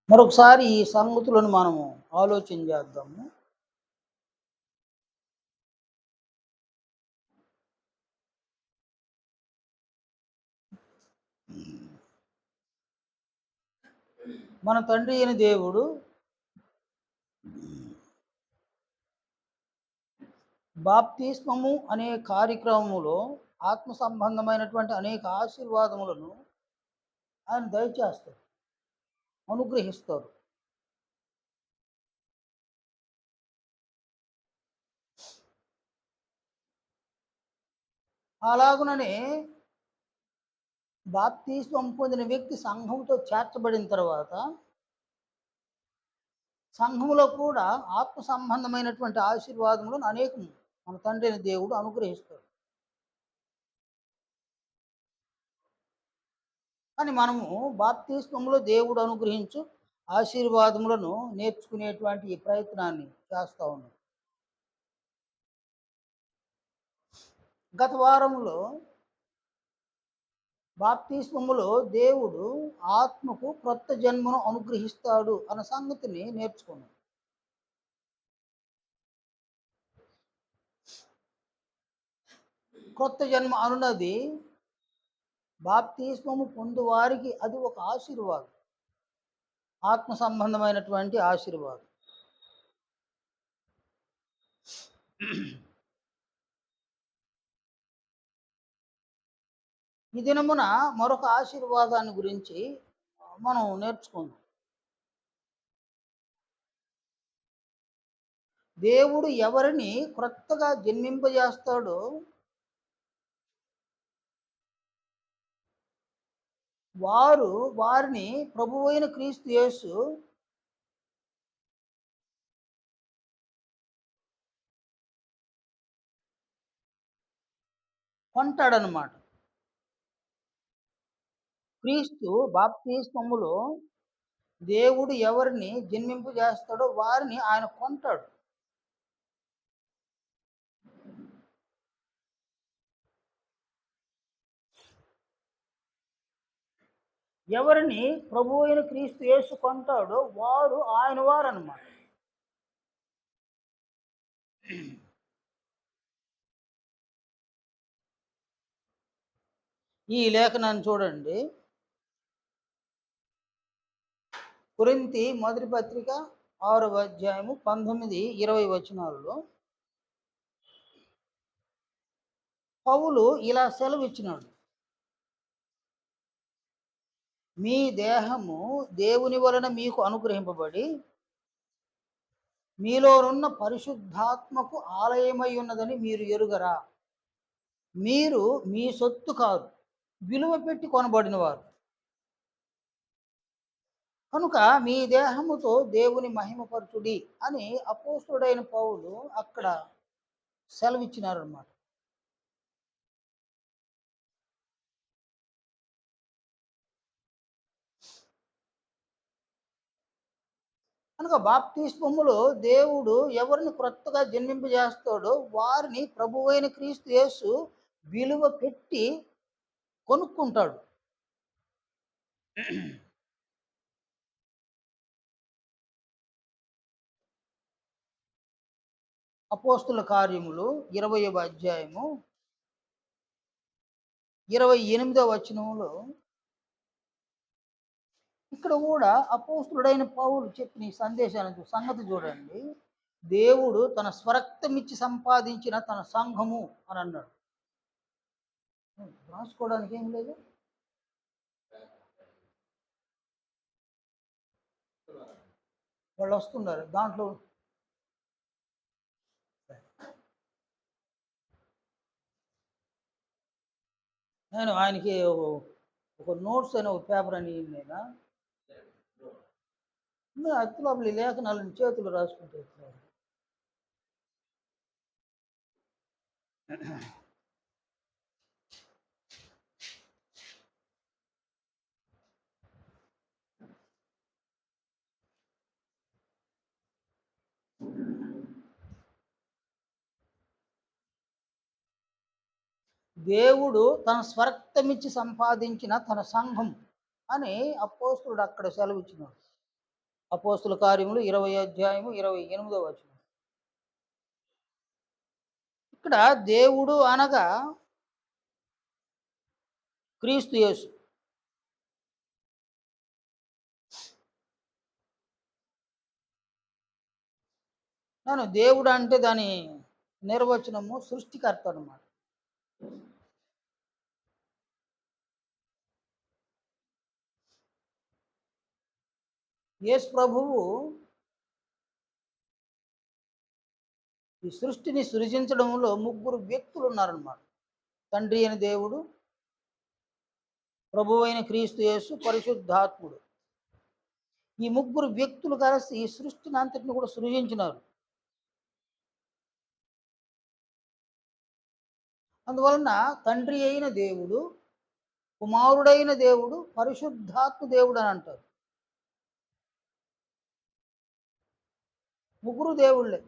మరొకసారి ఈ సంగతులను మనము ఆలోచన చేద్దాము. మన తండ్రి అయిన దేవుడు బాప్తిస్మము అనే కార్యక్రమములో ఆత్మ సంబంధమైనటువంటి అనేక ఆశీర్వాదములను ఆయన దయచేస్తారు, అనుగ్రహిస్తారు. అలాగుననే బాప్తిస్మం పొందిన వ్యక్తి సంఘంతో చేర్చబడిన తర్వాత సంఘములో కూడా ఆత్మ సంబంధమైనటువంటి ఆశీర్వాదములను అనేకం మన తండ్రి అయిన దేవుడు అనుగ్రహిస్తాడు. కానీ మనము బాప్తిస్మములో దేవుడు అనుగ్రహించు ఆశీర్వాదములను నేర్చుకునేటువంటి ఈ ప్రయత్నాన్ని చేస్తూ ఉన్నాం. గత వారంలో బాప్తిస్మములో దేవుడు ఆత్మకు క్రొత్త జన్మను అనుగ్రహిస్తాడు అన్న సంగతిని నేర్చుకున్నాం. క్రొత్త జన్మ అనున్నది బాప్తిస్మము పొందు వారికి అది ఒక ఆశీర్వాదం, ఆత్మ సంబంధమైనటువంటి ఆశీర్వాదం. ఈ దినమున మరొక ఆశీర్వాదాన్ని గురించి మనం నేర్చుకుందాం. దేవుడు ఎవరిని క్రొత్తగా జన్మింపజేస్తాడో వారిని ప్రభువైన క్రీస్తు యేసు కొంటాడనమాట. క్రీస్తు బాప్తిస్మములో దేవుడు ఎవరిని జన్మింపజేస్తాడో వారిని ఆయన కొంటాడు. ఎవరిని ప్రభు అయిన క్రీస్తు యేసు కొంటాడో వారు ఆయన వారన్నమాట. ఈ లేఖనాన్ని చూడండి. కొరింథీ మొదటి పత్రిక 6వ అధ్యాయము 19, 20 వచనాలలో పౌలు ఇలా సెలవిచ్చినాడు. మీ దేహము దేవుని వలన మీకు అనుగ్రహింపబడి మీలోనున్న పరిశుద్ధాత్మకు ఆలయమై ఉన్నదని మీరు ఎరుగరా? మీరు మీ సొత్తు కాదు, విలువ పెట్టి కొనబడిన వారు. కనుక మీ దేహముతో దేవుని మహిమపరచుడి అని అపోస్తుడైన పౌలు అక్కడ సెలవిచ్చినారన్నమాట. కనుక బాప్తిస్మములో దేవుడు ఎవరిని క్రొత్తగా జన్మింపజేస్తాడో వారిని ప్రభువైన క్రీస్తు యేసు విలువ పెట్టి కొనుక్కుంటాడు. అపోస్తుల కార్యములు 20వ అధ్యాయము 28వ వచనంలో ఇక్కడ కూడా అపోస్తుడైన పౌలు చెప్పిన ఈ సంగతి చూడండి. దేవుడు తన స్వరక్తమిచ్చి సంపాదించిన తన సంఘము అని అన్నాడు. రాసుకోవడానికి ఏం లేదు. వాళ్ళు వస్తున్నారు దాంట్లో. నేను ఆయనకి ఒక నోట్స్ అని ఒక పేపర్ అని నేను అత్తులోపలి లేఖనాలను చేతులు రాసుకుంటూ వస్తున్నారు. దేవుడు తన స్వరక్తమిచ్చి సంపాదించిన తన సంఘం అని అపోస్తులుడు అక్కడ సెలవిచ్చినాడు. అపోస్తుల కార్యములు 20 అధ్యాయము 28వ వచనం. ఇక్కడ దేవుడు అనగా క్రీస్తు యేసు. దేవుడు అంటే దాని నిర్వచనము సృష్టికర్త అన్నమాట. యేసు ప్రభువు ఈ సృష్టిని సృజించడంలో ముగ్గురు వ్యక్తులు ఉన్నారన్నమాట. తండ్రి అయిన దేవుడు, ప్రభువైన క్రీస్తు యేసు, పరిశుద్ధాత్ముడు. ఈ ముగ్గురు వ్యక్తులు కలిసి ఈ సృష్టిని అంతటిని కూడా సృజించినారు. అందువలన తండ్రి అయిన దేవుడు, కుమారుడైన దేవుడు, పరిశుద్ధాత్మ దేవుడు అని అంటారు. ముగ్గురు దేవుళ్ళే,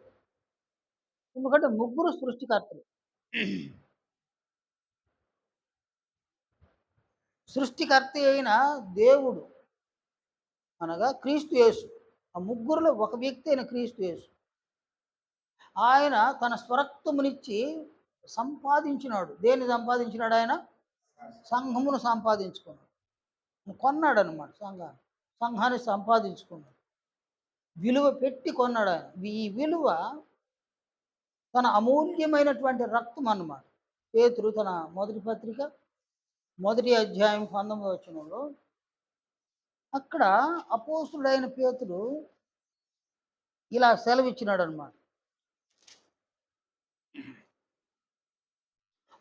ఎందుకంటే ముగ్గురు సృష్టికర్తలు. సృష్టికర్త అయిన దేవుడు అనగా క్రీస్తు యేసు. ఆ ముగ్గురులో ఒక వ్యక్తి అయిన క్రీస్తు యేసు. ఆయన తన స్వరక్తమునిచ్చి సంపాదించినాడు. దేన్ని సంపాదించినాడు? ఆయన సంఘమును సంపాదించుకున్నాడు, కొన్నాడు అనమాట. సంఘాన్ని సంపాదించుకున్నాడు, విలువ పెట్టి కొన్నాడు ఆయన. ఈ విలువ తన అమూల్యమైనటువంటి రక్తం అన్నమాట. పేతురు తన మొదటి పత్రిక 1వ అధ్యాయం 19వ వచనంలో అక్కడ అపోస్తుడైన పేతురు ఇలా సెలవిచ్చినాడు అనమాట.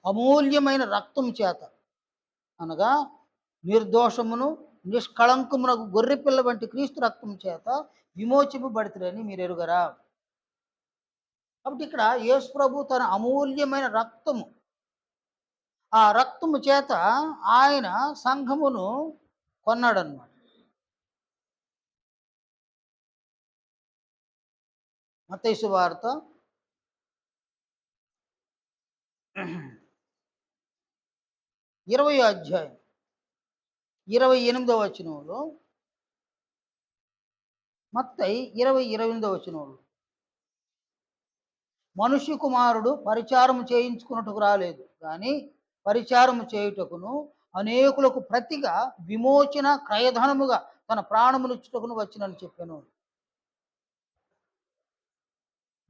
అమూల్యమైన రక్తం చేత అనగా నిర్దోషమును నిష్కళంకమునకు గొర్రెపిల్ల వంటి క్రీస్తు రక్తం చేత విమోచింపబడుతురని మీరు ఎరుగరా? కాబట్టి ఇక్కడ యేసు ప్రభు తన అమూల్యమైన రక్తము, ఆ రక్తము చేత ఆయన సంఘమును కొన్నాడన్నమాట. మత్తయి సువార్త 20వ అధ్యాయం 28వ వచనంలో, మత్తయి 20:28వ వచనంలో, మనుష్య కుమారుడు పరిచారము చేయించుకున్నట్టుకు రాలేదు, కానీ పరిచారము చేయుటకును అనేకులకు ప్రతిగా విమోచన క్రయధనముగా తన ప్రాణమునిచ్చుటకును వచ్చినని చెప్పాను.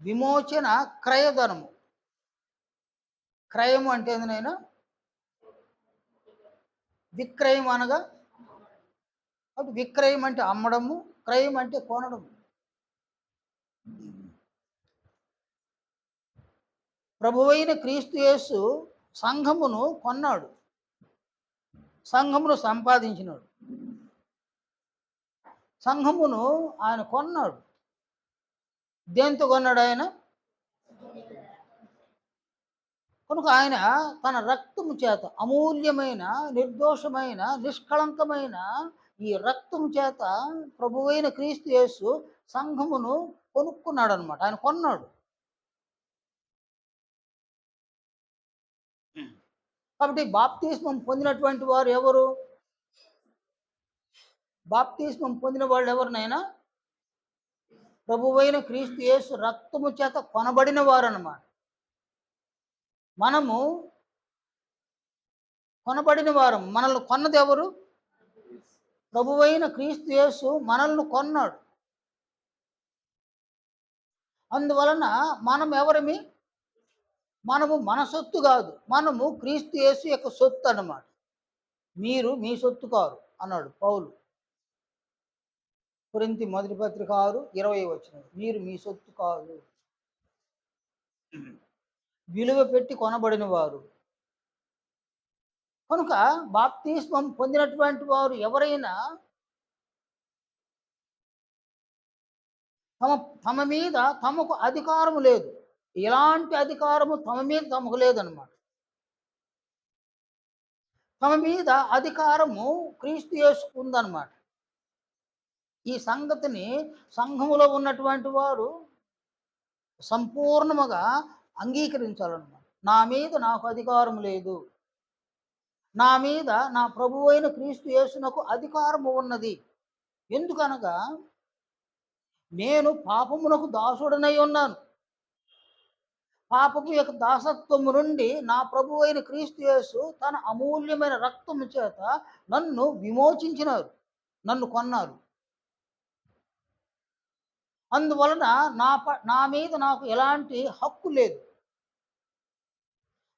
విమోచన క్రయధనము. క్రయము అంటే ఏందనైనా? విక్రయం అనగా, అటు విక్రయం అంటే అమ్మడము, క్రయం అంటే కొనడము. ప్రభువైన క్రీస్తు యేసు సంఘమును కొన్నాడు, సంఘమును సంపాదించినాడు. సంఘమును ఆయన కొన్నాడు. దేంతో కొన్నాడు ఆయన? కనుక ఆయన తన రక్తము చేత, అమూల్యమైన, నిర్దోషమైన, నిష్కళంకమైన ఈ రక్తము చేత ప్రభువైన క్రీస్తు యేసు సంఘమును కొనుక్కున్నాడు అనమాట. ఆయన కొన్నాడు. కాబట్టి బాప్తిస్మం పొందినటువంటి వారు ఎవరు? బాప్తిస్మం పొందిన వాళ్ళు ఎవరినైనా ప్రభువైన క్రీస్తు యేసు రక్తము చేత కొనబడిన వారు అన్నమాట. మనము కొనబడిన వారం. మనల్ని కొన్నది ఎవరు? ప్రభువైన క్రీస్తు యేసు మనల్ని కొన్నాడు. అందువలన మనం ఎవరిమి? మనము మన సొత్తు కాదు, మనము క్రీస్తు యేసు యొక్క సొత్తు అన్నమాట. మీరు మీ సొత్తు కారు అన్నాడు పౌలు. కొరింథీ మొదటి పత్రిక 6:20 వచనం. మీరు మీ సొత్తు కాదు, విలువ పెట్టి కొనబడిన వారు. కనుక బాప్తిస్మం పొందినటువంటి వారు ఎవరైనా తమ మీద తమకు అధికారము లేదు. ఎలాంటి అధికారము తమ మీద తమకు లేదన్నమాట. తమ మీద అధికారము క్రీస్తు యేసుకు ఉందన్నమాట. ఈ సంగతిని సంఘములో ఉన్నటువంటి వారు సంపూర్ణముగా అంగీకరించాలన్నమాట. నా మీద నాకు అధికారం లేదు, నా మీద నా ప్రభువైన క్రీస్తు యేసునకు అధికారము ఉన్నది. ఎందుకనగా నేను పాపమునకు దాసుడనై ఉన్నాను. పాపపు యొక్క దాసత్వము నుండి నా ప్రభువైన క్రీస్తు యేసు తన అమూల్యమైన రక్తము చేత నన్ను విమోచించినారు, నన్ను కొన్నారు. అందువలన నా మీద నాకు ఎలాంటి హక్కు లేదు,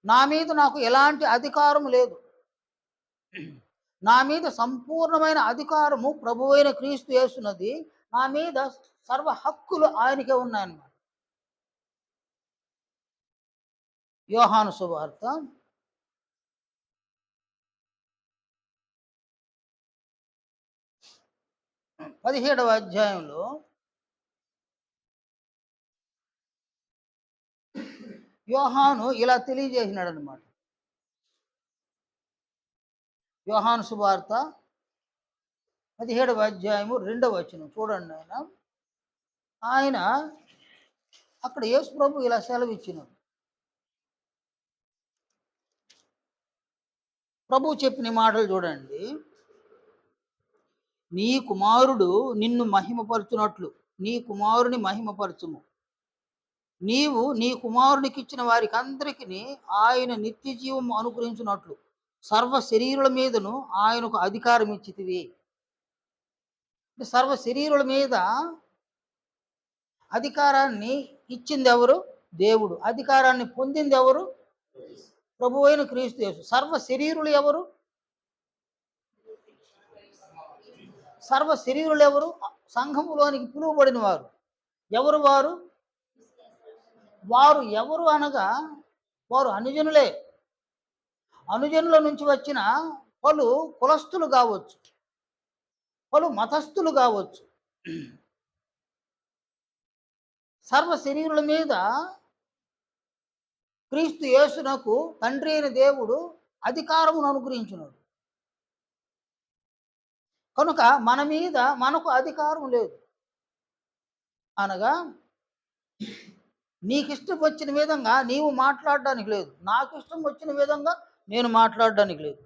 నా మీద నాకు ఎలాంటి అధికారం లేదు. నా మీద సంపూర్ణమైన అధికారము ప్రభువైన క్రీస్తు యేసునది. నా మీద సర్వ హక్కులు ఆయనకే ఉన్నాయన్నమాట. యోహాను సువార్త 17వ అధ్యాయంలో యోహాను ఇలా తెలియజేసినాడు అనమాట. యోహాను సువార్త 17వ అధ్యాయము 2వ వచనం చూడండి. ఆయన అక్కడ యేసు ప్రభు ఇలా సెలవిచ్చినాడు. ప్రభు చెప్పిన మాటలు చూడండి. నీ కుమారుడు నిన్ను మహిమపరచునట్లు నీ కుమారుని మహిమపరచుము. నీవు నీ కుమారునికి ఇచ్చిన వారికి అందరికీ ఆయన నిత్య జీవము అనుగ్రహించినట్లు సర్వ శరీరుల మీదను ఆయనకు అధికారం ఇచ్చితివి. సర్వ శరీరుల మీద అధికారాన్ని ఇచ్చింది ఎవరు? దేవుడు. అధికారాన్ని పొందింది ఎవరు? ప్రభువైన క్రీస్తు యేసు. సర్వ శరీరులు ఎవరు? సర్వ శరీరులు ఎవరు? సంఘములోనికి పిలువబడిన వారు. ఎవరు వారు? వారు ఎవరు అనగా వారు అనుజనులే. అనుజనుల నుంచి వచ్చిన పలు కులస్తులు కావచ్చు, పలు మతస్థులు కావచ్చు. సర్వ శరీరుల మీద క్రీస్తు యేసునకు తండ్రి అయిన దేవుడు అధికారమును అనుగ్రహించున్నాడు. కనుక మన మీద మనకు అధికారం లేదు. అనగా నీకు ఇష్టం వచ్చిన విధంగా నీవు మాట్లాడడానికి లేదు, నాకు ఇష్టం వచ్చిన విధంగా నేను మాట్లాడడానికి లేదు.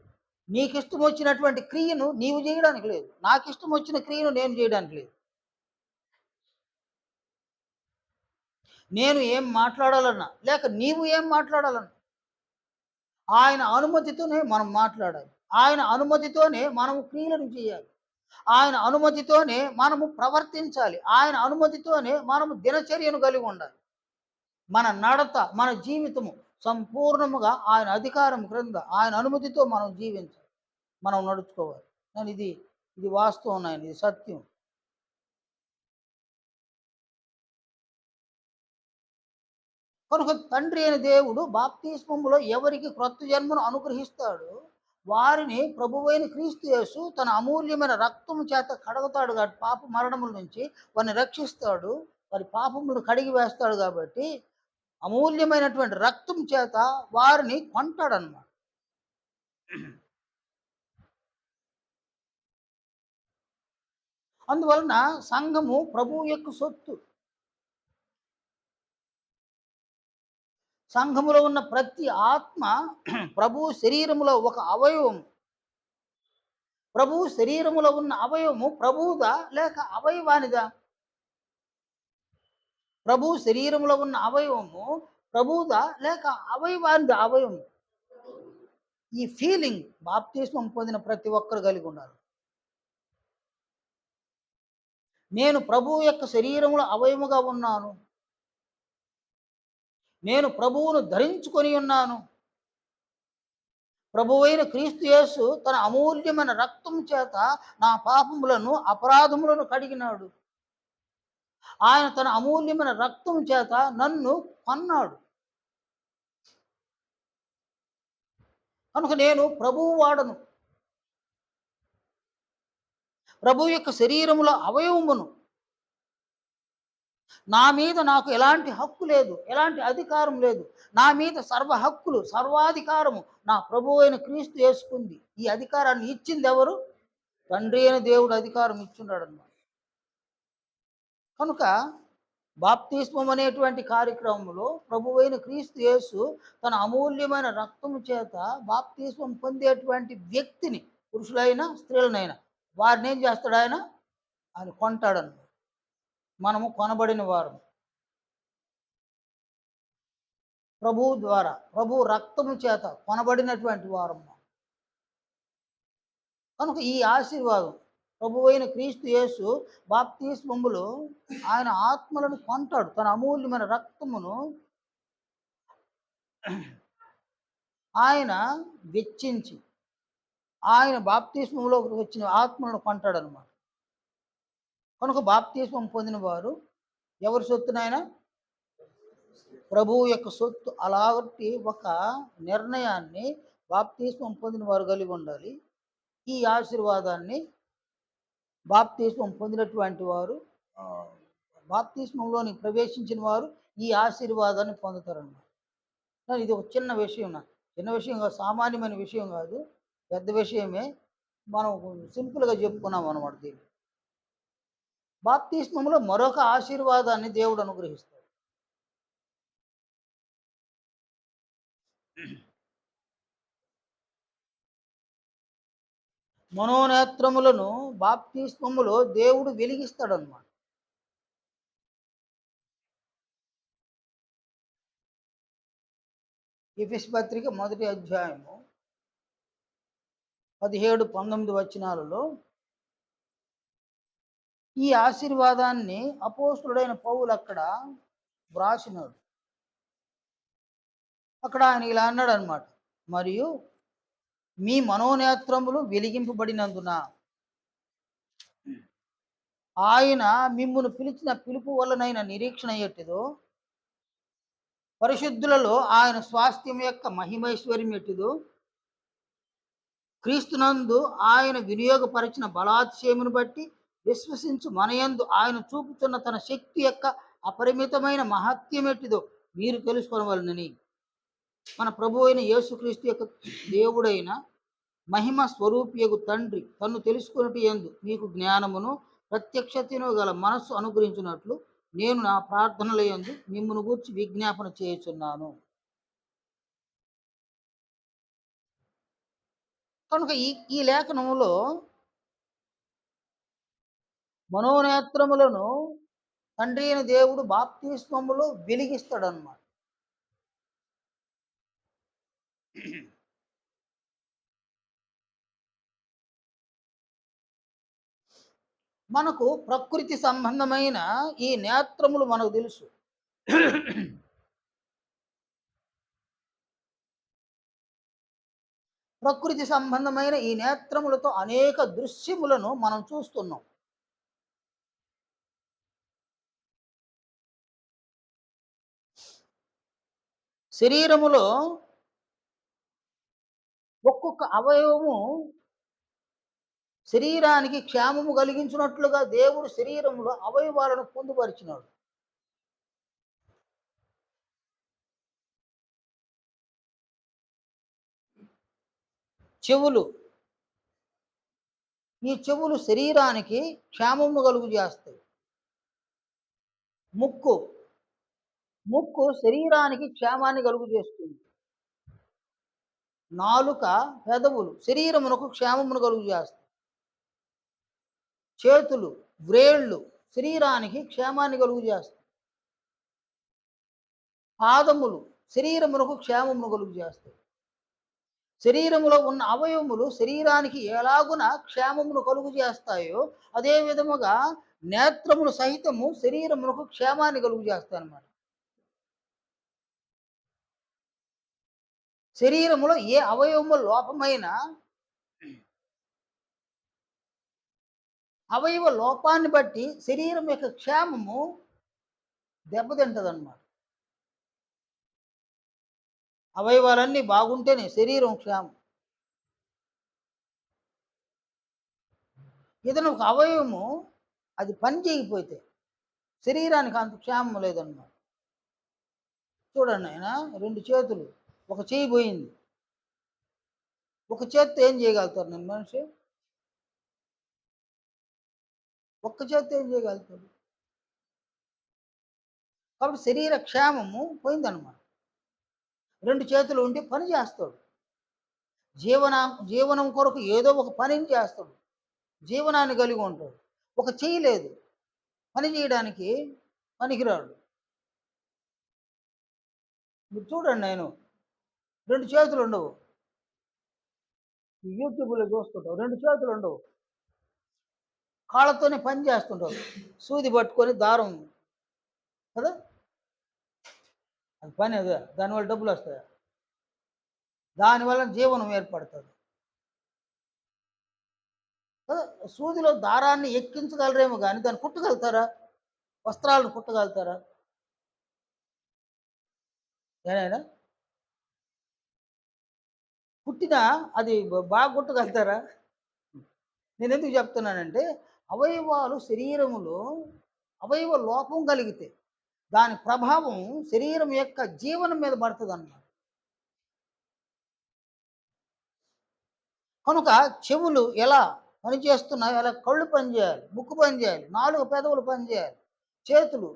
నీకు ఇష్టం వచ్చినటువంటి క్రియను నీవు చేయడానికి లేదు, నాకు ఇష్టం వచ్చిన క్రియను నేను చేయడానికి లేదు. నేను ఏం మాట్లాడాలన్నా లేక నీవు ఏం మాట్లాడాలన్నా ఆయన అనుమతితోనే మనం మాట్లాడాలి. ఆయన అనుమతితోనే మనము క్రియలను చేయాలి. ఆయన అనుమతితోనే మనము ప్రవర్తించాలి. ఆయన అనుమతితోనే మనము దినచర్యను కలిగి ఉండాలి. మన నడత, మన జీవితము సంపూర్ణముగా ఆయన అధికారం క్రింద ఆయన అనుమతితో మనం జీవించాలి, మనం నడుచుకోవాలి. నేను ఇది వాస్తవం, నాయన, ఇది సత్యం. కనుక తండ్రి అయిన దేవుడు బాప్తిస్మములో ఎవరికి క్రొత్త జన్మను అనుగ్రహిస్తాడు వారిని ప్రభువైన క్రీస్తు యేసు తన అమూల్యమైన రక్తము చేత కడగతాడు కాబట్టి, పాప మరణముల నుంచి వారిని రక్షిస్తాడు, వారి పాపములను కడిగి వేస్తాడు. కాబట్టి అమూల్యమైనటువంటి రక్తం చేత వారిని కొంటాడన్నమాట. అందువలన సంఘము ప్రభువు యొక్క సొత్తు. సంఘములో ఉన్న ప్రతి ఆత్మ ప్రభు శరీరములో ఒక అవయవం. ప్రభు శరీరములో ఉన్న అవయవము ప్రభువుదా లేక అవయవానిదా? ప్రభు శరీరములో ఉన్న అవయవము ప్రభువుదా లేక అవయవానిదా? అవయవము. ఈ ఫీలింగ్ బాప్తిస్మం పొందిన ప్రతి ఒక్కరు కలిగి ఉండాలి. నేను ప్రభువు యొక్క శరీరములో అవయముగా ఉన్నాను, నేను ప్రభువును ధరించుకొని ఉన్నాను. ప్రభువైన క్రీస్తు యేసు తన అమూల్యమైన రక్తం చేత నా పాపములను అపరాధములను కడిగినాడు. ఆయన తన అమూల్యమైన రక్తం చేత నన్ను కొన్నాడు. కనుక నేను ప్రభువు వాడను, ప్రభు యొక్క శరీరములో అవయవమును. నా మీద నాకు ఎలాంటి హక్కు లేదు, ఎలాంటి అధికారం లేదు. నా మీద సర్వ హక్కులు, సర్వాధికారము నా ప్రభువు అయిన క్రీస్తు యేసుకుంది. ఈ అధికారాన్ని ఇచ్చింది ఎవరు? తండ్రి అయిన దేవుడు అధికారం ఇచ్చున్నాడు అన్నమాట. కనుక బాప్తిస్మం అనేటువంటి కార్యక్రమంలో ప్రభువైన క్రీస్తు యేసు తన అమూల్యమైన రక్తము చేత బాప్తిస్మం పొందేటువంటి వ్యక్తిని, పురుషులైనా స్త్రీలనైనా, వారిని ఏం చేస్తాడు? ఆయన కొంటాడన్నమాట. మనము కొనబడిన వారు ప్రభువు ద్వారా, ప్రభు రక్తము చేత కొనబడినటువంటి వారము. కనుక ఈ ఆశీర్వాదం ప్రభువైన క్రీస్తు యేసు బాప్తిస్మములో ఆయన ఆత్మలను కొంటాడు. తన అమూల్యమైన రక్తమును ఆయన వెచ్చించి ఆయన బాప్తిస్మంలో వచ్చిన ఆత్మలను కొంటాడనమాట. కనుక బాప్తిస్మం పొందిన వారు ఎవరి సొత్తునైనా ప్రభువు యొక్క సొత్తు. అలాంటి ఒక నిర్ణయాన్ని బాప్తిస్మం పొందిన వారు కలిగి ఉండాలి. ఈ ఆశీర్వాదాన్ని బాప్తిస్మం పొందినటువంటి వారు, బాప్తిస్మంలోని ప్రవేశించిన వారు ఈ ఆశీర్వాదాన్ని పొందుతారన్నమాట. ఇది ఒక చిన్న విషయం, చిన్న విషయం కాదు, సామాన్యమైన విషయం కాదు, పెద్ద విషయమే. మనం సింపుల్గా చెప్పుకున్నాం అనమాట. దీన్ని బాప్తిస్మంలో మరొక ఆశీర్వాదాన్ని దేవుడు అనుగ్రహిస్తాడు. మనోనేత్రములను బాప్తిస్మములో దేవుడు వెలిగిస్తాడన్నమాట. ఎఫెసు పత్రిక 1వ అధ్యాయము 17-19 వచనాలలో ఈ ఆశీర్వాదాన్ని అపోస్తుడైన పౌలు అక్కడ వ్రాసినాడు. అక్కడ ఆయన ఇలా అన్నాడు అనమాట, మరియు మీ మనోనేత్రములు వెలిగింపబడినందున ఆయన మిమ్మును పిలిచిన పిలుపు వలనైన నిరీక్షణ ఎట్టిదో, పరిశుద్ధులలో ఆయన స్వాస్థ్యం యొక్క మహిమైశ్వర్యం ఎట్టిదో, క్రీస్తునందు ఆయన వినియోగపరిచిన బలాతిశయమును బట్టి విశ్వసించు మనయందు ఆయన చూపుతున్న తన శక్తి యొక్క అపరిమితమైన మహత్యం ఎట్టిదో మీరు తెలుసుకోవాలని, మన ప్రభు అయిన యేసుక్రీస్తు యొక్క దేవుడైన మహిమ స్వరూపియగు తండ్రి తన్ను తెలుసుకున్నట్టు యందు మీకు జ్ఞానమును ప్రత్యక్షతను గల మనస్సు అనుగ్రహించినట్లు నేను నా ప్రార్థనల యందు మిమ్మును గూర్చి విజ్ఞాపన చేయుచున్నాను. కనుక ఈ లేఖనములో మనోనేత్రములను తండ్రి అయిన దేవుడు బాప్తిస్మములో వెలిగిస్తాడన్నమాట. మనకు ప్రకృతి సంబంధమైన ఈ నేత్రములు మనకు తెలుసు. ప్రకృతి సంబంధమైన ఈ నేత్రములతో అనేక దృశ్యములను మనం చూస్తున్నాం. శరీరములో ఒక్కొక్క అవయవము శరీరానికి క్షేమము కలిగించినట్లుగా దేవుడు శరీరంలో అవయవాలను పొందుపరిచినాడు. చెవులు, ఈ చెవులు శరీరానికి క్షేమము కలుగు చేస్తాయి. ముక్కు, ముక్కు శరీరానికి క్షేమాన్ని కలుగు చేస్తుంది. నాలుక, పెదవులు శరీరమునకు క్షేమమును కలుగు చేస్తాయి. చేతులు, వ్రేళ్ళు శరీరానికి క్షేమాన్ని కలుగు చేస్తాయి. పాదములు శరీరమునకు క్షేమమును కలుగు చేస్తాయి. శరీరములో ఉన్న అవయవములు శరీరానికి ఎలాగున క్షేమమును కలుగు చేస్తాయో అదే విధముగా నేత్రములు సహితము శరీరమునకు క్షేమాన్ని కలుగు చేస్తాయి అన్నమాట. శరీరములో ఏ అవయవము లోపమైన అవయవ లోపాన్ని బట్టి శరీరం యొక్క క్షేమము దెబ్బతింటదన్నమాట. అవయవాలన్నీ బాగుంటేనే శరీరం క్షేమం. ఏదైనా ఒక అవయవము అది పని చేయకపోతే శరీరానికి అంత క్షేమం లేదన్నమాట. చూడండి, ఆయన 2 చేతులు, ఒక చేయి పోయింది, ఒక చేత్తో ఏం చేయగలుగుతారు నేను మనిషి? ఒక్క చేత్తో ఏం చేయగలుగుతాడు? కాబట్టి శరీర క్షేమము పోయిందన్నమాట. 2 చేతులు ఉండి పని చేస్తాడు, జీవనం కొరకు ఏదో ఒక పనిని చేస్తాడు, జీవనాన్ని కలిగి ఉంటాడు. ఒక చెయ్యి లేదు, పని చేయడానికి పనికిరాడు. మీరు చూడండి నేను 2 చేతులుండవు. ఈ యూట్యూబ్‌లో చూస్తుంటాం. 2 చేతులుండవు. కాళ్ళతోనే పని చేస్తుంటారు. సూది పట్టుకొని దారం కదా! అది పని అదే. దానివల్ల డబ్బులొస్తాయా? దానివల్ల జీవనం ఏర్పడతది. కదా! సూదిలో దారాన్ని ఎక్కించగలరేమో గానీ దాన్ని కుట్టగలుగుతారా? వస్త్రాలను కుట్టగలుగుతారా? ఏనాయనా? కుట్టినా అది బాగా కుట్టగలుగుతారా? నేనెందుకు చెప్తున్నానంటే, అవయవాలు శరీరములో అవయవ లోపం కలిగితే, దాని ప్రభావం శరీరం యొక్క జీవనం మీద పడతదనమాట. కనుక చెవులు ఎలా పనిచేస్తున్నాయో, అలా కళ్ళు పనిచేయాలి, ముక్కు పనిచేయాలి, 4 పెదవులు పనిచేయాలి, చేతులు,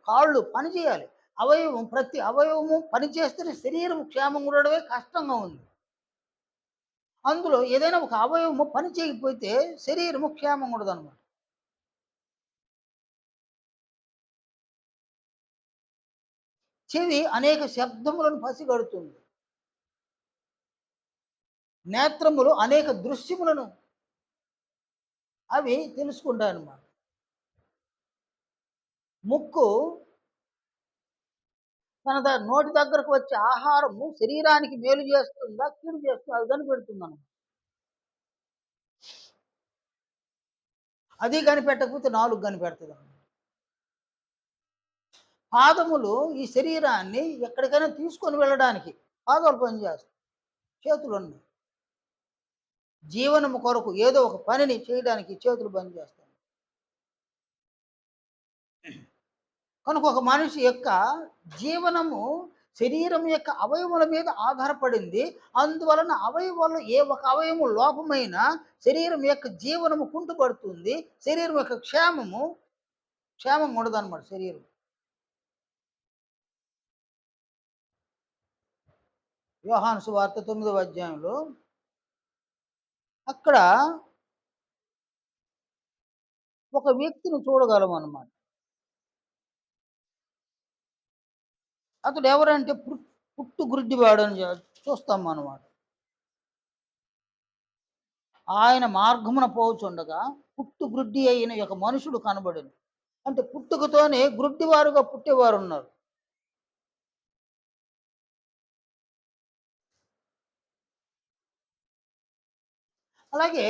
కాళ్ళు పనిచేయాలి. ప్రతి అవయవము పనిచేస్తేనే శరీరం క్షేమంగా ఉండడమే కష్టంగా ఉంది. అందులో ఏదైనా ఒక అవయవము పని చేయకపోతే శరీరము క్షేమంగా ఉండదనమాట. చెవి అనేక శబ్దములను పసిగడుతుంది. నేత్రములు అనేక దృశ్యములను అవి తెలుసుకుంటాయన్నమాట. ముక్కు తన నోటి దగ్గరకు వచ్చే ఆహారము శరీరానికి మేలు చేస్తుందా, కీడు చేస్తుందా అది కనిపెడుతుందన్నమాట. అది కనిపెట్టకపోతే 4 కనిపెడతదన్నమాట. పాదములు ఈ శరీరాన్ని ఎక్కడికైనా తీసుకొని వెళ్ళడానికి పాదాలు పనిచేస్తాయి. చేతులున్నాయి. జీవనము కొరకు ఏదో ఒక పనిని చేయడానికి చేతులు పనిచేస్తాయి. కనుక ఒక మనిషి యొక్క జీవనము శరీరం యొక్క అవయవముల మీద ఆధారపడింది. అందువలన అవయవాల్లో ఏ ఒక అవయవం లోపమైనా శరీరం యొక్క జీవనము కుంటుపడుతుంది. శరీరం యొక్క క్షేమం ఉండదనమాట శరీరం. యోహాను సువార్త 9వ అధ్యాయంలో అక్కడ ఒక వ్యక్తిని చూడగలమనమాట. అతడు ఎవరంటే పుట్టు గుడ్డివాడని చూస్తాం మనమాట. ఆయన మార్గమున పోవుచుండగా పుట్టు గ్రుడ్డి అయిన ఒక మనుషుడు కనబడెను. అంటే పుట్టుకతోనే గ్రుడ్డివారుగా పుట్టేవారున్నారు. అలాగే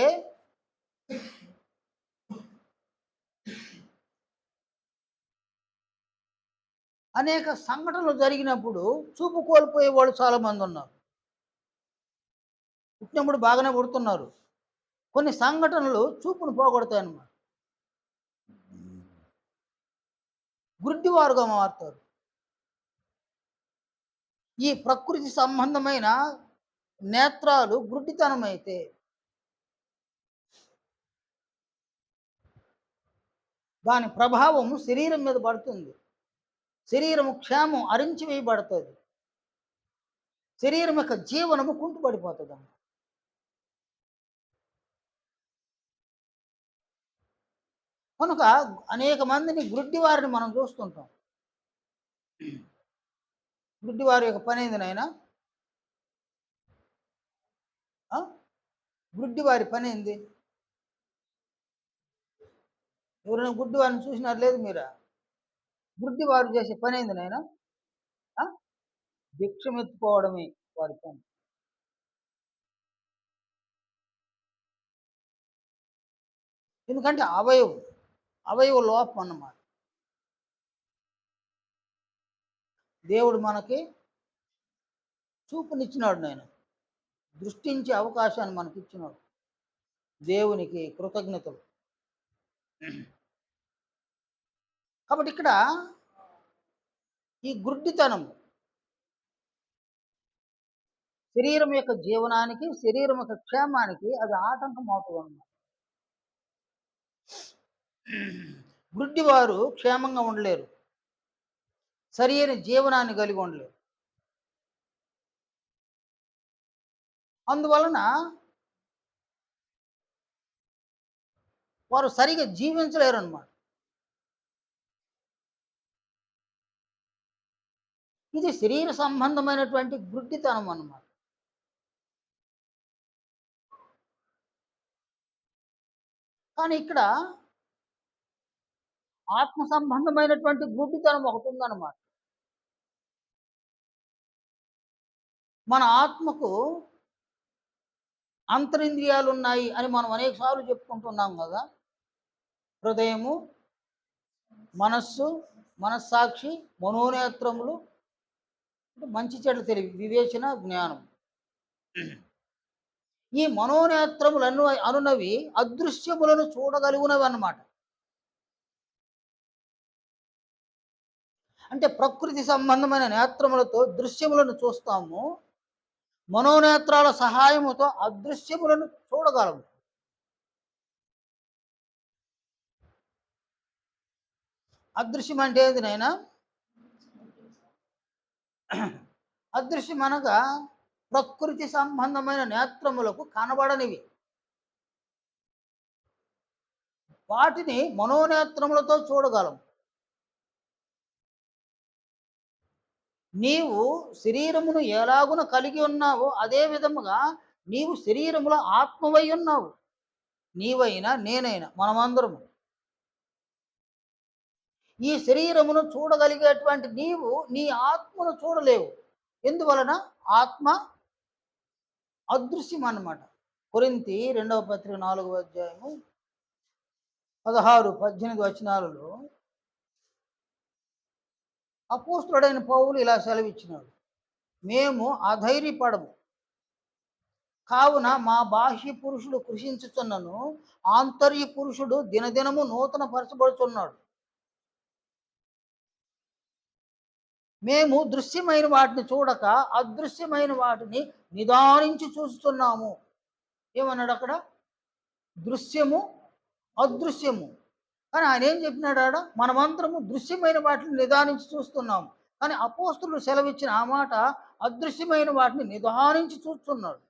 అనేక సంఘటనలు జరిగినప్పుడు చూపు కోల్పోయే వాళ్ళు చాలామందున్నారు. పుట్టినప్పుడు బాగానే పుడుతున్నారు. కొన్ని సంఘటనలు చూపును పోగొడతాయన్నమాట. గుడ్డివారుగా మారుతారు. ఈ ప్రకృతి సంబంధమైన నేత్రాలు గుడ్డితనమైతే దాని ప్రభావము శరీరం మీద పడుతుంది. శరీరము క్షేమం అరించి వేయబడతది. శరీరం యొక్క జీవనము కుంటుపడిపోతదన్నమాట. కనుక అనేక మందిని గ్రుడ్డివారిని మనం చూస్తుంటాం. గ్రుడ్డివారి యొక్క పనేంది నాయనా? ఆ! గ్రుడ్డివారి పనేంది? ఎవరైనా గుడ్డివారిని చూసినారా లేదు మీరా? గుడ్డివారు చేసే పనేంది నాయనా? ఆ! భిక్షమెత్తుకోవడమే వారి పని. ఎందుకంటే అవయవ లోపం అన్నమాట. దేవుడు మనకి చూపునిచ్చినాడు నాయన. దృష్టించే అవకాశాన్ని మనకిచ్చినాడు. దేవునికి కృతజ్ఞతలు. కాబట్టి ఇక్కడ ఈ గుడ్డితనం శరీరం యొక్క జీవనానికి, శరీరం యొక్క క్షేమానికి అది ఆటంకం అవుతుందన్నమాట. గుడ్డివారు క్షేమంగా ఉండలేరు. సరియైన జీవనాన్ని కలిగి ఉండలేరు. అందువలన వారు సరిగ్గా జీవించలేరన్నమాట. ఇది శరీర సంబంధమైనటువంటి గుడ్డితనం అన్నమాట. కానీ ఇక్కడ ఆత్మ సంబంధమైనటువంటి గుడ్డితనం ఒకటుందన్నమాట. మన ఆత్మకు అంతరింద్రియాలున్నాయి అని మనం అనేక సార్లు చెప్పుకుంటున్నాం గదా! హృదయము, మనస్సు, మనస్సాక్షి, మనోనేత్రములు, మంచి చెడ్డ తెలివి, వివేచన, జ్ఞానం. ఈ మనోనేత్రములను అనునవి అదృశ్యములను చూడగలుగునవన్నమాట. అంటే ప్రకృతి సంబంధమైన నేత్రములతో దృశ్యములను చూస్తాము. మనోనేత్రాల సహాయముతో అదృశ్యములను చూడగలము. అదృశ్యం అంటే ఏది నాయనా? అదృశ్యం అనగా ప్రకృతి సంబంధమైన నేత్రములకు కనబడనివి. వాటిని మనోనేత్రములతో చూడగలం. నీవు శరీరమును ఎలాగున కలిగి ఉన్నావో అదే విధముగా నీవు శరీరములో ఆత్మవై ఉన్నావు. నీవైనా నేనైనా మనమందరము. ఈ శరీరమును చూడగలిగేటువంటి నీవు నీ ఆత్మను చూడలేవు. ఎందువలన? ఆత్మ అదృశ్యం అన్నమాట. కొరింథీ 2వ పత్రిక 4వ అధ్యాయము 16, 18 వచనాలలో అపోస్తలుడైన పౌలు ఇలా సెలవిచ్చినాడు. మేము అధైర్యపడము. కావున మా బాహ్య పురుషుడు కృషించుచున్నను, ఆంతర్య పురుషుడు దినదినము నూతన పరచబడుచున్నాడు. మేము దృశ్యమైన వాటిని చూడక అదృశ్యమైన వాటిని నిదానించి చూస్తున్నాము. ఏమన్నాడు అక్కడ? దృశ్యము, అదృశ్యము. కానీ ఆయన ఏం చెప్పినాడు ఆడ? మనమంతరము దృశ్యమైన వాటిని నిదానించి చూస్తున్నాము. కానీ అపోస్తలుడు సెలవిచ్చిన ఆ మాట అదృశ్యమైన వాటిని నిదానించి చూస్తున్నాడు.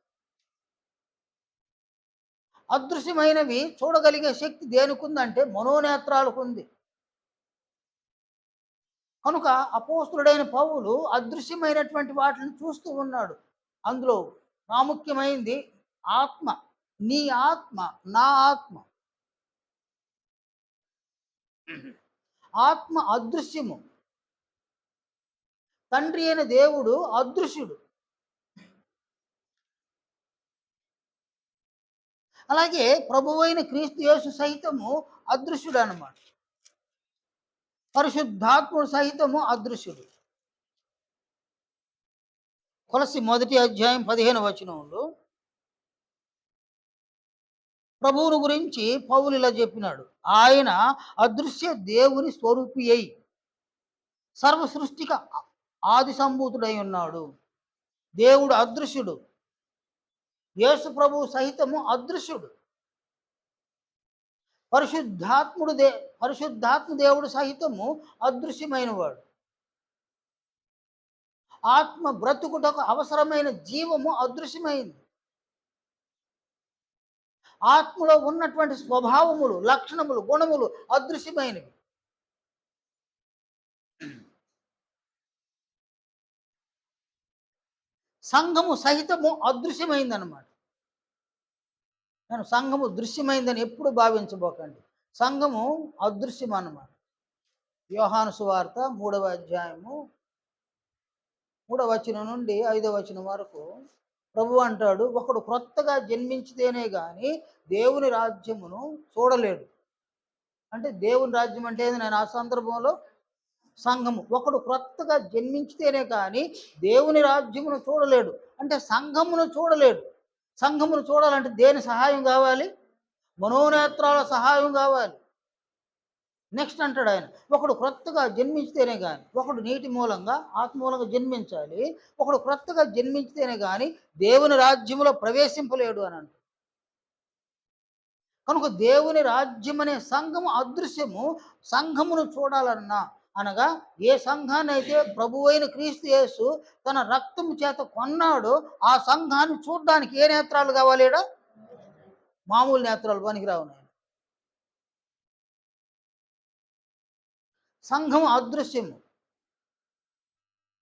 అదృశ్యమైనవి చూడగలిగే శక్తి దేనికుందంటే మనోనేత్రాలకు ఉంది. కనుక అపోస్తలుడైన పౌలు అదృశ్యమైనటువంటి వాటిని చూస్తూ ఉన్నాడు. అందులో ప్రాముఖ్యమైంది ఆత్మ. నీ ఆత్మ, నా ఆత్మ. ఆత్మ అదృశ్యము. తండ్రి అయిన దేవుడు అదృశ్యుడు. అలాగే ప్రభువైన క్రీస్తు యేసు సహితము అదృశ్యుడు అన్నమాట. పరిశుద్ధాత్ముడు సహితము అదృశ్యుడు. కొలస్సీ 1వ అధ్యాయం 15వ వచనంలో ప్రభువును గురించి పౌలు ఇలా చెప్పినాడు. ఆయన అదృశ్య దేవుని స్వరూపి అయి సర్వ సృష్టిక ఆది సంభూతుడై ఉన్నాడు. దేవుడు అదృశ్యుడు. యేసు ప్రభువు సహితము అదృశ్యుడు. పరిశుద్ధాత్మ దేవుడు సహితము అదృశ్యమైన వాడు. ఆత్మ బ్రతుకుటకు అవసరమైన జీవము అదృశ్యమైంది. ఆత్మలో ఉన్నటువంటి స్వభావములు, లక్షణములు, గుణములు అదృశ్యమైనవి. సంఘము సహితము అదృశ్యమైందన్నమాట. నేను సంఘము దృశ్యమైందని ఎప్పుడు భావించబోకండి. సంఘము అదృశ్యం అన్నమాట. యోహాను సువార్త 3వ అధ్యాయము 3వ వచనం నుండి 5వ వచనం వరకు ప్రభు అంటాడు, ఒకడు క్రొత్తగా జన్మించితేనే కానీ దేవుని రాజ్యమును చూడలేడు. అంటే దేవుని రాజ్యం అంటే నేను ఆ సందర్భంలో సంఘము. ఒకడు క్రొత్తగా జన్మించితేనే కానీ దేవుని రాజ్యమును చూడలేడు. అంటే సంఘమును చూడలేడు. సంఘమును చూడాలంటే దేని సహాయం కావాలి? మనోనేత్రాల సహాయం కావాలి. నెక్స్ట్ అంటాడు ఆయన, ఒకడు క్రొత్తగా జన్మించితేనే కానీ, ఒకడు నీటి మూలంగా ఆత్మ మూలంగా జన్మించాలి. ఒకడు క్రొత్తగా జన్మించితేనే కానీ దేవుని రాజ్యములో ప్రవేశింపలేడు అని అంటాడు. కనుక దేవుని రాజ్యం అనే సంఘము అదృశ్యము. సంఘమును చూడాలన్నా అనగా ఏ సంఘాన్ని అయితే ప్రభువైన క్రీస్తు యేసు తన రక్తము చేత కొన్నాడో ఆ సంఘాన్ని చూడడానికి ఏ నేత్రాలు కావాలేడా? మామూలు నేత్రాలు పనికిరావు. సంఘం అదృశ్యము.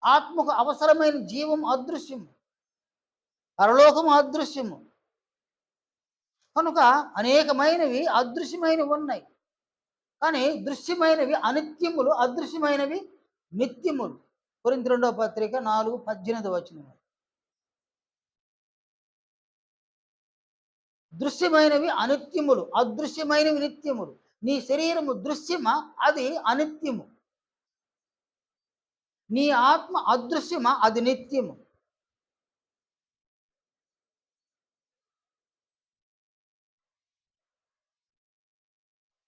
ఆత్మకు అవసరమైన జీవం అదృశ్యము, పరలోకము అదృశ్యము. కనుక అనేకమైనవి అదృశ్యమైనవి ఉన్నాయి. కానీ దృశ్యమైనవి అనిత్యములు, అదృశ్యమైనవి నిత్యములు. కొరింథీ 2వ పత్రిక 4:18 దృశ్యమైనవి అనిత్యములు, అదృశ్యమైనవి నిత్యములు. నీ శరీరము దృశ్యమా? అది అనిత్యము. నీ ఆత్మ అదృశ్యమా? అది నిత్యము.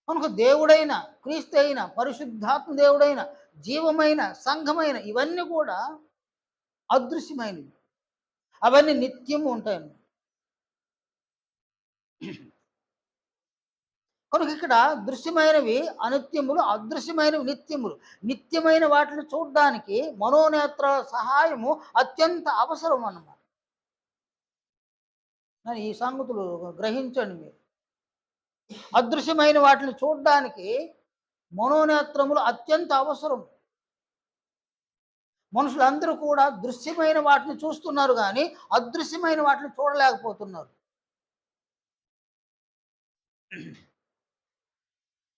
కనుక దేవుడైన, క్రీస్తు అయిన, పరిశుద్ధాత్మ దేవుడైన, జీవమైన, సంఘమైన ఇవన్నీ కూడా అదృశ్యమైనవి. అవన్నీ నిత్యము ఉంటాయి. కనుక ఇక్కడ దృశ్యమైనవి అనిత్యములు, అదృశ్యమైనవి నిత్యములు. నిత్యమైన వాటిని చూడడానికి మనోనేత్ర సహాయము అత్యంత అవసరం అన్నమాట. ఈ సంగతులు గ్రహించండి మీరు. అదృశ్యమైన వాటిని చూడడానికి మనోనేత్రములు అత్యంత అవసరం. మనుషులందరూ కూడా దృశ్యమైన వాటిని చూస్తున్నారు కానీ అదృశ్యమైన వాటిని చూడలేకపోతున్నారు.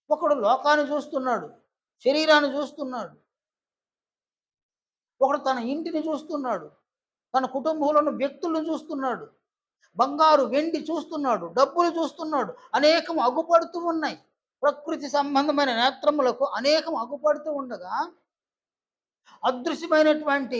ఒకడు లోకాన్ని చూస్తున్నాడు, శరీరాన్ని చూస్తున్నాడు. ఒకడు తన ఇంటిని చూస్తున్నాడు, తన కుటుంబంలో ఉన్న వ్యక్తులను చూస్తున్నాడు, బంగారు వెండి చూస్తున్నాడు, డబ్బులు చూస్తున్నాడు. అనేకం అగుపడుతూ ఉన్నాయి. ప్రకృతి సంబంధమైన నేత్రములకు అనేకం అగుపడుతూ ఉండగా అదృశ్యమైనటువంటి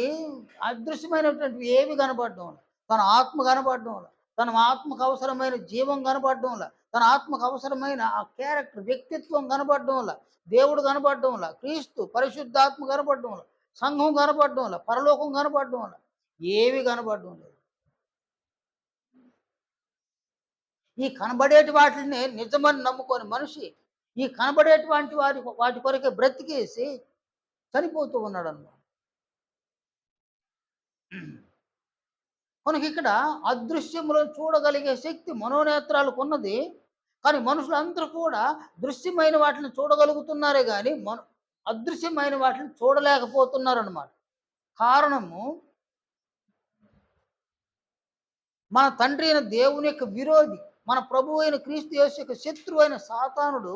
ఏవి కనపడడం వల్ల, తన ఆత్మ కనపడడం వల్ల, తన ఆత్మకు అవసరమైన జీవం కనపడడం వల్ల, తన ఆత్మకు అవసరమైన ఆ క్యారెక్టర్, వ్యక్తిత్వం కనపడడం వల్ల, దేవుడు కనపడడం వల్ల, క్రీస్తు పరిశుద్ధాత్మ కనపడడం వల్ల, సంఘం కనపడడం వల్ల, పరలోకం కనపడడం వల్ల ఏవి కనపడడం లేదు. ఈ కనబడేటి వాటిని నిజమని నమ్ముకొని మనిషి ఈ కనబడేటువంటి వాటి కొరకే బ్రతికేసి చనిపోతూ ఉన్నాడు అన్నమాట. మనకి ఇక్కడ అదృశ్యములను చూడగలిగే శక్తి మనోనేత్రాలకు ఉన్నది. కానీ మనుషులందరూ కూడా దృశ్యమైన వాటిని చూడగలుగుతున్నారే కానీ అదృశ్యమైన వాటిని చూడలేకపోతున్నారు అన్నమాట. కారణము, మన తండ్రి అయిన దేవుని యొక్క విరోధి, మన ప్రభువు అయిన క్రీస్తు యేసు యొక్క శత్రువు అయిన సాతానుడు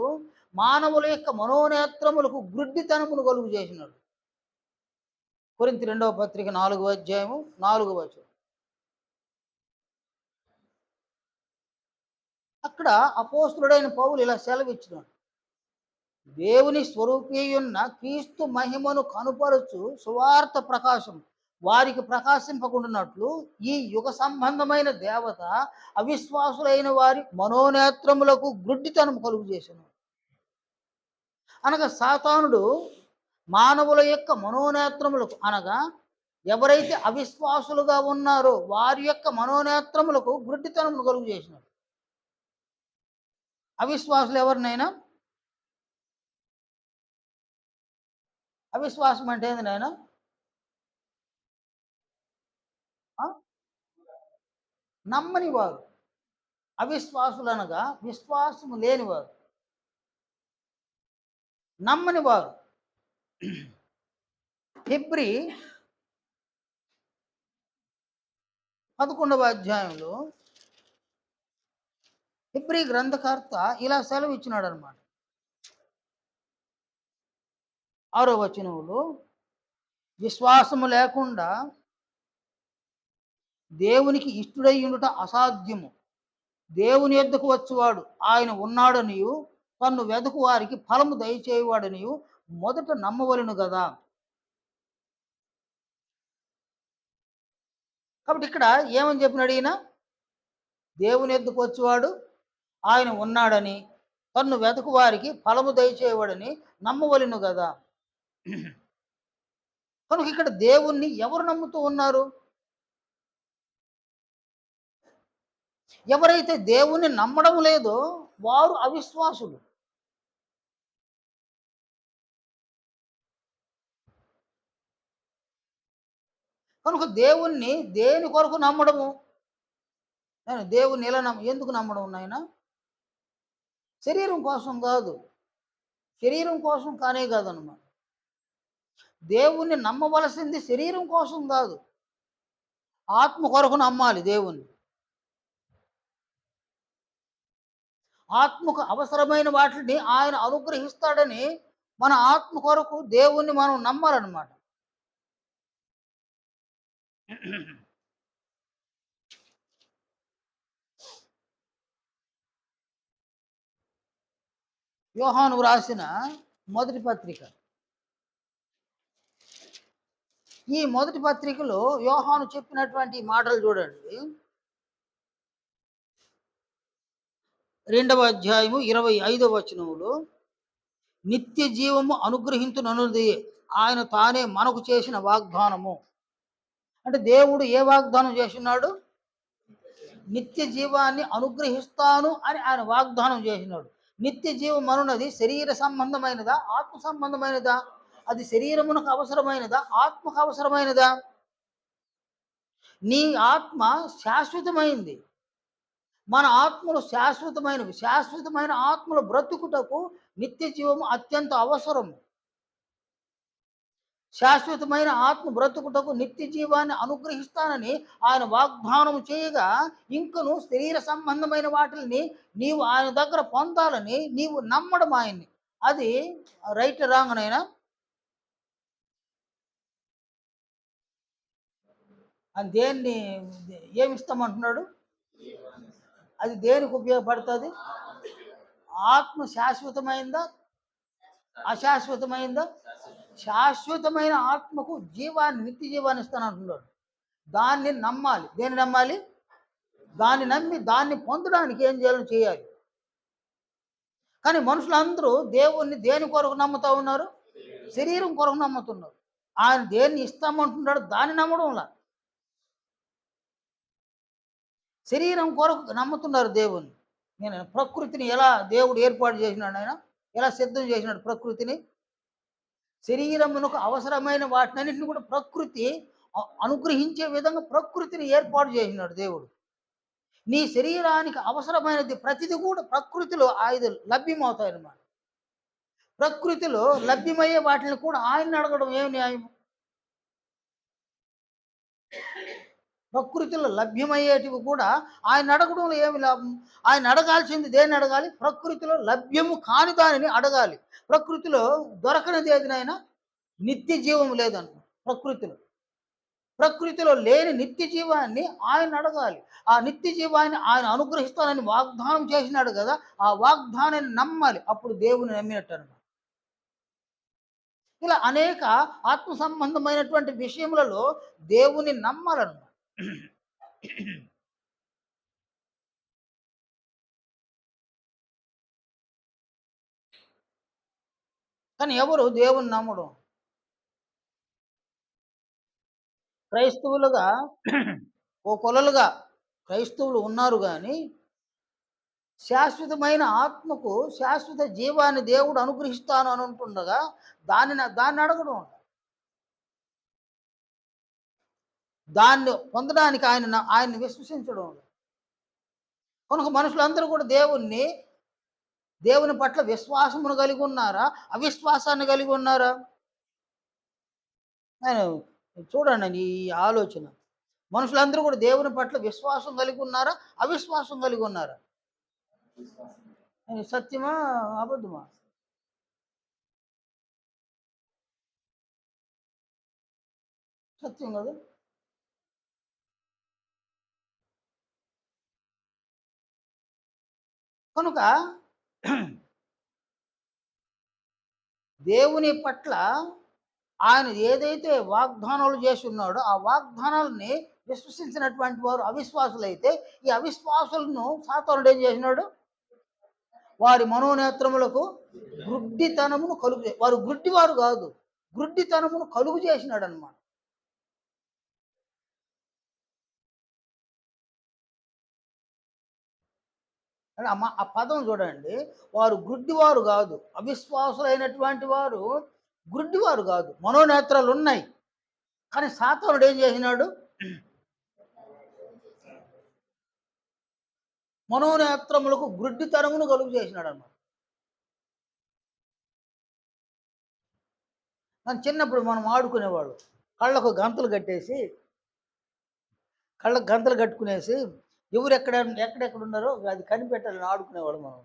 మానవుల యొక్క మనోనేత్రములకు గుడ్డితనమును కలుగు చేసినాడు. కొరింథీ 2వ పత్రిక 4:4 అక్కడ అపోస్తులుడైన పౌలు ఇలా సెలవిచ్చినాడు. దేవుని స్వరూపీయున్న క్రీస్తు మహిమను కనుపరచు సువార్త ప్రకాశం వారికి ప్రకాశింపకుండానట్లు ఈ యుగ సంబంధమైన దేవత అవిశ్వాసులైన వారి మనోనేత్రములకు గుడ్డితనం కలుగు చేశాను. అనగా సాతానుడు మానవుల యొక్క మనోనేత్రములకు, అనగా ఎవరైతే అవిశ్వాసులుగా ఉన్నారో వారి యొక్క మనోనేత్రములకు గుడ్డితనమును కలుగు చేసినాడు. అవిశ్వాసులు ఎవరినైనా, అవిశ్వాసం అంటే ఏంది నాయన? నమ్మని వారు. అవిశ్వాసులు అనగా విశ్వాసము లేనివారు, నమ్మని వారు. హెబ్రీ 11వ అధ్యాయంలో హెబ్రీ గ్రంథకర్త ఇలా సెలవు ఇచ్చినాడు అనమాట. 6వ వచనంలో, విశ్వాసము లేకుండా దేవునికి ఇష్టుడై ఉండుట అసాధ్యము. దేవుని యొద్దకు వచ్చువాడు ఆయన ఉన్నాడనియు తన్ను వెదకు వారికి ఫలము దయచేయవాడనియు మొదట నమ్మవలను కదా. కాబట్టి ఇక్కడ ఏమని చెప్పినాడు ఈయన? దేవుని యొద్దకు వచ్చేవాడు ఆయన ఉన్నాడని, తన్ను వెదకు వారికి ఫలము దయచేయవాడని నమ్మవలను కదా. కనుక ఇక్కడ దేవుణ్ణి ఎవరు నమ్ముతూ ఉన్నారు? ఎవరైతే దేవుణ్ణి నమ్మడం లేదో వారు అవిశ్వాసులు. కనుక దేవుణ్ణి దేని కొరకు నమ్మడము? నేను దేవుణ్ణి ఎలా ఎందుకు నమ్మడం నాయన? శరీరం కోసం కాదు, శరీరం కోసం కానే కాదన్నమాట. దేవుణ్ణి నమ్మవలసింది శరీరం కోసం కాదు, ఆత్మ కొరకు నమ్మాలి దేవుణ్ణి. ఆత్మకు అవసరమైన వాటిని ఆయన అనుగ్రహిస్తాడని మన ఆత్మ కొరకు దేవుణ్ణి మనం నమ్మాలన్నమాట. యోహాను వ్రాసిన మొదటి పత్రిక. ఈ మొదటి పత్రికలో యోహాను చెప్పినటువంటి మాటలు చూడండి. 2వ అధ్యాయము 25వ వచనములో, నిత్య జీవము అనుగ్రహించుననుది ఆయన తానే మనకు చేసిన వాగ్దానము. అంటే దేవుడు ఏ వాగ్దానం చేస్తున్నాడు? నిత్య జీవాన్ని అనుగ్రహిస్తాను అని ఆయన వాగ్దానం చేసినాడు. నిత్య జీవం అనున్నది శరీర సంబంధమైనదా, ఆత్మ సంబంధమైనదా? అది శరీరమునకు అవసరమైనదా, ఆత్మకు అవసరమైనదా? నీ ఆత్మ శాశ్వతమైంది, మన ఆత్మలు శాశ్వతమైనవి. శాశ్వతమైన ఆత్మల బ్రతుకుటకు నిత్య జీవము అత్యంత అవసరము. శాశ్వతమైన ఆత్మ బ్రతుకుటకు నిత్య జీవాన్ని అనుగ్రహిస్తానని ఆయన వాగ్దానం చేయగా, ఇంకను శరీర సంబంధమైన వాటిని నీవు ఆయన దగ్గర పొందాలని నీవు నమ్మడం ఆయన్ని. అది రైట్ రాంగ్నైనా? అని దేన్ని ఏమిస్తామంటున్నాడు? అది దేనికి ఉపయోగపడుతుంది? ఆత్మ శాశ్వతమైందా, అశాశ్వతమైందా? శాశ్వతమైన ఆత్మకు జీవాన్ని, నిత్య జీవాన్ని ఇస్తానంటున్నాడు. దాన్ని నమ్మాలి. దేన్ని నమ్మాలి? దాన్ని నమ్మి దాన్ని పొందడానికి ఏం చేయాలి. కానీ మనుషులందరూ దేవుణ్ణి దేని కొరకు నమ్ముతా ఉన్నారు? శరీరం కొరకు నమ్ముతున్నారు. ఆయన దేన్ని ఇస్తామంటున్నాడు, దాన్ని నమ్మడంలా. శరీరం కొరకు నమ్ముతున్నారు దేవుణ్ణి. నేను ప్రకృతిని ఎలా దేవుడు ఏర్పాటు చేసినాడు, ఆయన ఎలా సిద్ధం చేసినాడు ప్రకృతిని. శరీరమునకు అవసరమైన వాటినన్నింటిని కూడా ప్రకృతి అనుగ్రహించే విధంగా ప్రకృతిని ఏర్పాటు చేసినాడు దేవుడు. నీ శరీరానికి అవసరమైనది ప్రతిది కూడా ప్రకృతిలో ఆయన లభ్యమవుతాయన్నమాట. ప్రకృతిలో లభ్యమయ్యే వాటిని కూడా ఆయన అడగడం ఏమి న్యాయం? ప్రకృతిలో లభ్యమయ్యేటివి కూడా ఆయన అడగడంలో ఏమి లాభం? ఆయన అడగాల్సింది దేన్ని అడగాలి? ప్రకృతిలో లభ్యము కాని దానిని అడగాలి. ప్రకృతిలో దొరకనిది ఏదినైనా నిత్య జీవం లేదన్న. ప్రకృతిలో లేని నిత్య జీవాన్ని ఆయన అడగాలి. ఆ నిత్య జీవాన్ని ఆయన అనుగ్రహిస్తానని వాగ్దానం చేసినాడు కదా, ఆ వాగ్దానాన్ని నమ్మాలి. అప్పుడు దేవుని నమ్మినట్టు అన్నమాట. ఇలా అనేక ఆత్మ సంబంధమైనటువంటి విషయములలో దేవుని నమ్మాలన్నమాట. కానీ ఎవరు దేవుని నమ్మడం? క్రైస్తవులుగా ఓ కొలలుగా క్రైస్తవులు ఉన్నారు, కానీ శాశ్వతమైన ఆత్మకు శాశ్వత జీవాన్ని దేవుడు అనుగ్రహిస్తాను అని అంటుండగా దాన్ని అడగడం, దాన్ని పొందడానికి ఆయన్ని విశ్వసించడం. కనుక మనుషులందరూ కూడా దేవుని పట్ల విశ్వాసమును కలిగి ఉన్నారా, అవిశ్వాసాన్ని కలిగి ఉన్నారా? చూడండి ఈ ఆలోచన. మనుషులందరూ కూడా దేవుని పట్ల విశ్వాసం కలిగి ఉన్నారా, అవిశ్వాసం కలిగి ఉన్నారా? సత్యమా అబద్ధమా? సత్యం కదా. కనుక దేవుని పట్ల ఆయన ఏదైతే వాగ్దానాలు చేసి ఉన్నాడో ఆ వాగ్దానాలని విశ్వసించినటువంటి వారు అవిశ్వాసులైతే, ఈ అవిశ్వాసులను సాతానుడు ఏం చేసినాడు? వారి మనోనేత్రములకు గుడ్డితనమును కలుగు, వారు గుడ్డివారు కాదు, గుడ్డితనమును కలుగు చేసినాడు అనమాట. అంటే ఆ పదం చూడండి. వారు గుడ్డివారు కాదు, అవిశ్వాసులైనటువంటి వారు గుడ్డివారు కాదు, మనోనేత్రాలు ఉన్నాయి. కానీ సాతానుడు ఏం చేసినాడు? మనోనేత్రములకు గుడ్డితనమును కలుగు చేసినాడు అన్నమాట. కానీ చిన్నప్పుడు మనం ఆడుకునేవాళ్ళు. కళ్ళకు గంతలు కట్టేసి, కళ్ళకు గంతలు కట్టుకునేసి ఎవరు ఎక్కడెక్కడున్నారో అది కనిపెట్టాలని ఆడుకునేవాళ్ళం మనం.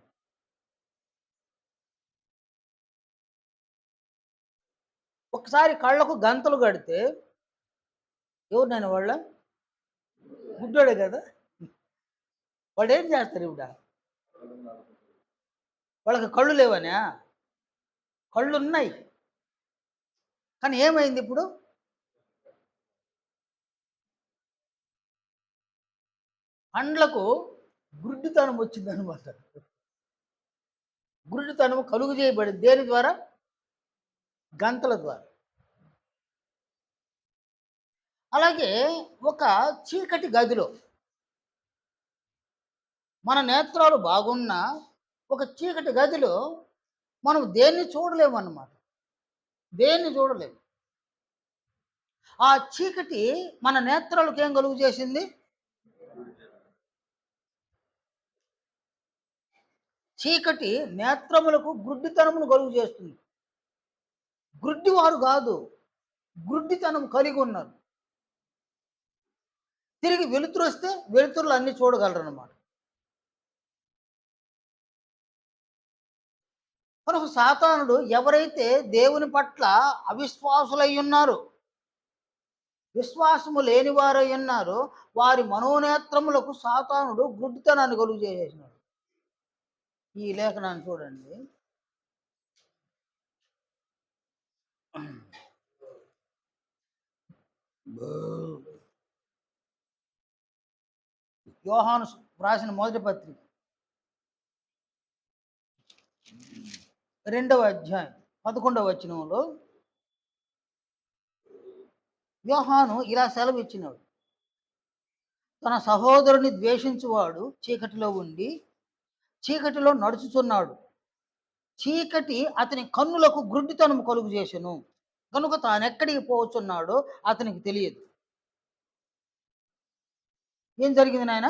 ఒకసారి కళ్ళకు గంతలు కడితే ఎవరినైనా వాళ్ళ గుడ్డోడే కదా! వాడేం చేస్తారు ఇప్పుడు? వాళ్ళకి కళ్ళు లేవనా? కళ్ళున్నాయి. కానీ ఏమైంది ఇప్పుడు? కండ్లకు గుడ్డితనం వచ్చిందనమాట. గుడ్డితనం కలుగు చేయబడింది. దేని ద్వారా? గంతల ద్వారా. అలాగే ఒక చీకటి గదిలో మన నేత్రాలు బాగున్నా, ఒక చీకటి గదిలో మనం దేన్ని చూడలేమన్నమాట. దేన్ని చూడలేము. ఆ చీకటి మన నేత్రాలకు ఏం కలుగు చేసింది? చీకటి నేత్రములకు గుడ్డితనమును కలుగు చేస్తుంది. గుడ్డివారు కాదు, గుడ్డితనం కలిగి ఉన్నారు. తిరిగి వెలుతురొస్తే వెలుతురులో అన్నీ చూడగలరనమాట. కనుక సాతానుడు ఎవరైతే దేవుని పట్ల అవిశ్వాసులై ఉన్నారో, విశ్వాసము లేని వారై ఉన్నారో, వారి మనోనేత్రములకు సాతానుడు గుడ్డితనాన్ని కలుగు చేసేసినాడు. ఈ లేఖనాన్ని చూడండి. యోహాను రాసిన మొదటి పత్రిక 2వ అధ్యాయం 11వ వచనంలో యోహాను ఇలా సెలవిచ్చినాడు. తన సహోదరుని ద్వేషించువాడు చీకటిలో ఉండి చీకటిలో నడుచుచున్నాడు. చీకటి అతని కన్నులకు గ్రుడ్డితనము కలుగు చేసెను. కనుక తానెక్కడికి పోవచ్చున్నాడో అతనికి తెలియదు. ఏం జరిగింది నాయన?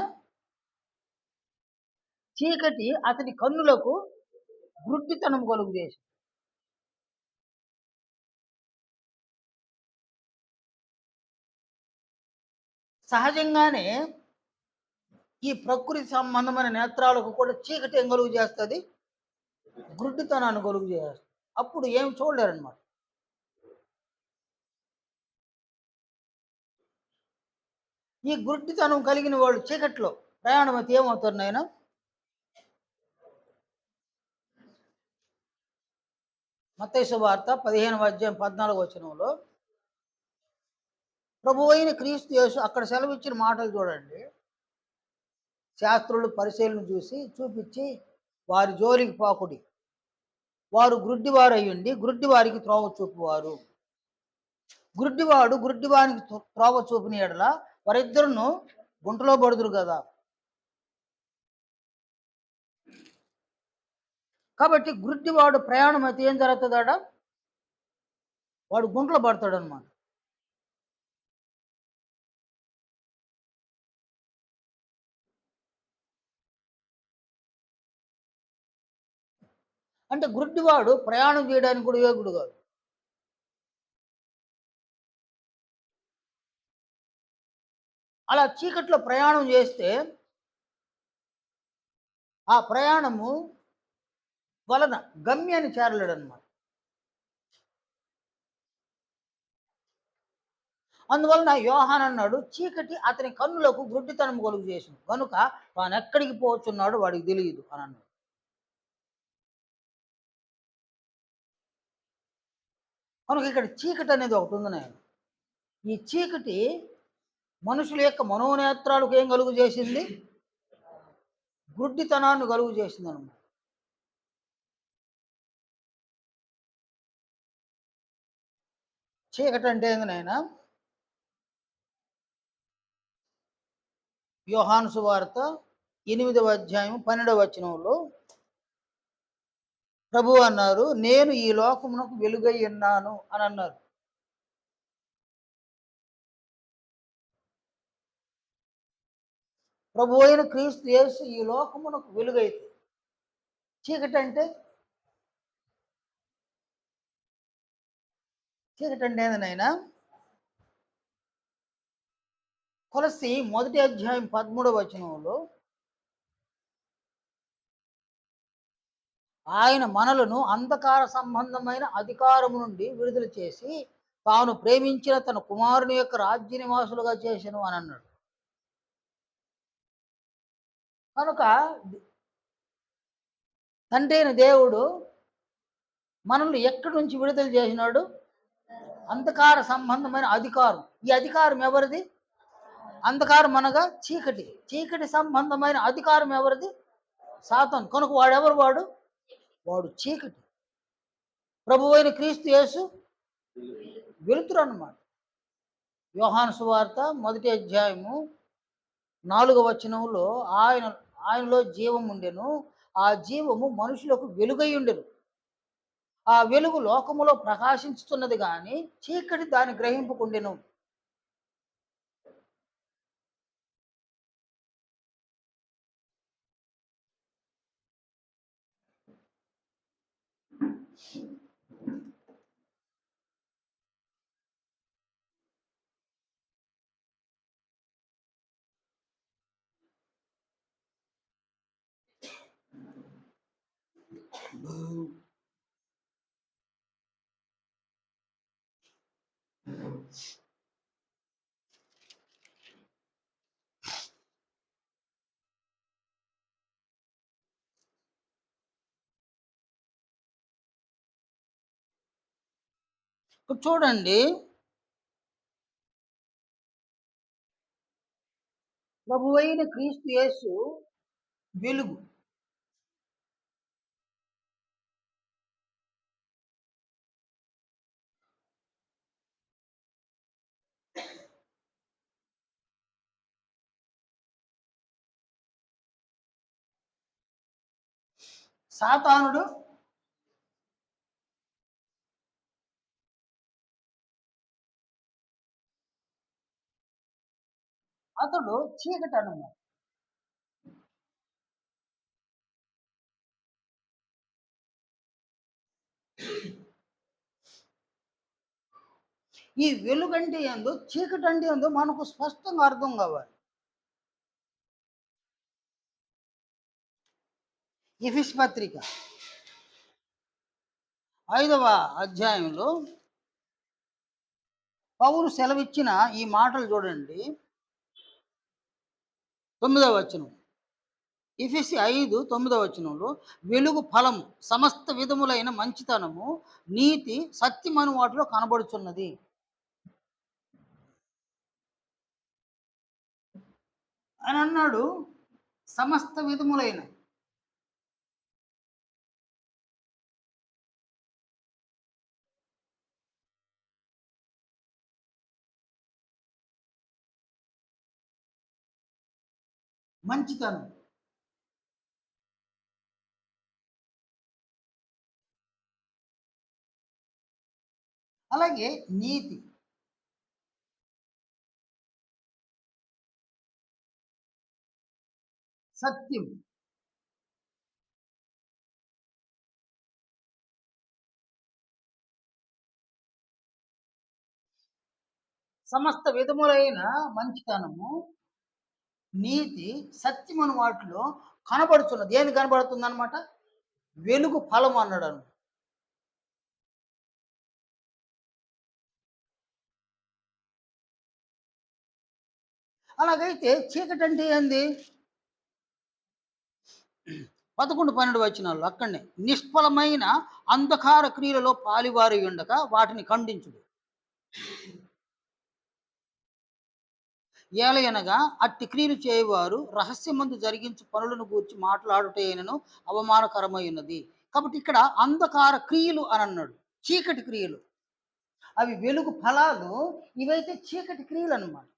చీకటి అతని కన్నులకు గ్రుడ్డితనం కలుగు చేసి, సహజంగానే ఈ ప్రకృతి సంబంధమైన నేత్రాలకు కూడా చీకటి ఏం కలుగు చేస్తుంది? గుడ్డితనాన్ని కలుగు చేస్తుంది. అప్పుడు ఏం చూడలేరన్నమాట. ఈ గుడ్డితనం కలిగిన వాళ్ళు చీకట్లో ప్రయాణం అయితే ఏమవుతారు నాయన? మత్తయి సువార్త 15వ అధ్యాయం 14వ వచనంలో ప్రభువు అయిన క్రీస్తు యేసు అక్కడ సెలవిచ్చిన మాటలు చూడండి. శాస్త్రులు పరిశీలన చూపించి వారి జోలికి పోకుడి, వారు గ్రుడ్డివారు అయ్యుండి గ్రుడ్డి వారికి త్రోవ చూపువారు. గ్రుడ్డివాడు గ్రుడ్డివానికి త్రోవ చూపిన ఎడల వారిద్దరును గుంటలో పడుదురు కదా. కాబట్టి గ్రుడ్డివాడు ప్రయాణం అయితే ఏం జరుగుతుందాడ? వాడు గుంటలో పడతాడు అనమాట. అంటే గుడ్డివాడు ప్రయాణం చేయడానికి కూడా యోగ్యుడు కాదు. అలా చీకట్లో ప్రయాణం చేస్తే ఆ ప్రయాణము వలన గమ్యాన్ని చేరలేడు అనమాట. అందువలన యోహాన్ అన్నాడు, చీకటి అతని కన్నులకు గుడ్డితనం కలుగు చేసింది కనుక తాను ఎక్కడికి పోవచ్చున్నాడు వాడికి తెలియదు అని అన్నాడు. కనుక ఇక్కడ చీకటి అనేది ఒకటి ఉంది నాయన. ఈ చీకటి మనుషుల యొక్క మనోనేత్రాలకు ఏం కలుగు చేసింది? గుడ్డితనాన్ని కలుగు చేసింది అనమాట. చీకటి అంటే ఏంది నాయన? యోహాను సువార్త 8వ అధ్యాయం 12వ వచనంలో ప్రభువు అన్నారు, నేను ఈ లోకమునకు వెలుగై ఉన్నాను అని అన్నారు. ప్రభు అయిన క్రీస్తు యేసు ఈ లోకమునకు వెలుగైతే, చీకటి అంటే చీకటి అంటే ఏంది నాయనా? కొలస్సి మొదటి అధ్యాయం 13వ వచనంలో ఆయన మనలను అంధకార సంబంధమైన అధికారము నుండి విడుదల చేసి తాను ప్రేమించిన తన కుమారుని యొక్క రాజ్య నివాసులుగా చేసెను అని అన్నాడు. కనుక తండ్రి అయిన దేవుడు మనల్ని ఎక్కడి నుంచి విడుదల చేసినాడు? అంధకార సంబంధమైన అధికారం. ఈ అధికారం ఎవరిది? అంధకారం అనగా చీకటి. చీకటి సంబంధమైన అధికారం ఎవరిది? సాతాను. కనుక వాడెవరు వాడు? వాడు చీకటి. ప్రభువైన క్రీస్తు యేసు వెలుతురన్నమాట. యోహాను సువార్త మొదటి అధ్యాయము 4వ వచనంలో ఆయన ఆయనలో జీవం ఉండెను. ఆ జీవము మనుషులకు వెలుగై ఉండెను. ఆ వెలుగు లోకములో ప్రకాశించుతున్నది గాని చీకటి దాన్ని గ్రహింపకుండెను. ఇప్పుడు చూడండి, ప్రభువైన క్రీస్తు యేసు వెలుగు. సాతానుడు అతడు చీకటి అన్నమాట. ఈ వెలుగంటే ఏందో, చీకటంటే ఏందో మనకు స్పష్టంగా అర్థం కావాలి. ఎఫెసు పత్రిక 5వ అధ్యాయంలో పౌలు సెలవిచ్చిన ఈ మాటలు చూడండి. 9వ వచనం. ఎఫెసీ 5:9వ వచనంలో వెలుగు ఫలము సమస్త విధములైన మంచితనము, నీతి, సత్యమను వాటిలో కనబడుచున్నది. అని అన్నాడు. సమస్త విధములైన మంచితనం, అలాగే నీతి, సత్యం, సమస్త విధములైన మంచితనము, నీతి, సత్యమను వాటిలో కనబడుతున్నది. ఏది కనబడుతుంది అనమాట? వెలుగు ఫలం అన్నాడు. అలాగైతే చీకటి అంటే ఏంది? 11, 12 వచనాల్లో అక్కడనే నిష్ఫలమైన అంధకార క్రియలలో పాలివారి ఉండక వాటిని ఖండించుడు. ఏలయనగా అట్టి క్రియలు చేయవారు రహస్యమందు జరిగించు పనులను గూర్చి మాట్లాడుటైనను అవమానకరమై ఉన్నది. కాబట్టి ఇక్కడ అంధకార క్రియలు అని అన్నాడు. చీకటి క్రియలు. అవి వెలుగు ఫలాలు, ఇవైతే చీకటి క్రియలు అన్నమాట.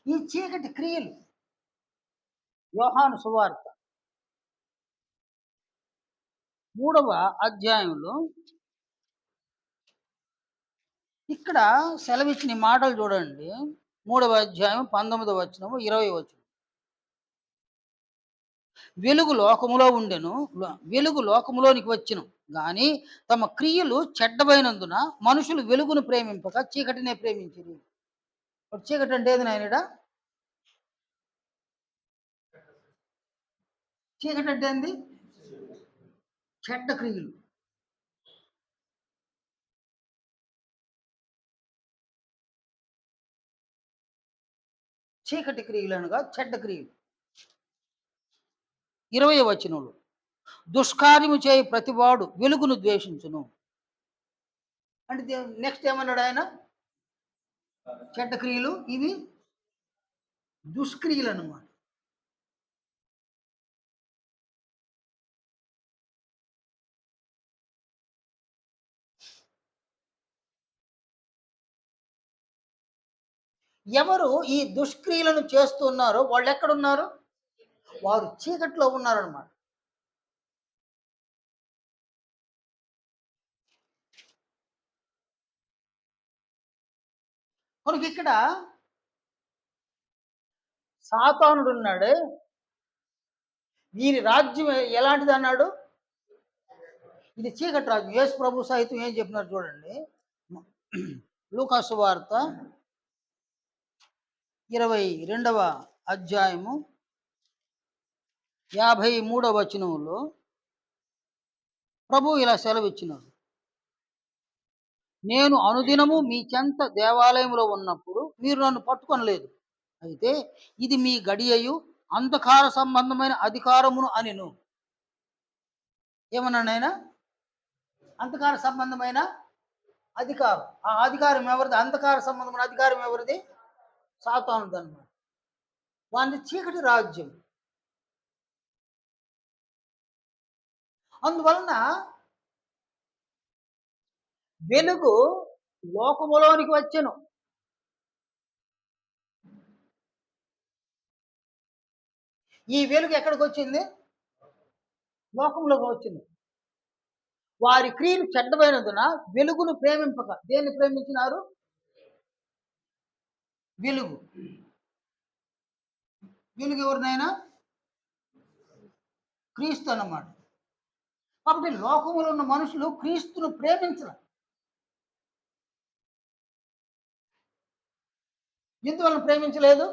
ఈ చీకటి క్రియలు యోహాను సువార్త 3వ అధ్యాయంలో ఇక్కడ సెలవిచ్చిన ఈ మాటలు చూడండి. 3వ అధ్యాయం 19వ వచనము, 20వ వచనం. వెలుగు లోకములో ఉండెను. వెలుగు లోకములోనికి వచ్చెను గాని తమ క్రియలు చెడ్డవైనందున మనుషులు వెలుగును ప్రేమింపక చీకటినే ప్రేమించిరి. ఇప్పుడు చీకటి అంటే ఏది నాయన ఈడ? చీకటి అంటే ఏంది? చెడ్డ క్రియలు. చీకటి క్రియలు అనగా చెడ్డ క్రియలు. 20వ వచనంలో దుష్కార్యము చేయి ప్రతివాడు వెలుగును ద్వేషించును. అంటే నెక్స్ట్ ఏమన్నాడు ఆయన? చెడ్డ క్రియలు ఇవి దుష్క్రియలనమాట. ఎవరు ఈ దుష్క్రియలను చేస్తున్నారో వాళ్ళెక్కడున్నారు? వారు చీకట్లో ఉన్నారనమాట. కనుకిక్కడ సాతానుడున్నాడే, వీరి రాజ్యం ఎలాంటిదన్నాడు? ఇది చీకటి రాజ్యం. యేసు ప్రభు సహితం ఏం చెప్పినారు చూడండి. లూకా సువార్త 22వ అధ్యాయము 53వ వచనంలో ప్రభువు ఇలా సెలవిచ్చినాడు. నేను అనుదినము మీ చెంత దేవాలయంలో ఉన్నప్పుడు మీరు నన్ను పట్టుకొనలేదు. అయితే ఇది మీ గడియయు అంధకార సంబంధమైన అధికారమును అనెను. ఏమన్నాడాయన? అంధకార సంబంధమైన అధికారం. ఆ అధికారం ఎవరిది? అంధకార సంబంధమైన అధికారం ఎవరిది? సాతానుదన్నమాట. వానిది చీకటి రాజ్యం. అందువలన వెలుగు లోకములోనికి వచ్చెను. ఈ వెలుగు ఎక్కడికొచ్చింది? లోకంలోకి వచ్చింది. వారి క్రియలు చెడ్డమైనందున వెలుగును ప్రేమింపక దేన్ని ప్రేమించినారు? వెలుగు. వెలుగు ఎవరినైనా? క్రీస్తు అన్నమాట. కాబట్టి లోకములో ఉన్న మనుషులు క్రీస్తును ప్రేమించరు. ఎందువలన ప్రేమించలేదు?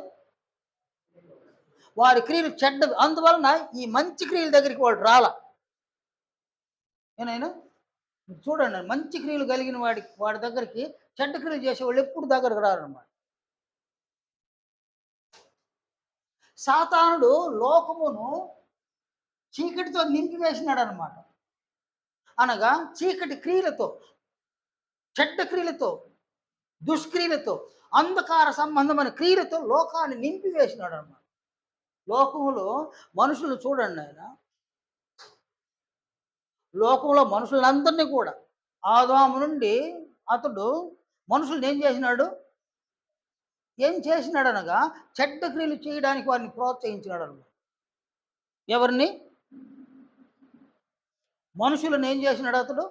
వారి క్రియలు చెడ్డవి. అందువలన ఈ మంచి క్రియల దగ్గరికి వాడు రాల. ఏనాయనా? చూడండి, మంచి క్రియలు కలిగిన వాడి దగ్గరికి చెడ్డ క్రియలు చేసేవాళ్ళు ఎప్పుడు దగ్గరకు రారన్నమాట. సాతానుడు లోకమును చీకటితో నింపివేసినాడనమాట. అనగా చీకటి క్రియలతో, చెడ్డ క్రియలతో, దుష్క్రియలతో, అంధకార సంబంధమైన క్రియలతో లోకాన్ని నింపివేసినాడనమాట. లోకములో మనుషులు చూడండి ఆయన, లోకంలో మనుషులందరినీ కూడా ఆదాము నుండి అతడు మనుషుల్ని ఏం చేసినాడు? ఏం చేసినాడనగా చెడ్డ క్రియలు చేయడానికి వారిని ప్రోత్సహించినాడు అనమాట. ఎవరిని? మనుషులను ఏం చేసినాడు అతడు?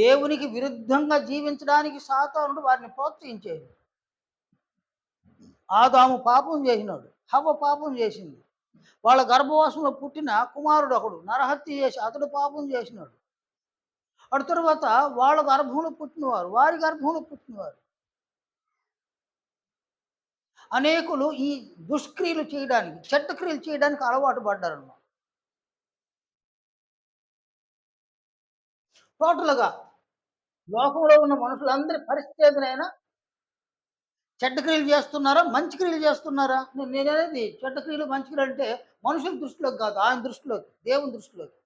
దేవునికి విరుద్ధంగా జీవించడానికి సాతానుడు వారిని ప్రోత్సహించేది. ఆదాము పాపం చేసినాడు, హవ్వ పాపం చేసింది. వాళ్ళ గర్భవాసంలో పుట్టిన కుమారుడు ఒకడు నరహత్య చేసి అతడు పాపం చేసినాడు. అటు తరువాత వాళ్ళ గర్భంలో పుట్టినవారు, వారి గర్భంలో పుట్టినవారు అనేకులు ఈ దుష్క్రియలు చేయడానికి, చెడ్డ క్రియలు చేయడానికి అలవాటు పడ్డారన్నమాట. టోటల్‌గా లోకంలో ఉన్న మనుషులందరి పరిస్థితి ఏదైనా చెడ్డ క్రియలు చేస్తున్నారా? మంచి క్రియలు చేస్తున్నారా? నేననేది చెడ్డ క్రియలు, మంచి క్రియలు అంటే మనుషుల దృష్టిలోకి కాదు, ఆయన దృష్టిలోకి, దేవుని దృష్టిలోకి.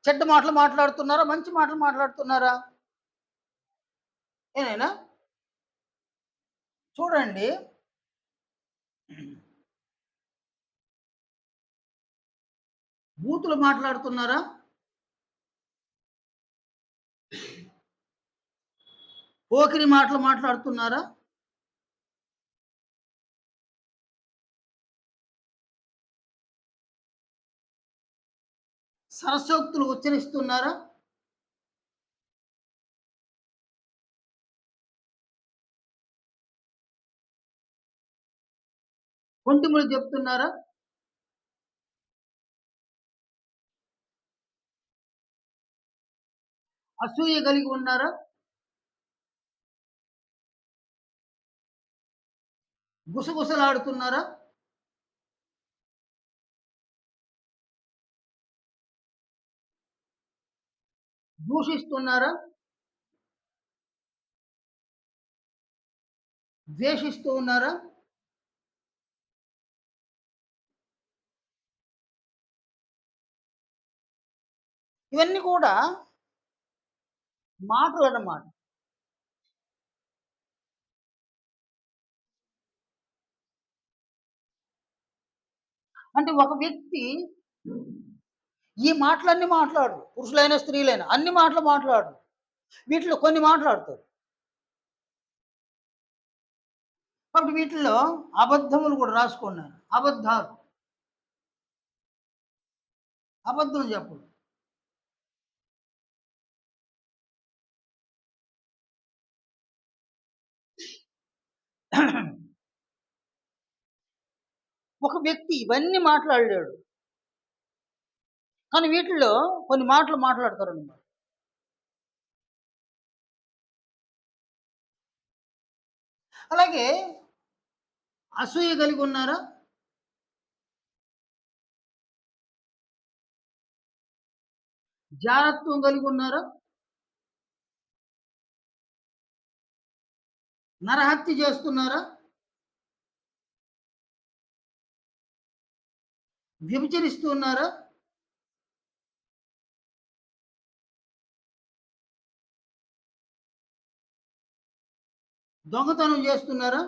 చెడ్డ మాటలు మాట్లాడుతున్నారా? మంచి మాటలు మాట్లాడుతున్నారా? ఏనాయనా? చూడండి, బూతులు మాట్లాడుతున్నారా? పోకిరి మాటలు మాట్లాడుతున్నారా? సరస్వక్తులు ఉచ్చరిస్తున్నారా? కొంటిములు చెప్తున్నారా? అసూయ కలిగి ఉన్నారా? గుసగుసలాడుతున్నారా? దూషిస్తున్నారా? ద్వేషిస్తూ ఉన్నారా? ఇవన్నీ కూడా మాటలన్నమాట. అంటే ఒక వ్యక్తి ఈ మాటలన్నీ మాట్లాడరు. పురుషులైనా, స్త్రీలైనా అన్ని మాటలు మాట్లాడరు. వీటిలో కొన్ని మాట్లాడతారు. కాబట్టి వీటిల్లో అబద్ధములు కూడా రాసుకున్నాను. అబద్ధాలు. అబద్ధం చెప్పడు. ఒక వ్యక్తి ఇవన్నీ మాట్లాడలేడు. కానీ వీటిల్లో కొన్ని మాటలు మాట్లాడతారనమాట. అలాగే అసూయ కలిగి ఉన్నారా? జారత్వం కలిగి ఉన్నారా? నరహత్య చేస్తున్నారా? వ్యభిచరిస్తూ ఉన్నారా? దొంగతనం చేస్తున్నారా?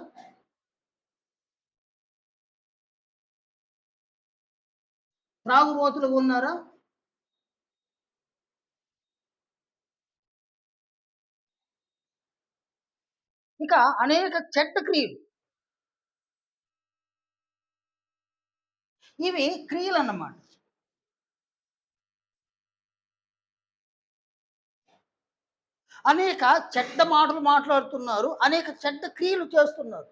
త్రాగుబోతులుగా ఉన్నారా? ఇక అనేక చెడ్డ క్రియలు. ఇవి క్రియలన్నమాట. అనేక చెడ్డ మాటలు మాట్లాడుతున్నారు. అనేక చెడ్డ క్రియలు చేస్తున్నారు.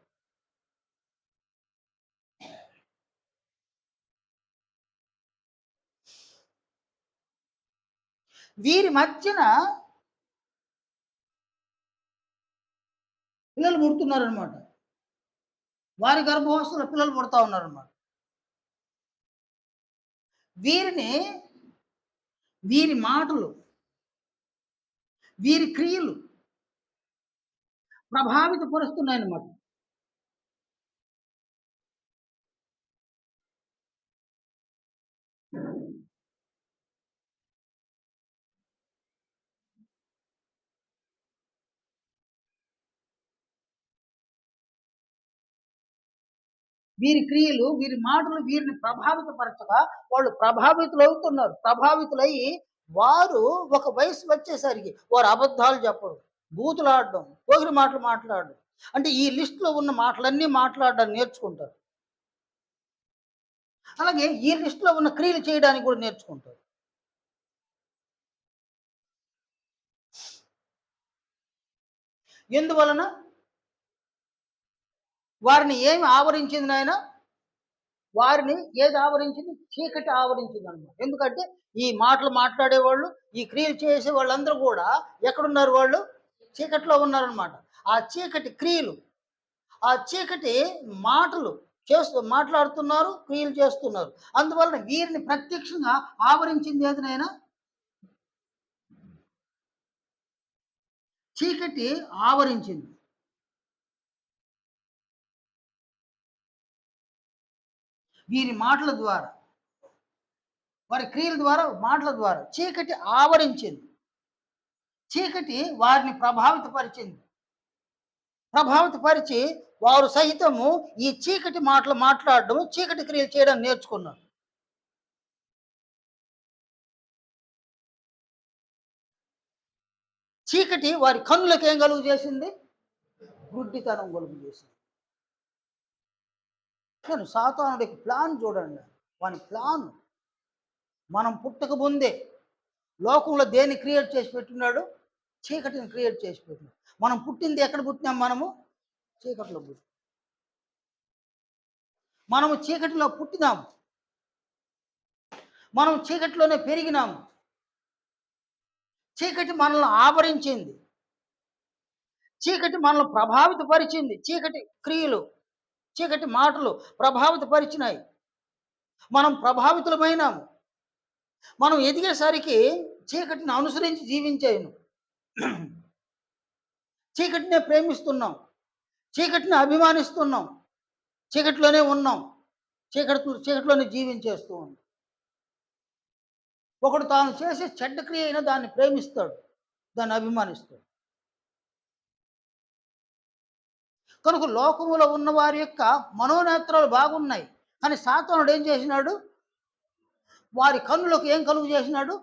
వీరి మధ్యన పిల్లలు పుడుతున్నారనమాట. వారి గర్భావస్థలో పిల్లలు పుడతా ఉన్నారనమాట. వీరిని వీరి మాటలు, వీరి క్రియలు ప్రభావిత పరుస్తున్నాయన్నమాట. వీరి క్రియలు, వీరి మాటలు వీరిని ప్రభావితపరచగా వాళ్ళు ప్రభావితులవుతున్నారు. ప్రభావితులయ్యి వారు ఒక వయసు వచ్చేసరికి వారు అబద్ధాలు చెప్పడం, బూతులాడడం, పోకిరి మాటలు మాట్లాడడం. అంటే ఈ లిస్ట్‌లో ఉన్న మాటలన్నీ మాట్లాడడం నేర్చుకుంటారు. అలాగే ఈ లిస్ట్‌లో ఉన్న క్రియలు చేయడానికి కూడా నేర్చుకుంటారు. ఎందువలన? వారిని ఏమి ఆవరించింది నాయన? వారిని ఏది ఆవరించింది? చీకటి ఆవరించిందనమాట. ఎందుకంటే ఈ మాటలు మాట్లాడేవాళ్ళు, ఈ క్రియలు చేసే వాళ్ళందరూ గూడా ఎక్కడున్నారు వాళ్ళు? చీకట్లో ఉన్నారనమాట. ఆ చీకటి క్రియలు, ఆ చీకటి మాటలు మాట్లాడుతున్నారు, క్రియలు చేస్తున్నారు. అందువలన వీరిని ప్రత్యక్షంగా ఆవరించింది ఏది నాయన? చీకటి ఆవరించింది. వీరి మాటల ద్వారా, వారి క్రియల ద్వారా, మాటల ద్వారా చీకటి ఆవరించింది. చీకటి వారిని ప్రభావితపరిచింది. ప్రభావితపరిచి వారు సహితము ఈ చీకటి మాటలు మాట్లాడడం, చీకటి క్రియలు చేయడం నేర్చుకున్నారు. చీకటి వారి కన్నులకు ఏం కలుగు చేసింది? గుడ్డితనం కలుగు చేసింది. కానీ సాతానుడికి ప్లాన్ చూడండి. వాని ప్లాన్ మనం పుట్టక ముందే లోకంలో దేన్ని క్రియేట్ చేసి పెట్టున్నాడు? చీకటిని క్రియేట్ చేసి పెట్టినాడు. మనం పుట్టింది ఎక్కడ పుట్టినాం మనము? చీకట్లో పుట్టినాం. మనము చీకటిలో పుట్టినాము, మనం చీకటిలోనే పెరిగినాము, చీకటి మనల్ని ఆవరించింది, చీకటి మనల్ని ప్రభావిత పరిచింది, చీకటి క్రియలు, చీకటి మాటలు ప్రభావిత పరిచినాయి, మనం ప్రభావితులమైనాము. మనం ఎదిగేసరికి చీకటిని అనుసరించి జీవించాను, చీకటినే ప్రేమిస్తున్నాం, చీకటిని అభిమానిస్తున్నాం, చీకటిలోనే ఉన్నాం, చీకటిలోనే జీవించేస్తూ ఉన్నాం. ఒకడు తాను చేసే చెడ్డ క్రియ అయినా దాన్ని ప్రేమిస్తాడు, దాన్ని అభిమానిస్తాడు. కనుక లోకములో ఉన్న వారి యొక్క మనోనేత్రాలు బాగున్నాయి, కానీ సాతానుడు ఏం చేసినాడు? వారి కన్నులకు ఏం కలుగు చేసినాడు?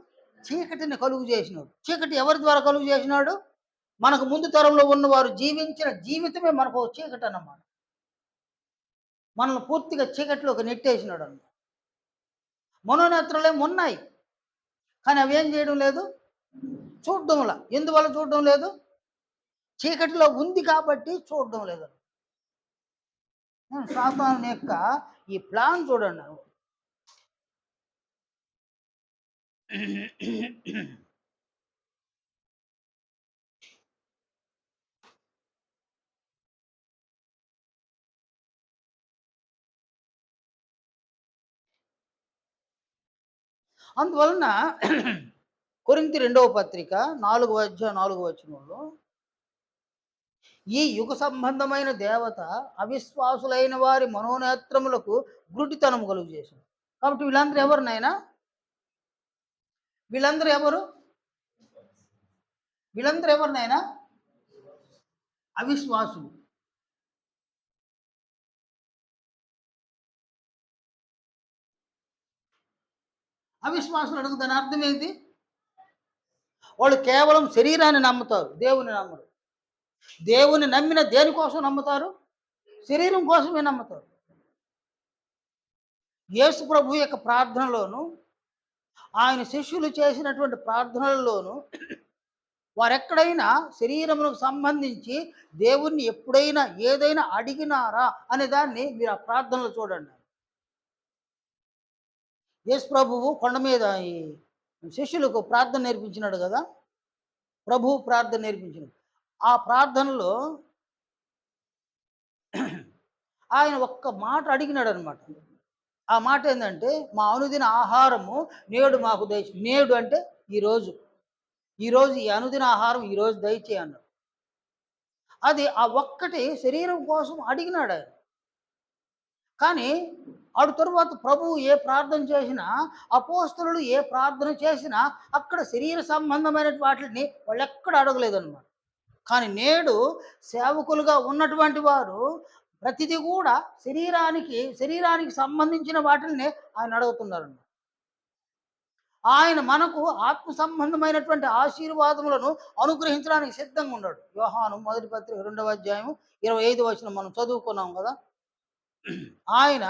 చీకటిని కలుగు చేసినాడు. చీకటి ఎవరి ద్వారా కలుగు చేసినాడు? మనకు ముందు తరంలో ఉన్నవారు జీవించిన జీవితమే మనకు చీకటి అన్నమాట. మనల్ని పూర్తిగా చీకటిలోకి నెట్టేసినాడు అన్నమాట. మనోనేత్రాలు ఏమి ఉన్నాయి, కానీ అవి ఏం చేయడం లేదు, చూడడంలా. ఎందువల్ల చూడడం లేదు? చీకటిలో ఉంది కాబట్టి చూడడం లేదు. సాతాను యొక్క ఈ ప్లాన్ చూడండి. అందువలన కొరింథీ 2వ పత్రిక 4వ అధ్యాయం 4వ వచనంలో, ఈ యుగ సంబంధమైన దేవత అవిశ్వాసులైన వారి మనోనేత్రములకు గురుడితనము కలుగు చేసింది. కాబట్టి వీళ్ళందరూ ఎవరినైనా, వీళ్ళందరూ ఎవరు? వీళ్ళందరూ ఎవరినైనా అవిశ్వాసులు. అవిశ్వాసులు అడుగు దాని అర్థం ఏంటి? వాళ్ళు కేవలం శరీరాన్ని నమ్ముతారు, దేవుని నమ్మరు. దేవుని నమ్మిన దేనికోసం నమ్ముతారు? శరీరం కోసమే నమ్ముతారు. యేసు ప్రభు యొక్క ప్రార్థనలోను, ఆయన శిష్యులు చేసినటువంటి ప్రార్థనలలోను, వారెక్కడైనా శరీరమునకు సంబంధించి దేవుణ్ణి ఎప్పుడైనా ఏదైనా అడిగినారా అనే దాన్ని మీరు ఆ ప్రార్థనలో చూడండి. యేసు ప్రభువు కొండ మీద ఈ శిష్యులకు ప్రార్థన నేర్పించినాడు కదా, ప్రభువు ప్రార్థన నేర్పించినాడు. ఆ ప్రార్థనలో ఆయన ఒక్క మాట అడిగినాడు అనమాట. ఆ మాట ఏంటంటే, మా అనుదిన ఆహారము నేడు మాకు దయచే. నేడు అంటే ఈరోజు, ఈరోజు ఈ అనుదిన ఆహారం ఈరోజు దయచేయి అన్నాడు. అది ఆ ఒక్కటి శరీరం కోసం అడిగినాడు ఆయన. కానీ అటు తరువాత ప్రభువు ఏ ప్రార్థన చేసినా, అపోస్తలులు ఏ ప్రార్థన చేసినా అక్కడ శరీర సంబంధమైన వాటిని వాళ్ళు ఎక్కడ అడగలేదన్నమాట. కానీ నేడు సేవకులుగా ఉన్నటువంటి వారు ప్రతిదీ కూడా శరీరానికి సంబంధించిన వాటిని ఆయన అడుగుతున్నారు. ఆయన మనకు ఆత్మ సంబంధమైనటువంటి ఆశీర్వాదములను అనుగ్రహించడానికి సిద్ధంగా ఉన్నాడు. యోహాను మొదటి పత్రిక 2వ అధ్యాయం 25వ వచనం మనం చదువుకున్నాం కదా. ఆయన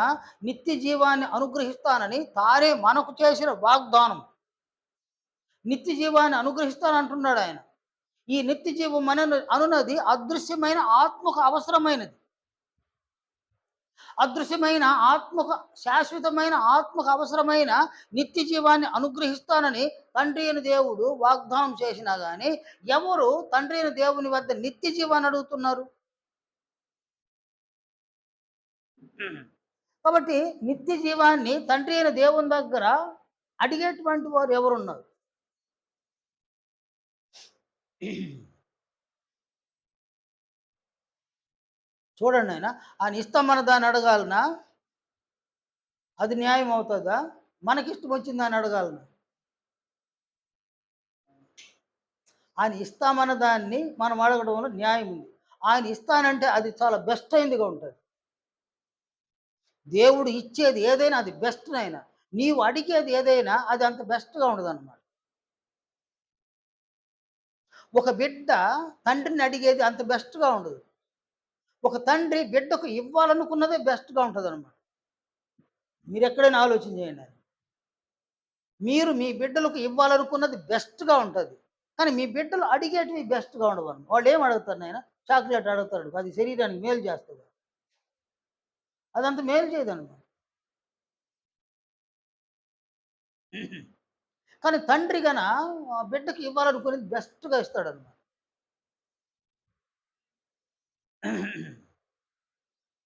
నిత్య జీవాన్ని అనుగ్రహిస్తానని తానే మనకు చేసిన వాగ్దానం. నిత్య జీవాన్ని అనుగ్రహిస్తానంటున్నాడు ఆయన. ఈ నిత్య జీవం అనున్నది అదృశ్యమైన ఆత్మకు అవసరమైనది. అదృశ్యమైన ఆత్మకు, శాశ్వతమైన ఆత్మకు అవసరమైన నిత్య జీవాన్ని అనుగ్రహిస్తానని తండ్రి అయిన దేవుడు వాగ్దానం చేసినా కానీ ఎవరు తండ్రి అయిన దేవుని వద్ద నిత్య జీవాన్ని అడుగుతున్నారు? కాబట్టి నిత్య జీవాన్ని తండ్రి అయిన దేవుని దగ్గర అడిగేటువంటి వారు ఎవరున్నారు? చూడండి, ఆయన ఇస్తామన్న దాన్ని అడగాలనా? అది న్యాయం అవుతుందా? మనకిష్టం వచ్చింది దాన్ని అడగాలనా? ఆయన ఇస్తామన్న దాన్ని మనం అడగడంలో న్యాయం ఉంది. ఆయన ఇస్తానంటే అది చాలా బెస్ట్ అయిందిగా ఉంటుంది. దేవుడు ఇచ్చేది ఏదైనా అది బెస్ట్ అయినా, నీవు అడిగేది ఏదైనా అది అంత బెస్ట్గా ఉండదు అన్నమాట. ఒక బిడ్డ తండ్రిని అడిగేది అంత బెస్ట్గా ఉండదు. ఒక తండ్రి బిడ్డకు ఇవ్వాలనుకున్నదే బెస్ట్గా ఉంటుంది అన్నమాట. మీరు ఎక్కడైనా ఆలోచన చేయండి. మీరు మీ బిడ్డలకు ఇవ్వాలనుకున్నది బెస్ట్గా ఉంటుంది, కానీ మీ బిడ్డలు అడిగేటివి బెస్ట్గా ఉండవు. వాళ్ళు ఏం అడుగుతారు? నాయన చాక్లెట్ అడుగుతాడు, అది శరీరానికి మేలు చేస్తుంది. అదంత మేలు చేయదనమాట. కానీ తండ్రి ఆ బిడ్డకి ఇవ్వాలనుకునేది బెస్ట్‌గా ఇస్తాడనమాట.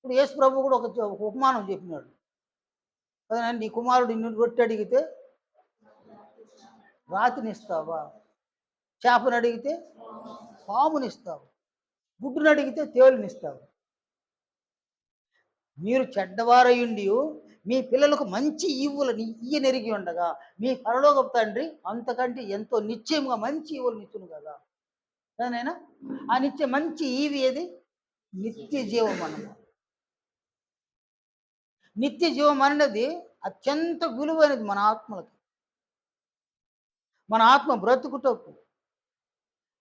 ఇప్పుడు యేసు ప్రభు కూడా ఒక ఉపమానం చెప్పినాడు. కదా! నీ కుమారుడు నిన్ను రొట్టె అడిగితే రాతినిస్తావా? చేపనడిగితే పామునిస్తావు. గుడ్డునడిగితే తేలునిస్తావు. మీరు చెడ్డవారయుండియు మీ పిల్లలకు మంచి ఈవులని ఇయ్యనెరిగి ఉండగా, మీ పరలోకపు తండ్రి అంతకంటే ఎంతో నిశ్చయముగా మంచి ఈవులనిచ్చును గదా! కదా నాయనా? ఆ మంచి ఈవి ఏది? నిత్య జీవం అన్నమాట. నిత్య జీవం అన్నది అత్యంత విలువైనది మన ఆత్మలకి. మన ఆత్మ బ్రతుకుటకు,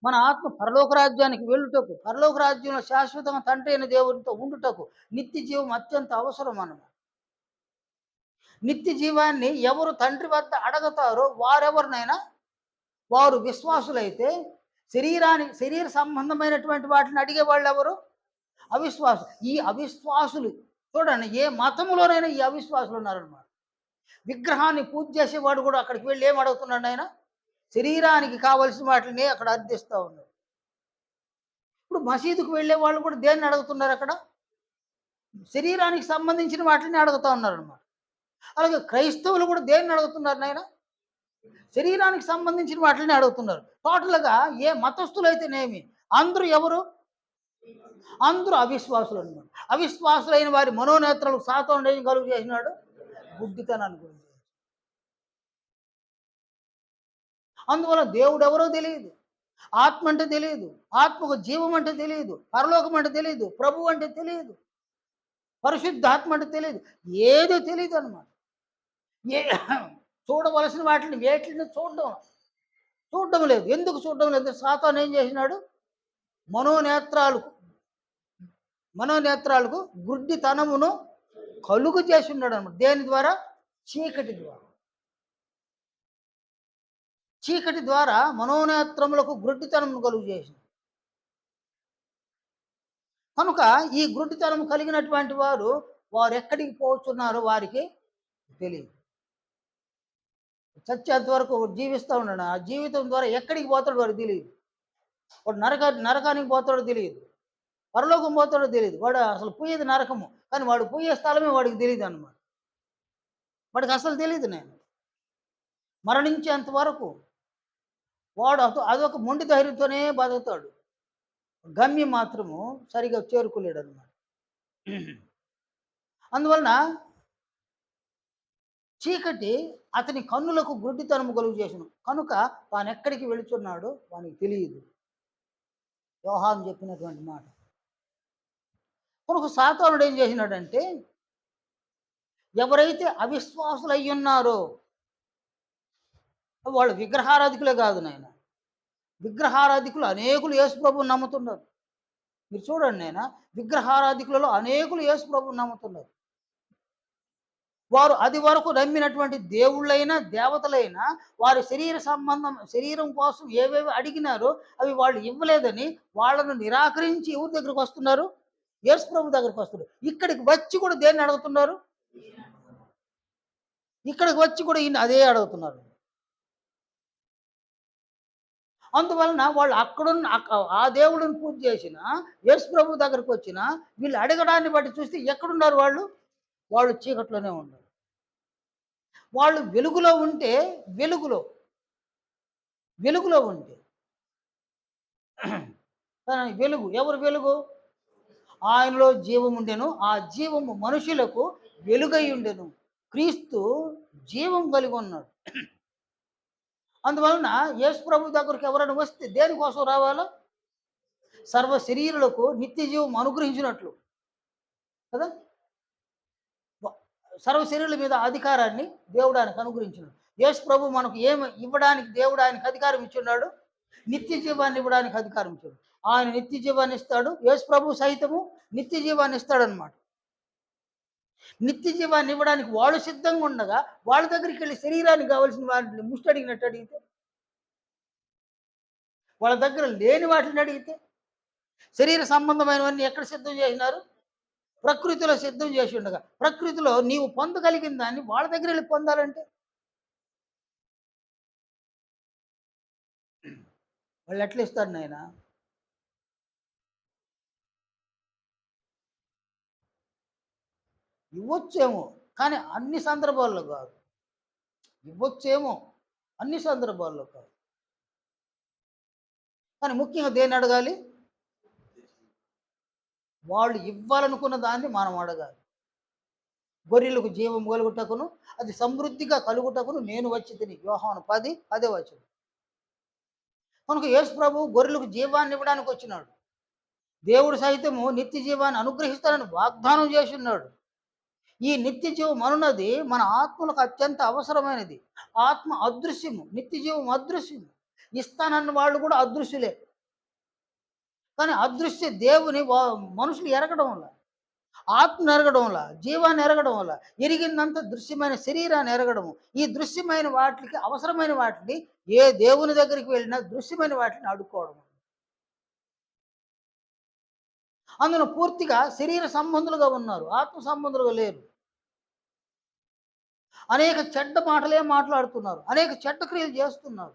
మన ఆత్మ పరలోక రాజ్యానికి వెళ్ళుటకు, పరలోక రాజ్యంలో శాశ్వతంగా తండ్రి అయిన దేవునితో ఉండుటకు నిత్య జీవం అత్యంత అవసరం అన్నమాట. నిత్య జీవాన్ని ఎవరు తండ్రి వద్ద అడగతారో వారెవరినైనా వారు విశ్వాసులైతే శరీర సంబంధమైనటువంటి వాటిని అడిగే వాళ్ళు ఎవరు? అవిశ్వాసులు. ఈ అవిశ్వాసులు చూడండి, ఏ మతములోనైనా ఈ అవిశ్వాసులు ఉన్నారనమాట. విగ్రహాన్ని పూజ చేసేవాడు కూడా అక్కడికి వెళ్ళి ఏం అడుగుతున్నాడు ఆయన? శరీరానికి కావలసిన వాటిని అక్కడ అర్థిస్తూ ఉన్నాడు. ఇప్పుడు మసీదుకు వెళ్ళే వాళ్ళు కూడా దేన్ని అడుగుతున్నారు అక్కడ? శరీరానికి సంబంధించిన వాటిని అడుగుతూ ఉన్నారనమాట. అలాగే క్రైస్తవులు కూడా దేన్ని అడుగుతున్నారు నాయన? శరీరానికి సంబంధించిన వాటిని అడుగుతున్నారు. టోటల్‌గా ఏ మతస్థులైతేనేమి అందరూ ఎవరు? అందరూ అవిశ్వాసులు అన్నమాట. అవిశ్వాసులైన వారి మనోనేత్రాలు సాతానుడు ఏం కలుగు చేసినాడు? గుడ్డితనాన్ని గురించి. అందువల్ల దేవుడెవరో తెలియదు. ఆత్మ అంటే తెలియదు. ఆత్మకు జీవం అంటే తెలియదు. పరలోకం అంటే తెలియదు. ప్రభువు అంటే తెలియదు. పరిశుద్ధాత్మ అంటే తెలియదు. ఏదో తెలీదనమాట. ఏ చూడవలసిన వాటిని వేటిని చూడడం లేదు. ఎందుకు చూడడం లేదు? సాతాను ఏం చేసినాడు? మనోనేత్రాలకు మనోనేత్రాలకు గుడ్డితనమును కలుగు చేసి ఉన్నాడు అనమాట. దేని ద్వారా? చీకటి ద్వారా. చీకటి ద్వారా మనోనేత్రములకు గుడ్డితనమును కలుగు చేసింది. కనుక ఈ గుడ్డితనం కలిగినటువంటి వారు ఎక్కడికి పోతున్నారో వారికి తెలియదు. చచ్చేంత వరకు జీవిస్తూ ఉన్నాడు. ఆ జీవితం ద్వారా ఎక్కడికి పోతాడో వాడికి తెలియదు. వాడు నరకానికి పోతాడో తెలియదు. పరలోకం పోతాడో తెలియదు. వాడు అసలు పోయేది నరకము. కానీ వాడు పోయే స్థలమే వాడికి తెలియదు అన్నమాట. వాడికి అసలు తెలియదు నేను. మరణించేంత వరకు వాడు అదొక మొండి ధైర్యంతోనే బతుకుతాడు. గమ్యం మాత్రము సరిగా చేరుకోలేడన్నమాట. అందువలన చీకటి అతని కన్నులకు గుడ్డితనము కలుగు చేసెను. కనుక తానెక్కడికి వెళుతున్నాడో వానికి తెలియదు. యోహాను చెప్పినటువంటి మాట. కనుక సాతానుడు ఏం చేసినాడంటే, ఎవరైతే అవిశ్వాసులు అయ్యున్నారో వాళ్ళు విగ్రహారాధికులే కాదు నాయన. విగ్రహారాధికులు అనేకులు యేసు ప్రభువుని నమ్ముతున్నారు. మీరు చూడండి నాయన, విగ్రహారాధికులలో అనేకులు యేసు ప్రభువుని నమ్ముతున్నారు. వారు అది వరకు నమ్మినటువంటి దేవుళ్ళైనా దేవతలైనా వారి శరీరం కోసం ఏవేవి అడిగినారో అవి వాళ్ళు ఇవ్వలేదని వాళ్ళను నిరాకరించి ఎవరి దగ్గరకు వస్తున్నారు? యేసు ప్రభు దగ్గరకు వస్తున్నారు. ఇక్కడికి వచ్చి కూడా దేన్ని అడుగుతున్నారు? ఇక్కడికి వచ్చి కూడా ఈయన అదే అడుగుతున్నారు. అందువలన వాళ్ళు ఆ దేవుడిని పూజ చేసిన యేసు ప్రభు దగ్గరకు వచ్చిన వీళ్ళు అడగడాన్ని బట్టి చూస్తే ఎక్కడున్నారు వాళ్ళు? వాళ్ళు చీకట్లోనే ఉన్నారు. వాళ్ళు వెలుగులో ఉంటే వెలుగులో ఉంటే వెలుగు ఎవరు వెలుగు? ఆయనలో జీవం ఉండెను. ఆ జీవము మనుషులకు వెలుగై ఉండెను. క్రీస్తు జీవం కలిగి ఉన్నాడు. అందువలన యేసు ప్రభు దగ్గరకు ఎవరైనా వస్తే దేనికోసం రావాలో? సర్వ శరీరులకు నిత్య జీవం అనుగ్రహించినట్లు కదా. సర్వ శరీరుల మీద అధికారాన్ని దేవుడు ఆయనకు అనుగ్రహించినాడు. యేసు ప్రభు మనకు ఏమి ఇవ్వడానికి దేవుడు ఆయనకు అధికారం ఇచ్చున్నాడు? నిత్య జీవాన్ని ఇవ్వడానికి అధికారం ఇచ్చాడు. ఆయన నిత్య జీవాన్ని ఇస్తాడు. యేసు ప్రభు సైతము నిత్య జీవాన్ని ఇస్తాడనమాట. నిత్య జీవాన్ని ఇవ్వడానికి వాళ్ళు సిద్ధంగా ఉండగా వాళ్ళ దగ్గరికి వెళ్ళి శరీరానికి కావాల్సిన వాటిని ముష్టి అడిగినట్టు అడిగితే, వాళ్ళ దగ్గర లేని వాటిని అడిగితే, శరీర సంబంధమైనవన్నీ ఎక్కడ సిద్ధం చేసినారు? ప్రకృతిలో సిద్ధం చేసి ఉండగా ప్రకృతిలో నీవు పొందగలిగిన దాన్ని వాళ్ళ దగ్గర వెళ్ళి పొందాలంటే వాళ్ళు ఎట్లా ఇస్తారు నాయన? ఇవ్వచ్చేమో, కానీ అన్ని సందర్భాల్లో కాదు. ఇవ్వచ్చేమో, అన్ని సందర్భాల్లో కాదు. కానీ ముఖ్యంగా దేన్ని అడగాలి? వాళ్ళు ఇవ్వాలనుకున్న దాన్ని మనం అడగాలి. గొర్రెలకు జీవం కలుగుటకును, అది సమృద్ధిగా కలుగుటకును నేను వచ్చి తిని. యోహాను 10, 10 వచనం. కనుక యేసు ప్రభువు గొర్రెలకు జీవాన్ని ఇవ్వడానికి వచ్చినాడు. దేవుడు సైతము నిత్య జీవాన్ని అనుగ్రహిస్తానని వాగ్దానం చేసి ఉన్నాడు. ఈ నిత్య జీవం అనున్నది మన ఆత్మలకు అత్యంత అవసరమైనది. ఆత్మ అదృశ్యము, నిత్య జీవం అదృశ్యము. ఇస్తానన్న వాళ్ళు కూడా అదృశ్యులే. కానీ అదృశ్య దేవుని మనుషులు ఎరగడం వల్ల, ఆత్మను ఎరగడం వల్ల, జీవాన్ని ఎరగడం వల్ల, ఎరిగిందంత దృశ్యమైన శరీరాన్ని ఎరగడము. ఈ దృశ్యమైన వాటికి అవసరమైన వాటిని ఏ దేవుని దగ్గరికి వెళ్ళినా దృశ్యమైన వాటిని అడుక్కోవడం. అందులో పూర్తిగా శరీర సంబంధులుగా ఉన్నారు, ఆత్మ సంబంధులుగా లేరు. అనేక చెడ్డ మాటలే మాట్లాడుతున్నారు, అనేక చెడ్డ క్రియలు చేస్తున్నారు,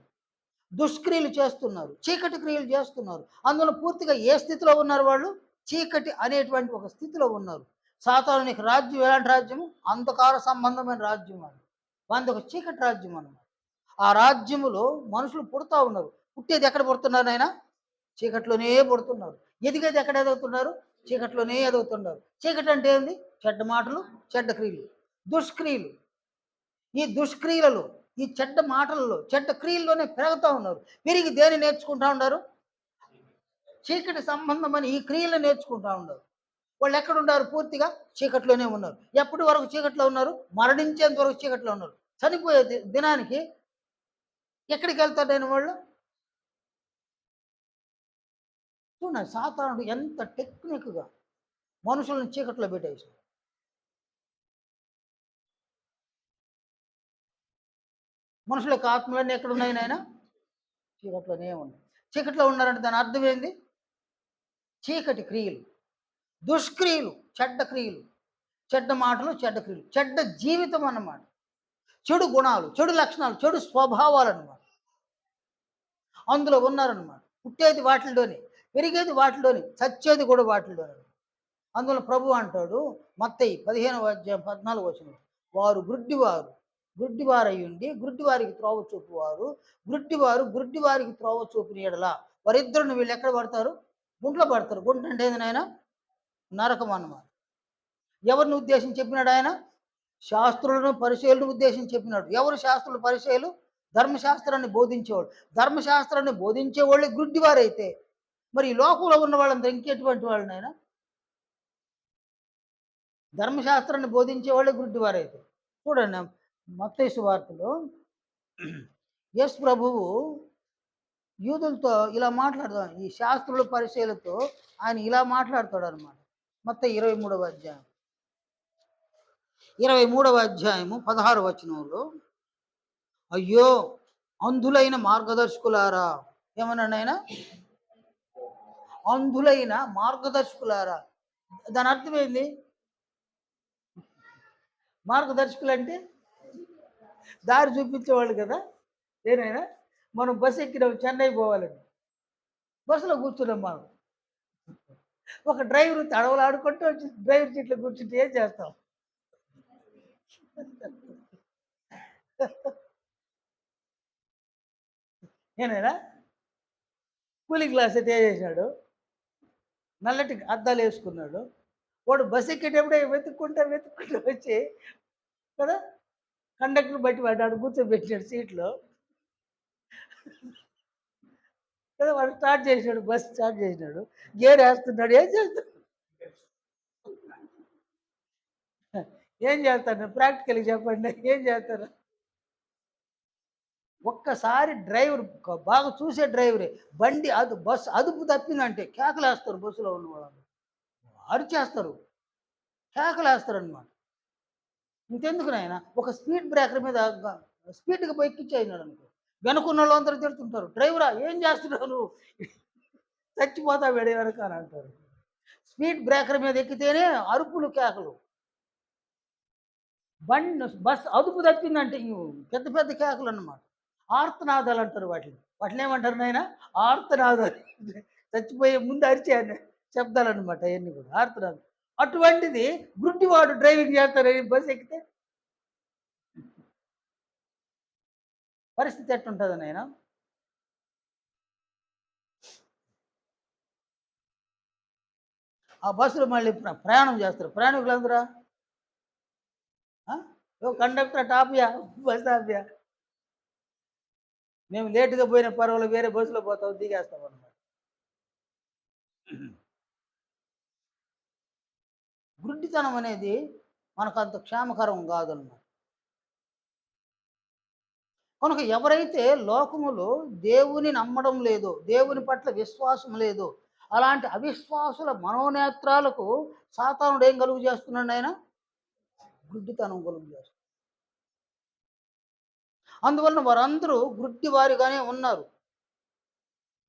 దుష్క్రియలు చేస్తున్నారు, చీకటి క్రియలు చేస్తున్నారు. అందులో పూర్తిగా ఏ స్థితిలో ఉన్నారు వాళ్ళు? చీకటి అనేటువంటి ఒక స్థితిలో ఉన్నారు. సాతానునికి రాజ్యం ఎలాంటి రాజ్యము? అంధకార సంబంధమైన రాజ్యం అది. వాళ్ళది ఒక చీకటి రాజ్యం అన్నమాట. ఆ రాజ్యములో మనుషులు పుడతా ఉన్నారు. పుట్టేది ఎక్కడ పుడుతున్నారు నాయన? చీకట్లోనే పుడుతున్నారు. ఎదిగేది ఎక్కడ ఎదుగుతున్నారు? చీకట్లోనే ఎదుగుతున్నారు. చీకటి అంటే ఏంది? చెడ్డ మాటలు, చెడ్డ క్రియలు, దుష్క్రియలు. ఈ దుష్క్రియలలో, ఈ చెడ్డ మాటలలో, చెడ్డ క్రియల్లోనే పెరుగుతూ ఉన్నారు. పెరిగి దేని నేర్చుకుంటా ఉన్నారు? చీకటి సంబంధమని ఈ క్రియలు నేర్చుకుంటా ఉన్నారు. వాళ్ళు ఎక్కడున్నారు? పూర్తిగా చీకట్లోనే ఉన్నారు. ఎప్పటి వరకు చీకట్లో ఉన్నారు? మరణించేంత వరకు చీకట్లో ఉన్నారు. చనిపోయే దినానికి ఎక్కడికి వెళ్తారు నేను వాళ్ళు? చూడండి సాతానుడు ఎంత టెక్నిక్గా మనుషులను చీకట్లో పెట్టేసి. మనుషుల యొక్క ఆత్మలన్నీ ఎక్కడ ఉన్నాయి నాయన? చీకట్లోనే ఉన్నాయి. చీకట్లో ఉన్నారంటే దాని అర్థం ఏంది? చీకటి క్రియలు, దుష్క్రియలు, చెడ్డ క్రియలు, చెడ్డ మాటలు, చెడ్డ క్రియలు, చెడ్డ జీవితం అన్నమాట. చెడు గుణాలు, చెడు లక్షణాలు, చెడు స్వభావాలు అన్నమాట. అందులో ఉన్నారన్నమాట. పుట్టేది వాటిల్లోనే, పెరిగేది వాటిలోనే, చచ్చేది కూడా వాటిల్లోనే. అందులో ప్రభు అంటాడు మత్తయి 15వ అధ్యాయం 14వ వచనం, వారు గుడ్డివారు, గుడ్డివారయ్యుండి గుడ్డివారికి త్రోవ చూపువారు, గుడ్డివారికి త్రోవ చూపిన యెడల వారిద్దరిని వీళ్ళు ఎక్కడ పడతారు? గుంట్లో పడతారు. గుంట అంటే ఏంది నాయన? నరకం అన్నమాట. ఎవరిని ఉద్దేశించి చెప్పినాడు ఆయన? శాస్త్రులను పరిచయులను ఉద్దేశించి చెప్పినాడు. ఎవరు శాస్త్రులు పరిచయులు? ధర్మశాస్త్రాన్ని బోధించేవాళ్ళు. ధర్మశాస్త్రాన్ని బోధించేవాళ్ళు గుడ్డివారైతే మరి ఈ లోకంలో ఉన్న వాళ్ళంతా ఇంకెటువంటి వాళ్ళు నాయన? ధర్మశాస్త్రాన్ని బోధించే వాళ్ళే గుడ్డివారైతే. చూడండి మత్తయి సువార్తలో యేసు ప్రభువు యూదులతో ఇలా మాట్లాడతాడు. ఈ శాస్త్రుల పరిచయులతో ఆయన ఇలా మాట్లాడతాడు అనమాట. మత్తయి 23వ అధ్యాయం 16వ వచనంలో, అయ్యో అంధులైన మార్గదర్శకులారా. ఏమన్నాడు ఆయన? అంధులైన మార్గదర్శకులారా. దాని అర్థం ఏంది? మార్గదర్శకులు అంటే దారి చూపించేవాళ్ళు కదా. ఏనైనా మనం బస్సు ఎక్కినాం చెన్నై పోవాలని, బస్సులో కూర్చున్నాం. మనం ఒక డ్రైవర్ తడవలు ఆడుకుంటూ వచ్చి డ్రైవర్ సీట్లో కూర్చుంటే ఏం చేస్తాం? ఏనైనా కూలింగ్ గ్లాస్ అయితే చేసినాడు, నల్లటి అద్దాలు వేసుకున్నాడు. వాడు బస్సు ఎక్కేటప్పుడే వెతుక్కుంటా వచ్చి కదా కండక్టర్ బట్టి వాడు కూర్చోబెట్టాడు సీట్లో కదా. వాడు స్టార్ట్ చేసినాడు, బస్ స్టార్ట్ చేసినాడు, గేర్ వేస్తున్నాడు. ఏం చేస్తాను ప్రాక్టికల్గా చెప్పండి, ఏం చేస్తారు? ఒక్కసారి డ్రైవర్ బాగా చూసే డ్రైవరే బండి బస్సు అదుపు తప్పిందంటే కేకలేస్తారు. బస్సులో ఉన్న వాళ్ళు అరిచేస్తారు, కేకలేస్తారు అనమాట. ఇంకెందుకు నాయన ఒక స్పీడ్ బ్రేకర్ మీద స్పీడ్గా పోయి ఎక్కించేసినాడు అనుకో, వెనుకున్న వాళ్ళు అందరూ తిడుతుంటారు, డ్రైవరా ఏం చేస్తున్నావు నువ్వు, చచ్చిపోతా వెడే వెనక అని అంటారు. స్పీడ్ బ్రేకర్ మీద ఎక్కితేనే అరుపులు కేకలు. బస్ అదుపు తప్పిందంటే పెద్ద పెద్ద కేకలు అన్నమాట. ఆర్తనాదాలు అంటారు వాటిని. వాటిని ఏమంటారు నాయన? ఆర్తనాదాలు. చచ్చిపోయే ముందు అరిచే శబ్దాలన్నమాట అవన్నీ కూడా ఆర్తనాదాలు. అటువంటిది గుడ్డివాడు డ్రైవింగ్ చేస్తారని బస్సు ఎక్కితే పరిస్థితి ఎట్టుంటుంది నాయన? ఆ బస్సులో మళ్ళీ ప్రయాణం చేస్తారు. ప్రయాణికులందరూ కండక్టర్ అటు ఆపియా, బస్సు ఆపియా. మేము లేటుగా పోయిన పర్వాలేదు, వేరే బస్సులో పోతాం, దిగేస్తాం అన్నమాట. గుడ్డితనం అనేది మనకు అంత క్షేమకరం కాదన్నమాట. కనుక ఎవరైతే లోకములో దేవుని నమ్మడం లేదో, దేవుని పట్ల విశ్వాసం లేదో, అలాంటి అవిశ్వాసుల మనోనేత్రాలకు సాతానుడు ఏం కలుగు చేస్తున్నాడు ఆయన? గుడ్డితనం కలుగు చేస్తున్నాడు. అందువలన వారందరూ గుడ్డివారిగానే ఉన్నారు.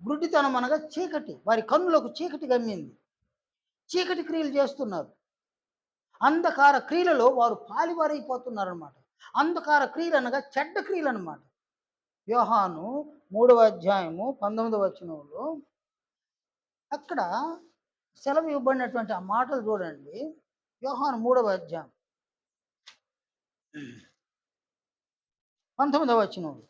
గుడ్డితనం అనగా చీకటి, వారి కన్నులకు చీకటి గమ్మింది. చీకటి క్రియలు చేస్తున్నారు. అంధకార క్రియలలో వారు పాలివారైపోతున్నారన్నమాట. అంధకార క్రియలు అనగా చెడ్డ క్రియలు అన్నమాట. యోహాను 3వ అధ్యాయము 19వ వచనంలో అక్కడ సెలవు ఇవ్వబడినటువంటి ఆ మాటలు చూడండి. యోహాను 3వ అధ్యాయం 19వ వచనంలో,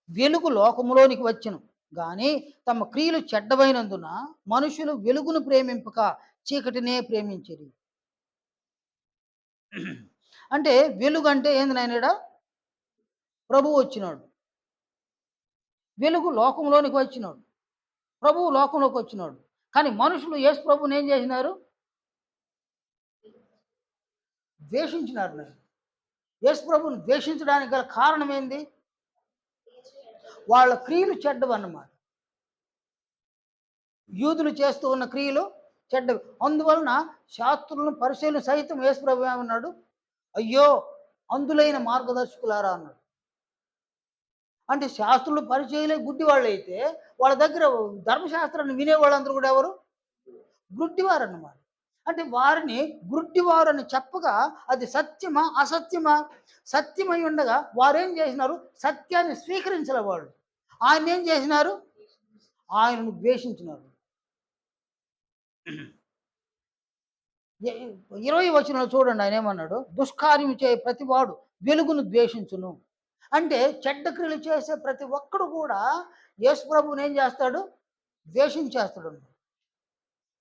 వెలుగు లోకములోనికి వచ్చెను గాని తమ క్రియలు చెడ్డవైనందున మనుషులు వెలుగును ప్రేమింపక చీకటినే ప్రేమించిరి. అంటే వెలుగు అంటే ఏంది నాయనడా? ప్రభువు వచ్చినాడు. వెలుగు లోకంలోనికి వచ్చినాడు. ప్రభువు లోకంలోకి వచ్చినాడు. కానీ మనుషులు యేసు ప్రభువుని ఏం చేసినారు? ద్వేషించినారు. యేసు ప్రభువుని ద్వేషించడానికి గల కారణం ఏంది? వాళ్ళ క్రియలు చెడ్డవన్నమాట. యూదులు చేస్తూ ఉన్న క్రియలు చెడ్డవి. అందువలన శాస్త్రులను పరిశీలన సైతం యేసు ప్రభువు ఏమన్నాడు? అయ్యో అందులైన మార్గదర్శకులారా అన్నాడు. అంటే శాస్త్రులు పరిచయలే గుడ్డి వాళ్ళైతే వాళ్ళ దగ్గర ధర్మశాస్త్రాన్ని వినేవాళ్ళందరూ కూడా ఎవరు? గుడ్డివారు అన్నమాట. అంటే వారిని గుడ్డివారు అని చెప్పగా అది సత్యమా అసత్యమా? సత్యమై ఉండగా వారేం చేసినారు? సత్యాన్ని స్వీకరించలే వాళ్ళు. ఆయన ఏం చేసినారు? ఆయనను ద్వేషించినారు. 20వ వచనంలో చూడండి, ఆయన ఏమన్నాడు? దుష్కార్యము చేయ ప్రతివాడు వెలుగును ద్వేషించును. అంటే చెడ్డ క్రియలు చేసే ప్రతి ఒక్కడు కూడా యేసు ప్రభువుని ఏం చేస్తాడు? ద్వేషించేస్తాడు.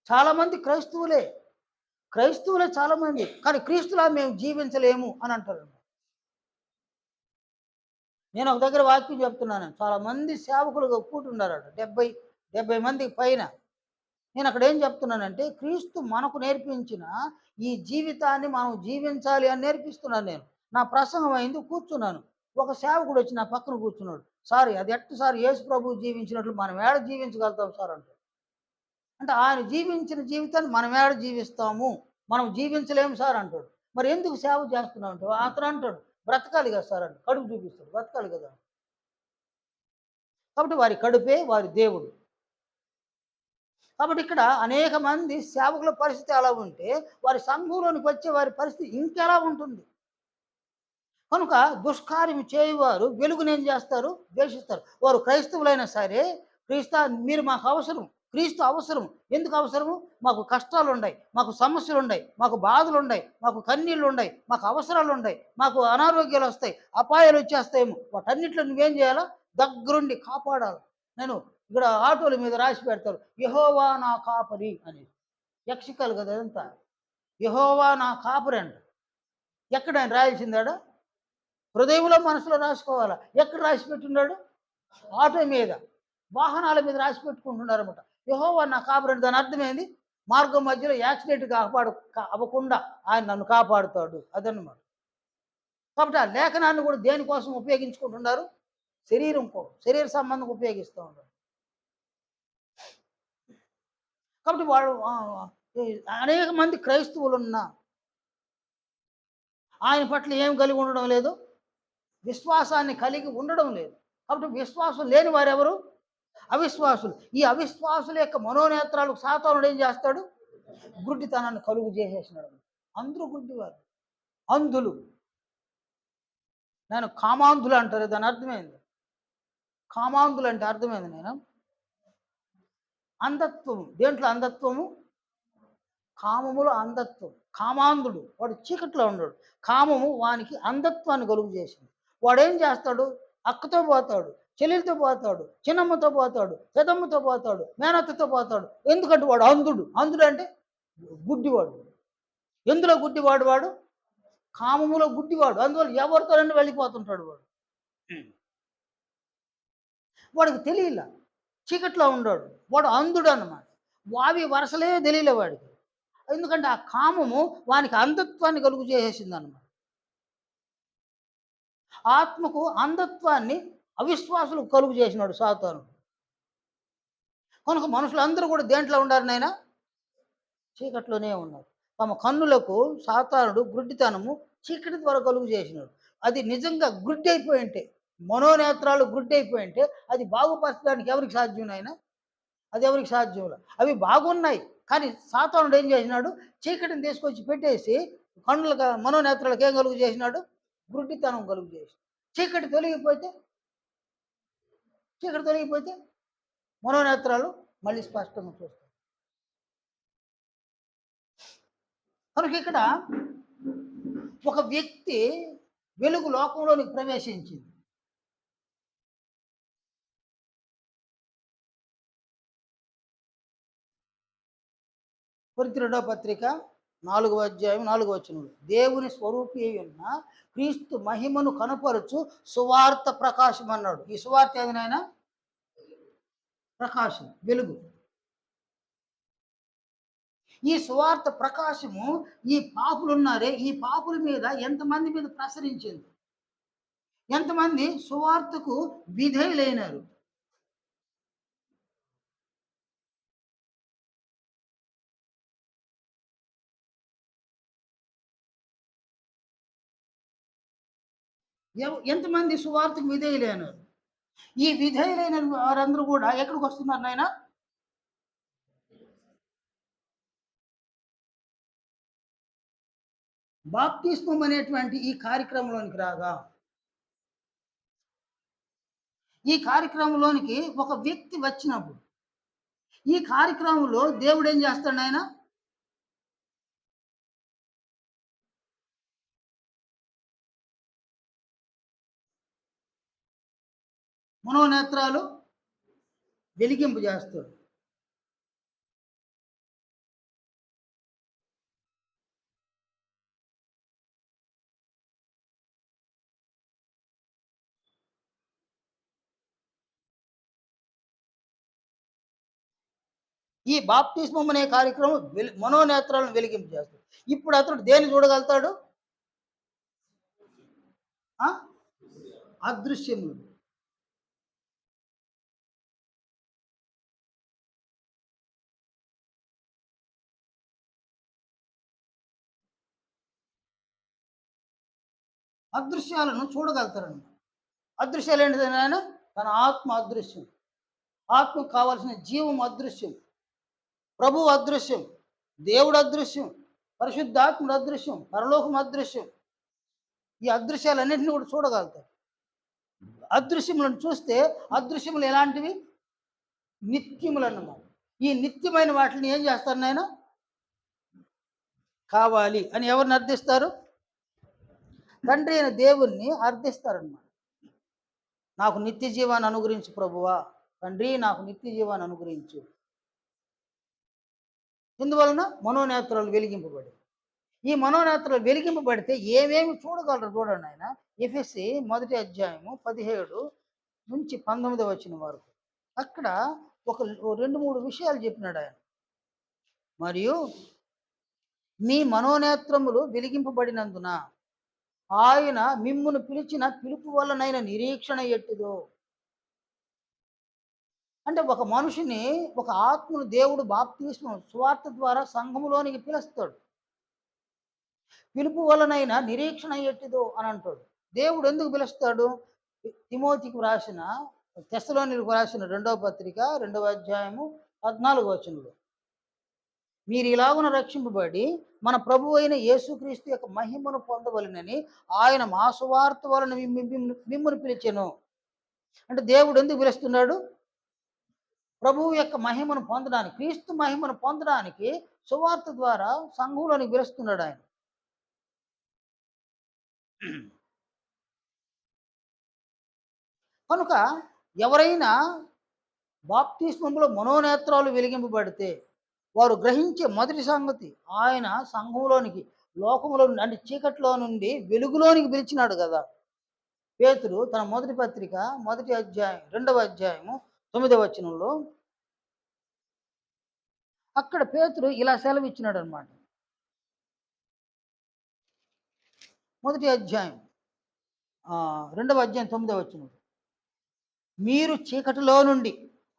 చాలామంది క్రైస్తవులే చాలామంది, కానీ క్రీస్తులా మేము జీవించలేము అని అంటారు. నేను ఒక దగ్గర వాక్యం చెప్తున్నాను. చాలామంది సేవకులుగా కూర్చున్నారట, 70 మందికి పైన. నేను అక్కడ ఏం చెప్తున్నానంటే, క్రీస్తు మనకు నేర్పించిన ఈ జీవితాన్ని మనం జీవించాలి అని నేర్పిస్తున్నాను నేను. నా ప్రసంగం అయింది, కూర్చున్నాను. ఒక సేవకుడు వచ్చి నా పక్కన కూర్చున్నాడు. సార్ అది ఎట్ట సార్, యేసు ప్రభువు జీవించినట్లు మనం ఏడ జీవించగలుగుతాం సార్ అంటే. అంటే ఆయన జీవించిన జీవితాన్ని మనం ఏడ జీవిస్తాము, మనం జీవించలేము సార్ అంటాడు. మరి ఎందుకు సేవ చేస్తున్నావు అంటే అతను అంటాడు, బ్రతకాలి కదా సార్ అని. కడుపు చూపిస్తాడు, బ్రతకాలి కదా. కాబట్టి వారి కడుపే వారి దేవుడు. కాబట్టి ఇక్కడ అనేక మంది సేవకుల పరిస్థితి అలా ఉంటే వారి సంఘంలోనికి వచ్చే వారి పరిస్థితి ఇంకెలా ఉంటుంది? కనుక దుష్కార్యం చేయువారు వెలుగునేం చేస్తారు? ద్వేషిస్తారు. వారు క్రైస్తవులైనా సరే, మీరు మాకు అవసరం, క్రీస్తు అవసరం. ఎందుకు అవసరము? మాకు కష్టాలు ఉన్నాయి, మాకు సమస్యలు ఉన్నాయి, మాకు బాధలు ఉన్నాయి, మాకు కన్నీళ్ళు ఉన్నాయి, మాకు అవసరాలు ఉన్నాయి, మాకు అనారోగ్యాలు వస్తాయి, అపాయాలు వచ్చేస్తాయేమో. వాటన్నిటిలో నువ్వేం చేయాలా? దగ్గరుండి కాపాడాలి. నేను ఇక్కడ ఆటోల మీద రాసి పెడతారు, యెహోవా నా కాపరి అని. యక్షికలు కదా అదంతా. యెహోవా నా కాపరి అంట. ఎక్కడ ఆయన రాయాల్సిందాడా? హృదయంలో మనసులో రాసుకోవాలా. ఎక్కడ రాసి పెట్టున్నాడు? ఆటో మీద, వాహనాల మీద రాసి పెట్టుకుంటున్నారన్నమాట. యెహోవా నా కాపరి అంటే దాని అర్థమైంది, మార్గం మధ్యలో యాక్సిడెంట్ అవ్వకుండా ఆయన నన్ను కాపాడుతాడు అదన్నమాట. కాబట్టి ఆ లేఖనాన్ని కూడా దేనికోసం ఉపయోగించుకుంటున్నారు? శరీర సంబంధం ఉపయోగిస్తూ ఉంటారు. కాబట్టి వాళ్ళు అనేక మంది క్రైస్తవులున్నా ఆయన పట్ల ఏం కలిగి ఉండడం లేదు? విశ్వాసాన్ని కలిగి ఉండడం లేదు. కాబట్టి విశ్వాసం లేని వారెవరు? అవిశ్వాసులు. ఈ అవిశ్వాసుల యొక్క మనోనేత్రాలకు సాతానుడు ఏం చేస్తాడు? గుడ్డితనాన్ని కలుగు చేసేసినాడు. అందరూ గుడ్డివారు, అంధులు. నేను కామాంధులు అంటారు, దాని అర్థమైంది. కామాంధులు అంటే అర్థమైంది నేను. అంధత్వము. దేంట్లో అంధత్వము? కామములో అంధత్వం. కామాంధుడు వాడు చీకట్లో ఉన్నాడు. కామము వానికి అంధత్వాన్ని కలుగు చేసింది. వాడేం చేస్తాడు? అక్కతో పోతాడు, చెల్లెలతో పోతాడు, చిన్నమ్మతో పోతాడు, పెదమ్మతో పోతాడు, మేనత్తతో పోతాడు. ఎందుకంటే వాడు అంధుడు. అంధుడు అంటే గుడ్డివాడు. ఎందులో గుడ్డివాడు? వాడు కామములో గుడ్డివాడు. అందువల్ల ఎవరితోనైనా వెళ్ళిపోతుంటాడు వాడు. వాడికి తెలియలా, చీకట్లో ఉన్నాడు. వాడు అంధుడు అన్నమాట. వావి వరసలే తెలియలే వాడికి. ఎందుకంటే ఆ కామము వానికి అంధత్వాన్ని కలుగు చేసేసింది అన్నమాట. ఆత్మకు అంధత్వాన్ని అవిశ్వాసులు కలుగు చేసినాడు సాతాను. కనుక మనుషులందరూ కూడా దేంట్లో ఉన్నారు నాయన? చీకట్లోనే ఉన్నారు. తమ కన్నులకు సాతానుడు గుడ్డితనము చీకటి ద్వారా కలుగు చేసినాడు. అది నిజంగా గుడ్డి అయిపోయి ఉంటే, మనోనేత్రాలు గుడ్డి అయిపోయి ఉంటే అది బాగుపరచడానికి ఎవరికి సాధ్యం నాయన? అది ఎవరికి సాధ్యం? అవి బాగున్నాయి, కానీ సాతానుడు ఏం చేసినాడు? చీకటిని తీసుకొచ్చి పెట్టేసి కన్నులకు మనోనేత్రాలకు ఏం కలుగు చేసినాడు? గుడ్డితనం కలుగు చేసి. చీకటి తొలగిపోతే మనోనేత్రాలు మళ్ళీ స్పష్టంగా చూస్తాయి. కనుక ఇక్కడ ఒక వ్యక్తి వెలుగు లోకంలోనికి ప్రవేశించింది. కొరింథీ 2వ పత్రిక 4వ అధ్యాయం 4వ వచనంలో, దేవుని స్వరూపి అయి ఉన్న క్రీస్తు మహిమను కనపరచు సువార్త ప్రకాశం అన్నాడు. ఈ సువార్త ఏదైనా ప్రకాశం, వెలుగు. ఈ సువార్త ప్రకాశము ఈ పాపులు ఉన్నారే, ఈ పాపుల మీద ఎంతమంది మీద ప్రసరించింది? ఎంతమంది సువార్తకు విధేయులైనారు? ఎంతమంది సువార్తకు విధేయులైనారు? ఈ విధేయులైన వారందరూ కూడా ఎక్కడికి వస్తున్నారు నాయన? బాప్తిస్మం అనేటువంటి ఈ కార్యక్రమంలోనికి రాగా, ఈ కార్యక్రమంలోనికి ఒక వ్యక్తి వచ్చినప్పుడు, ఈ కార్యక్రమంలో దేవుడు ఏం చేస్తాడు ఆయన? మనోనేత్రాలు వెలిగింపు చేస్తాడు. ఈ బాప్తిస్మం అనే కార్యక్రమం మనోనేత్రాలను వెలిగింపు చేస్తాడు. ఇప్పుడు అతడు దేన్ని చూడగలుగుతాడు? అదృశ్యములు. అదృశ్యాలను చూడగలుగుతారన్నమాట. అదృశ్యాలు ఏంటిది నాయన? తన ఆత్మ అదృశ్యం, ఆత్మకు కావాల్సిన జీవం అదృశ్యం, ప్రభువు అదృశ్యం, దేవుడు అదృశ్యం, పరిశుద్ధాత్ముడు అదృశ్యం, పరలోకం అదృశ్యం. ఈ అదృశ్యాలన్నింటినీ కూడా చూడగలుగుతారు. అదృశ్యములను చూస్తే అదృశ్యములు ఎలాంటివి? నిత్యములు అన్నమాట. ఈ నిత్యమైన వాటిని ఏం చేస్తారు నాయన? కావాలి అని ఎవరిని అర్థిస్తారు? తండ్రి అయిన దేవుణ్ణి అర్థిస్తారన్నమాట. నాకు నిత్య జీవాన్ని అనుగ్రహించు ప్రభువా, తండ్రి నాకు నిత్య జీవాన్ని అనుగ్రహించు. ఇందువలన మనోనేత్రాలు వెలిగింపబడి, ఈ మనోనేత్రాలు వెలిగింపబడితే ఏమేమి చూడగలరు చూడండి ఆయన. ఎఫెసీ 1వ అధ్యాయము 17 నుంచి 19 వచ్చిన వరకు అక్కడ ఒక 2-3 విషయాలు చెప్పినాడు ఆయన. మరియు మీ మనోనేత్రములు వెలిగింపబడినందున ఆయన మిమ్మును పిలిచిన పిలుపు వలనైన నిరీక్షణ ఎట్టిదో. అంటే ఒక మనిషిని, ఒక ఆత్మను దేవుడు బాప్తిస్మం సువార్త ద్వారా సంఘములోనికి పిలుస్తాడు. పిలుపు వలనైన నిరీక్షణ ఎట్టిదో అని అంటాడు. దేవుడు ఎందుకు పిలుస్తాడు? తిమోతికి రాసిన తెస్సలోనికీయులకు రాసిన రెండవ పత్రిక 2వ అధ్యాయము 14వ వచనంలో, మీరు ఇలాగున రక్షింపబడి మన ప్రభువు అయిన యేసుక్రీస్తు యొక్క మహిమను పొందవలెనని ఆయన మా సువార్త వలన మిమ్మును పిలిచెను. అంటే దేవుడు ఎందుకు పిలుస్తున్నాడు? ప్రభువు యొక్క మహిమను పొందడానికి, క్రీస్తు మహిమను పొందడానికి సువార్త ద్వారా సంఘంలోనికి పిలుస్తున్నాడు ఆయన. కనుక ఎవరైనా బాప్తిస్మములో మనోనేత్రాలు వెలిగింపబడితే వారు గ్రహించే మొదటి సంగతి, ఆయన సంఘంలోనికి, లోకంలో నుండి, అంటే చీకట్లో నుండి వెలుగులోనికి పిలిచినాడు కదా. పేతురు తన మొదటి పత్రిక 2వ అధ్యాయము 9వ వచనంలో అక్కడ పేతురు ఇలా సెలవిచ్చినాడు అనమాట. మొదటి అధ్యాయం 2వ అధ్యాయం 9వ వచనం, మీరు చీకటిలో నుండి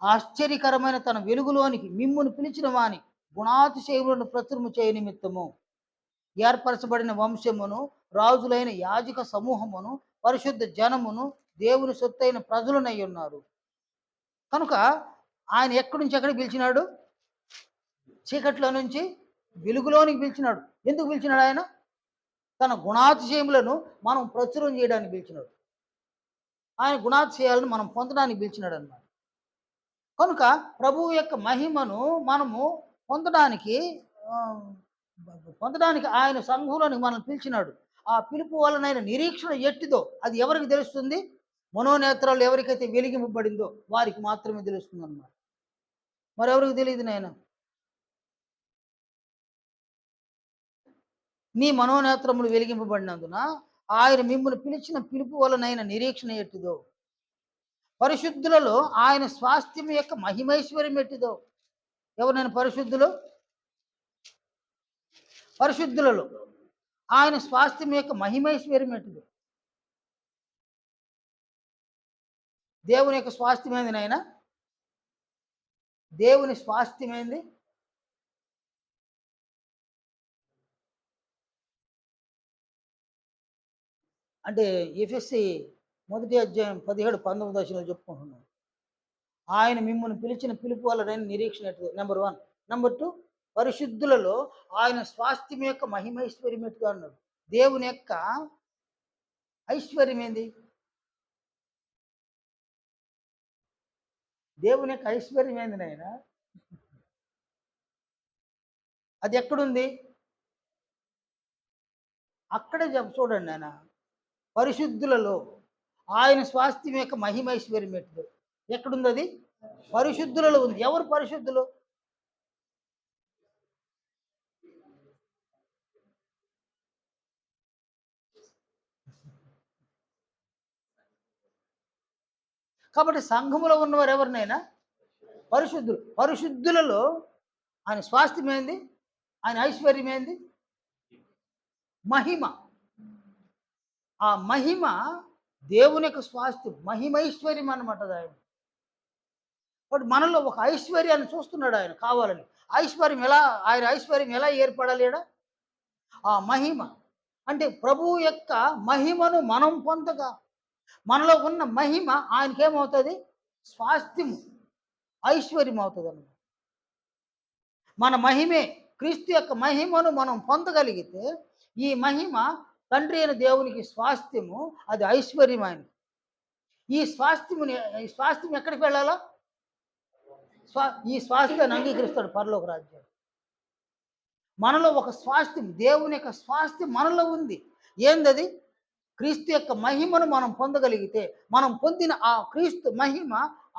ఆశ్చర్యకరమైన తన వెలుగులోనికి మిమ్మును పిలిచిన వాని గుణాతిశయములను ప్రచురము చేయ నిమిత్తము ఏర్పరచబడిన వంశమును, రాజులైన యాజక సమూహమును, పరిశుద్ధ జనమును, దేవుని సొత్తైన ప్రజలునై ఉన్నారు. కనుక ఆయన ఎక్కడి నుంచి ఎక్కడికి పిలిచినాడు? చీకట్లో నుంచి వెలుగులోనికి పిలిచినాడు. ఎందుకు పిలిచినాడు? ఆయన తన గుణాతిశయములను మనం ప్రచురం చేయడానికి పిలిచినాడు. ఆయన గుణాతిశయాలను మనం పొందడానికి పిలిచినాడు అన్నమాట. కనుక ప్రభువు యొక్క మహిమను మనము పొందడానికి ఆయన సంఘంలోనికి మనం పిలిచినాడు. ఆ పిలుపు వలనైన నిరీక్షణ ఎట్టిదో అది ఎవరికి తెలుస్తుంది? మనోనేత్రాలు ఎవరికైతే వెలిగింపబడిందో వారికి మాత్రమే తెలుస్తుంది అన్నమాట. మరెవరికి తెలియదు నాయన. నీ మనోనేత్రములు వెలిగింపబడినందున ఆయన మిమ్మల్ని పిలిచిన పిలుపు వలనైన నిరీక్షణ ఎట్టిదో, పరిశుద్ధులలో ఆయన స్వాస్థ్యం యొక్క మహిమైశ్వర్యం ఎట్టిదో. ఎవరైనా పరిశుద్ధులలో ఆయన స్వాస్థ్యం యొక్క మహిమైశ్వర్యం ఎట్టిదో. దేవుని యొక్క స్వాస్థ్యమైంది నాయన. దేవుని స్వాస్థ్యమైంది. అంటే ఎఫెసీ మొదటి అధ్యాయం 17-19 దశలో చెప్పుకుంటున్నాం. ఆయన మిమ్మల్ని పిలిచిన పిలుపు వల్ల నిరీక్షణ ఎట్టిదో, నెంబర్ 1. నెంబర్ 2, పరిశుద్ధులలో ఆయన స్వాస్థ్యం యొక్క మహిమైశ్వర్యం ఎట్టిదో అన్నాడు. దేవుని యొక్క ఐశ్వర్యం ఏంది? దేవుని యొక్క ఐశ్వర్యం ఏంది నాయన? అది ఎక్కడుంది? అక్కడే చూడండి నాయన. పరిశుద్ధులలో ఆయన స్వాస్థ్యం యొక్క మహిమైశ్వర్యం ఎట్టిదో ఎక్కడుంది? అది పరిశుద్ధులలో ఉంది. ఎవరు పరిశుద్ధులు? కాబట్టి సంఘములో ఉన్నవారు ఎవరినైనా పరిశుద్ధులు. పరిశుద్ధులలో ఆయన స్వాస్థ్యం ఏంది? ఆయన ఐశ్వర్యం ఏంది? మహిమ. ఆ మహిమ దేవుని యొక్క స్వాస్థ్యం, మహిమైశ్వర్యం అన్నమాట ఆయన. బట్ మనలో ఒక ఐశ్వర్యాన్ని చూస్తున్నాడు ఆయన కావాలని. ఆయన ఐశ్వర్యం ఎలా ఏర్పడాలి? ఆ మహిమ అంటే ప్రభువు యొక్క మహిమను మనం పొందగా మనలో ఉన్న మహిమ ఆయనకేమవుతుంది? స్వాస్థ్యము, ఐశ్వర్యం అవుతుంది అన్నమాట. మన మహిమే క్రీస్తు యొక్క మహిమను మనం పొందగలిగితే ఈ మహిమ తండ్రి అయిన దేవునికి స్వాస్థ్యము, అది ఐశ్వర్యం ఆయన. ఈ స్వాస్థ్యం ఎక్కడికి వెళ్ళాలా? ఈ స్వాస్థ్యాన్ని అంగీకరిస్తాడు పరలోక రాజ్యం. మనలో ఒక స్వాస్థ్యం, దేవుని యొక్క స్వాస్థ్యం మనలో ఉంది. ఏందది? క్రీస్తు యొక్క మహిమను మనం పొందగలిగితే మనం పొందిన ఆ క్రీస్తు మహిమ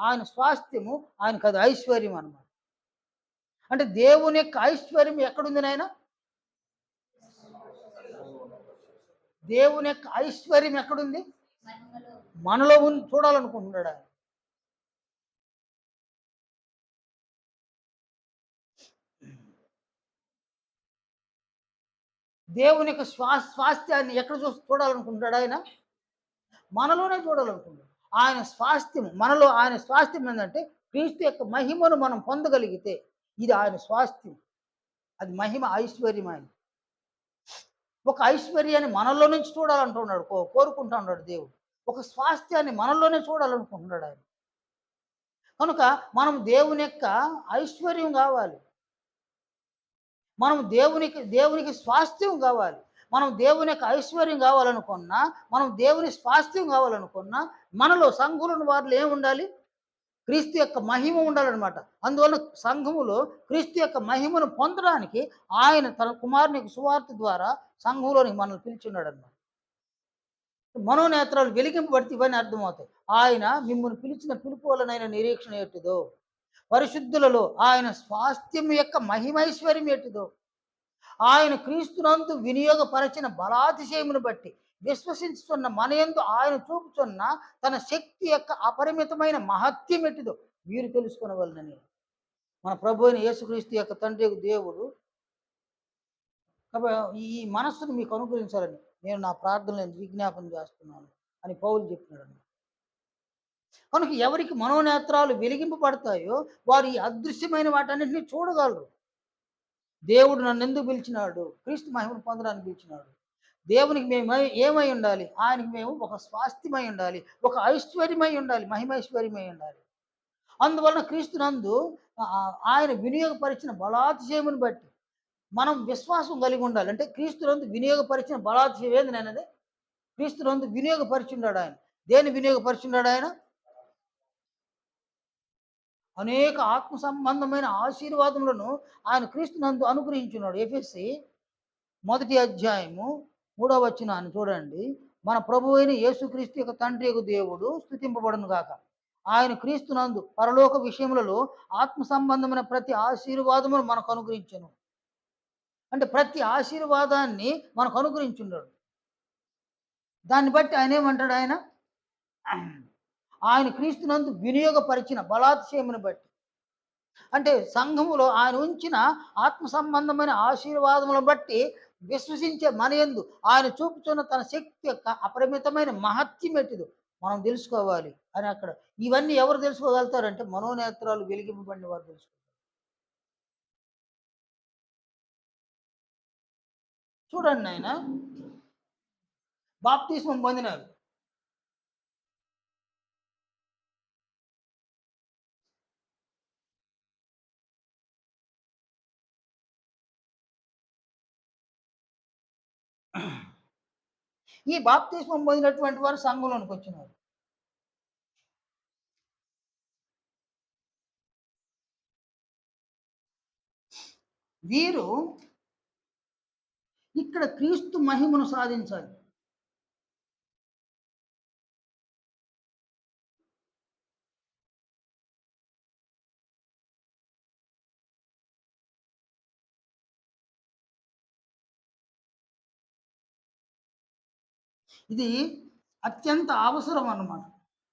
ఆయన స్వాస్థ్యము, ఆయనకు అది ఐశ్వర్యం అన్నమాట. అంటే దేవుని యొక్క ఐశ్వర్యం ఎక్కడుంది నాయన? దేవుని యొక్క ఐశ్వర్యం ఎక్కడుంది? మనలో ఉంది. చూడాలనుకుంటున్నాడు ఆయన. దేవుని యొక్క స్వాస్థ్యాన్ని ఎక్కడ చూడాలనుకుంటాడు ఆయన? మనలోనే చూడాలనుకుంటాడు. ఆయన స్వాస్థ్యం మనలో. ఆయన స్వాస్థ్యం ఏంటంటే క్రీస్తు యొక్క మహిమను మనం పొందగలిగితే ఇది ఆయన స్వాస్థ్యం, అది మహిమ, ఐశ్వర్యం. ఆయన ఒక ఐశ్వర్యాన్ని మనలో నుంచి చూడాలంటున్నాడు, కోరుకుంటా ఉన్నాడు దేవుడు. ఒక స్వాస్థ్యాన్ని మనలోనే చూడాలనుకుంటున్నాడు ఆయన. కనుక మనం దేవుని యొక్క ఐశ్వర్యం కావాలి. మనం దేవునికి స్వాస్థ్యం కావాలి. మనం దేవుని యొక్క ఐశ్వర్యం కావాలనుకున్నా, మనం దేవుని స్వాస్థ్యం కావాలనుకున్నా, మనలో సంఘులను వారిలో ఏముండాలి? క్రీస్తు యొక్క మహిమ ఉండాలనమాట. అందువలన సంఘములో క్రీస్తు యొక్క మహిమను పొందడానికి ఆయన తన కుమారుని యొక్క సువార్త ద్వారా సంఘంలోనికి మనల్ని పిలిచున్నాడనమాట. మనోనేత్రాలు వెలిగింపబడితే ఇవన్నీ అర్థమవుతాయి. ఆయన మిమ్మల్ని పిలిచిన పిలుపు వలనైన నిరీక్షణ ఎట్టిదో, పరిశుద్ధులలో ఆయన స్వాస్థ్యం యొక్క మహిమైశ్వర్యం ఎట్టిదో, ఆయన క్రీస్తునందు వినియోగపరచిన బలాతిశయమును బట్టి విశ్వసించుతున్న మనయందు ఆయన చూపుచున్న తన శక్తి యొక్క అపరిమితమైన మహత్యం ఎట్టిదో మీరు తెలుసుకొనవలెనని. మన ప్రభు అయిన యేసుక్రీస్తు యొక్క తండ్రి యొక్క దేవుడు ఈ మనస్సును మీకు అనుగ్రహించాలని నేను నా ప్రార్థనలను విజ్ఞాపన చేస్తున్నాను అని పౌలు చెప్పినాడు. కనుక ఎవరికి మనోనేత్రాలు వెలిగింపబడతాయో వారు ఈ అదృశ్యమైన వాటన్నింటినీ చూడగలరు. దేవుడు నన్ను ఎందుకు పిలిచినాడు? క్రీస్తు మహిమను పొందడానికి పిలిచినాడు. దేవునికి మేము ఏమై ఉండాలి? ఆయనకి మేము ఒక స్వాస్థ్యమై ఉండాలి, ఒక ఐశ్వర్యమై ఉండాలి, మహిమైశ్వర్యమై ఉండాలి. అందువలన క్రీస్తునందు ఆయన వినియోగపరిచిన బలాతిశయమును బట్టి మనం విశ్వాసం కలిగి ఉండాలి. అంటే క్రీస్తునందు వినియోగపరిచిన బలాతిశయం ఏంది నేనది? క్రీస్తునందు వినియోగపరిచున్నాడు ఆయన. దేన్ని వినియోగపరిచున్నాడు ఆయన? అనేక ఆత్మ సంబంధమైన ఆశీర్వాదములను ఆయన క్రీస్తునందు అనుగ్రహించున్నాడు. ఎఫెసీ 1 అధ్యాయము 3 వచనాన్ని చూడండి. మన ప్రభు అయిన యేసుక్రీస్తు యొక్క తండ్రి యొక్క దేవుడు స్తుతింపబడును గాక. ఆయన క్రీస్తునందు పరలోక విషయములలో ఆత్మ సంబంధమైన ప్రతి ఆశీర్వాదమును మనకు అనుగ్రహించను. అంటే ప్రతి ఆశీర్వాదాన్ని మనకు అనుగ్రహించున్నాడు. దాన్ని బట్టి ఆయన ఏమంటాడు? ఆయన క్రీస్తునందు వినియోగపరిచిన బలాతిశయమును బట్టి, అంటే సంఘములో ఆయన ఉంచిన ఆత్మ సంబంధమైన ఆశీర్వాదములను బట్టి విశ్వసించే మనయందు ఆయన చూపుతున్న తన శక్తి యొక్క అపరిమితమైన మహత్యం ఎట్టిదో మనం తెలుసుకోవాలి అని అక్కడ. ఇవన్నీ ఎవరు తెలుసుకోగలుగుతారంటే మనోనేత్రాలు వెలిగింపబడిన వారు తెలుసుకోవాలి. చూడండి, ఆయన బాప్తిస్మం పొందినారు. ఈ బాప్తిస్మం పొందినటువంటి వారు సంఘంలోనికి వచ్చినారు. వీరు ఇక్కడ క్రీస్తు మహిమను సాధించాలి. ఇది అత్యంత అవసరం అన్నమాట.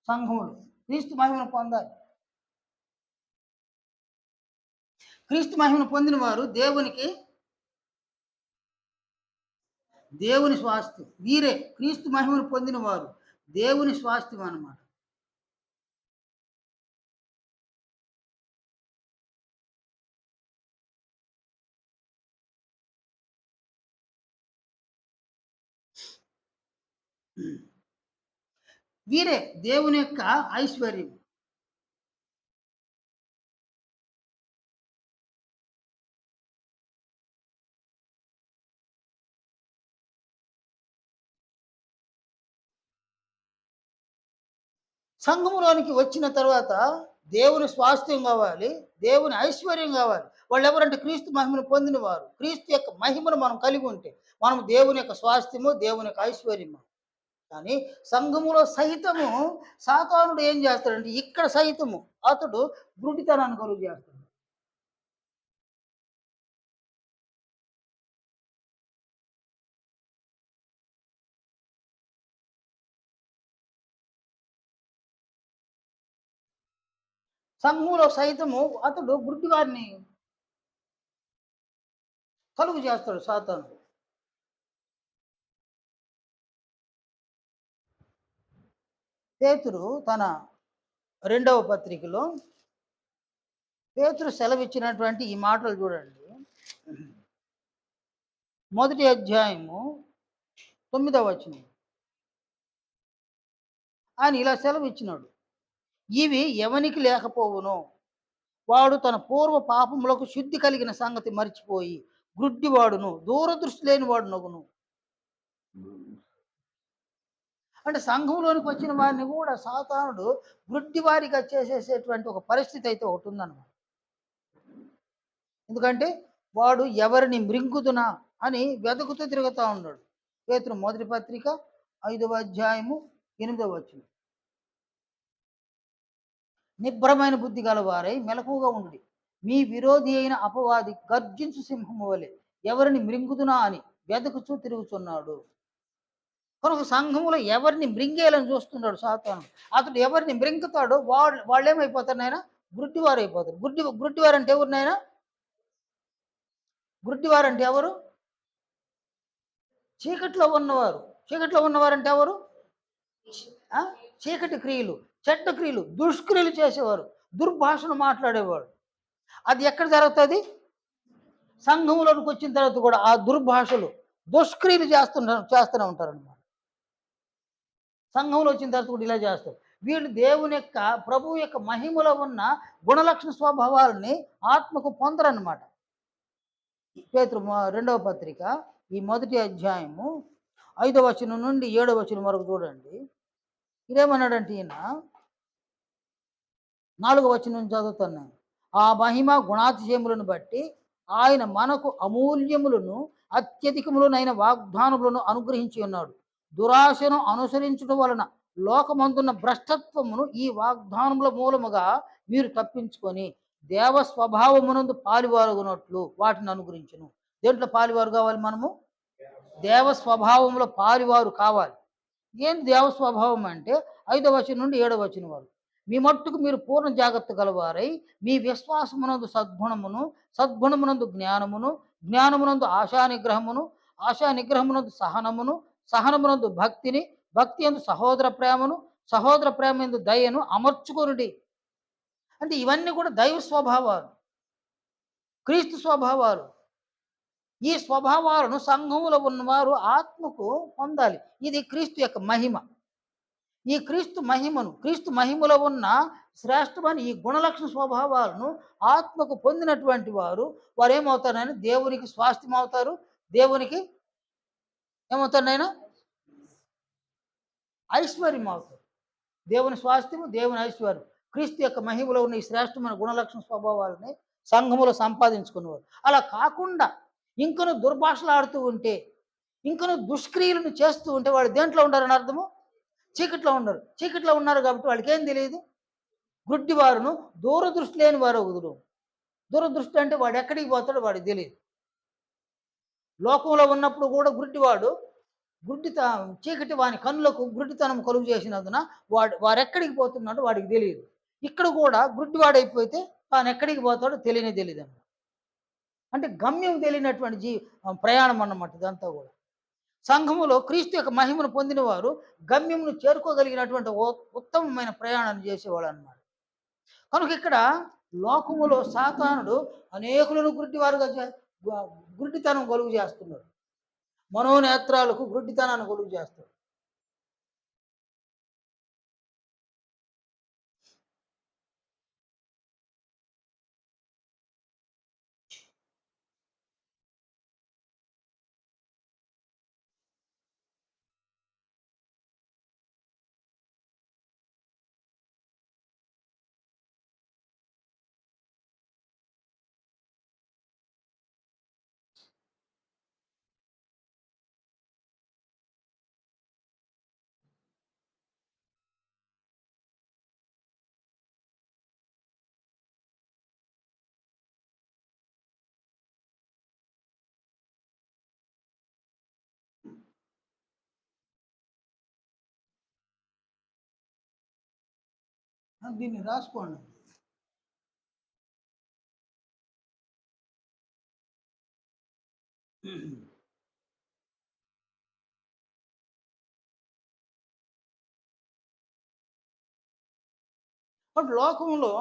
సంఘములు క్రీస్తు మహిమను పొందాలి. క్రీస్తు మహిమను పొందిన వారు దేవుని స్వాస్థ్యం. వీరే క్రీస్తు మహిమను పొందిన వారు దేవుని స్వాస్థ్యం అన్నమాట. వీరే దేవుని యొక్క ఐశ్వర్యం. సంఘములోనికి వచ్చిన తర్వాత దేవుని స్వాస్థ్యం కావాలి, దేవుని ఐశ్వర్యం కావాలి. వాళ్ళు ఎవరంటే క్రీస్తు మహిమను పొందిన వారు. క్రీస్తు యొక్క మహిమను మనం కలిగి ఉంటే మనం దేవుని యొక్క స్వాస్థ్యము, దేవుని యొక్క ఐశ్వర్యము. కానీ సంఘములో సహితము సాతానుడు ఏం చేస్తాడంటే ఇక్కడ సహితము అతడు గుడ్డితనాన్ని కలుగు చేస్తాడు. సంఘములో సైతము అతడు గుడ్డివారిని కలుగు చేస్తాడు సాతాను. పేతురు తన 2వ పత్రికలో పేతురు సెలవిచ్చినటువంటి ఈ మాటలు చూడండి. 1 అధ్యాయము 9వ వచనం. ఆయన ఇలా సెలవిచ్చినాడు. ఇవి ఎవనికి లేకపోవును. వాడు తన పూర్వ పాపములకు శుద్ధి కలిగిన సంగతి మరిచిపోయి గ్రుడ్డివాడును, దూరదృష్టి లేని వాడునగును. అంటే సంఘంలోనికి వచ్చిన వారిని కూడా సాతానుడు గ్రుడ్డివారిగా చేసేసేటువంటి ఒక పరిస్థితి అయితే ఒకటుందన్నమాట. ఎందుకంటే వాడు ఎవరిని మృంగుదునా అని వెతుకుతూ తిరుగుతా ఉన్నాడు. పేతురు మొదటి పత్రిక 5వ అధ్యాయము 8వ వచనం. నిబ్రమైన బుద్ధి గలవారై మెలకువగా ఉండుడి. మీ విరోధి అయిన అపవాది గర్జించు సింహము వలె ఎవరిని మృంగుదునా అని వెతుకుచూ తిరుగుతున్నాడు. కనుక సంఘములో ఎవరిని మృంగేయాలని చూస్తున్నాడు సాతాను. అతడు ఎవరిని మృంగుతాడో వాళ్ళేమైపోతారు నాయన? గుడ్డివారు అయిపోతారు. గుడ్డివారు అంటే ఎవరు నాయన? గుడ్డివారు అంటే ఎవరు? చీకట్లో ఉన్నవారు. చీకట్లో ఉన్నవారంటే ఎవరు? ఆ? చీకటి క్రియలు, చెడ్డ క్రియలు, దుష్క్రియలు చేసేవారు, దుర్భాషను మాట్లాడేవాడు. అది ఎక్కడ జరుగుతుంది? సంఘంలోనికి వచ్చిన తర్వాత కూడా ఆ దుర్భాషలు, దుష్క్రియలు చేస్తూనే ఉంటారన్నమాట. సంఘంలో వచ్చిన తర్వాత కూడా ఇలా చేస్తారు. వీళ్ళు దేవుని యొక్క ప్రభువు యొక్క మహిమలో ఉన్న గుణలక్షణ స్వభావాలని ఆత్మకు పొందరన్నమాట. పేతురు 2వ పత్రిక ఈ మొదటి అధ్యాయము 5వ వచనం నుండి 7వ వచనం వరకు చూడండి. ఇదేమన్నాడంటే ఈయన 4వ వచనం నుంచి చదువుతున్నాను. ఆ మహిమ గుణాతిశయములను బట్టి ఆయన మనకు అమూల్యములను అత్యధికములనైన వాగ్దానములను అనుగ్రహించి ఉన్నాడు. దురాశను అనుసరించడం వలన లోకమందున్న భ్రష్టత్వమును ఈ వాగ్దానముల మూలముగా మీరు తప్పించుకొని దేవ స్వభావమునందు పాలువారుగునట్లు వాటిని అనుగ్రహించును. దేంట్లో పాలువారు కావాలి మనము? దేవ స్వభావంలో పాలువారు కావాలి. ఏంటి దేవ స్వభావం అంటే 5వ వచనం నుండి 7వ వచనం వరకు. మీ మట్టుకు మీరు పూర్ణ జాగ్రత్త గలవారై మీ విశ్వాసమునందు సద్గుణమును, సద్గుణమునందు జ్ఞానమును, జ్ఞానమునందు ఆశా నిగ్రహమును, ఆశా నిగ్రహమునందు సహనమును, సహనమునందు భక్తిని, భక్తి యందు సహోదర ప్రేమను, సహోదర ప్రేమ యందు దయను అమర్చుకొనుడి. అంటే ఇవన్నీ కూడా దైవ స్వభావాలు, క్రీస్తు స్వభావాలు. ఈ స్వభావాలను సంఘములో ఉన్నవారు ఆత్మకు పొందాలి. ఇది క్రీస్తు యొక్క మహిమ. ఈ క్రీస్తు మహిమలో ఉన్న శ్రేష్టమైన ఈ గుణలక్షణ స్వభావాలను ఆత్మకు పొందినటువంటి వారు ఏమవుతారని దేవునికి స్వాస్థ్యం అవుతారు. దేవునికి ఏమవుతారు నాయన? ఐశ్వర్యం అవుతారు. దేవుని స్వాస్థ్యము, దేవుని ఐశ్వర్యం. క్రీస్తు యొక్క మహిమలో ఉన్న ఈ శ్రేష్టమైన గుణలక్షణ స్వభావాలని సంఘములో సంపాదించుకునేవారు. అలా కాకుండా ఇంకను దుర్భాషలు ఆడుతూ ఉంటే, ఇంకను దుష్క్రియలను చేస్తూ ఉంటే వాడు దేంట్లో ఉండారని అర్థము? చీకట్లో ఉండరు. చీకట్లో ఉన్నారు కాబట్టి వాళ్ళకి ఏం తెలియదు? గుడ్డివారును, దూరదృష్టి లేని వారు ఒకరు. దూరదృష్టి అంటే వాడు ఎక్కడికి పోతాడో వాడికి తెలియదు. లోకంలో ఉన్నప్పుడు కూడా గుడ్డివాడు, చీకటి వాని కన్నులకు గుడ్డితనం కలుగు చేసినందున వారెక్కడికి పోతున్నాడో వాడికి తెలియదు. ఇక్కడ కూడా గుడ్డివాడైపోతే తాను ఎక్కడికి పోతాడో తెలియదు అన్నమాట. అంటే గమ్యం తెలియనటువంటి ప్రయాణం అన్నమాట ఇదంతా కూడా. సంఘములో క్రీస్తు యొక్క మహిమను పొందిన వారు గమ్యమును చేరుకోగలిగినటువంటి ఉత్తమమైన ప్రయాణాన్ని చేసేవాడు అన్నమాట. కనుక ఇక్కడ లోకములో సాతానుడు అనేకులను గుడ్డితనం కలుగు చేస్తున్నాడు. మనోనేత్రాలకు గుడ్డితనాన్ని కలుగు చేస్తాడు. దీన్ని రాసుకోండి. బట్ లోకంలో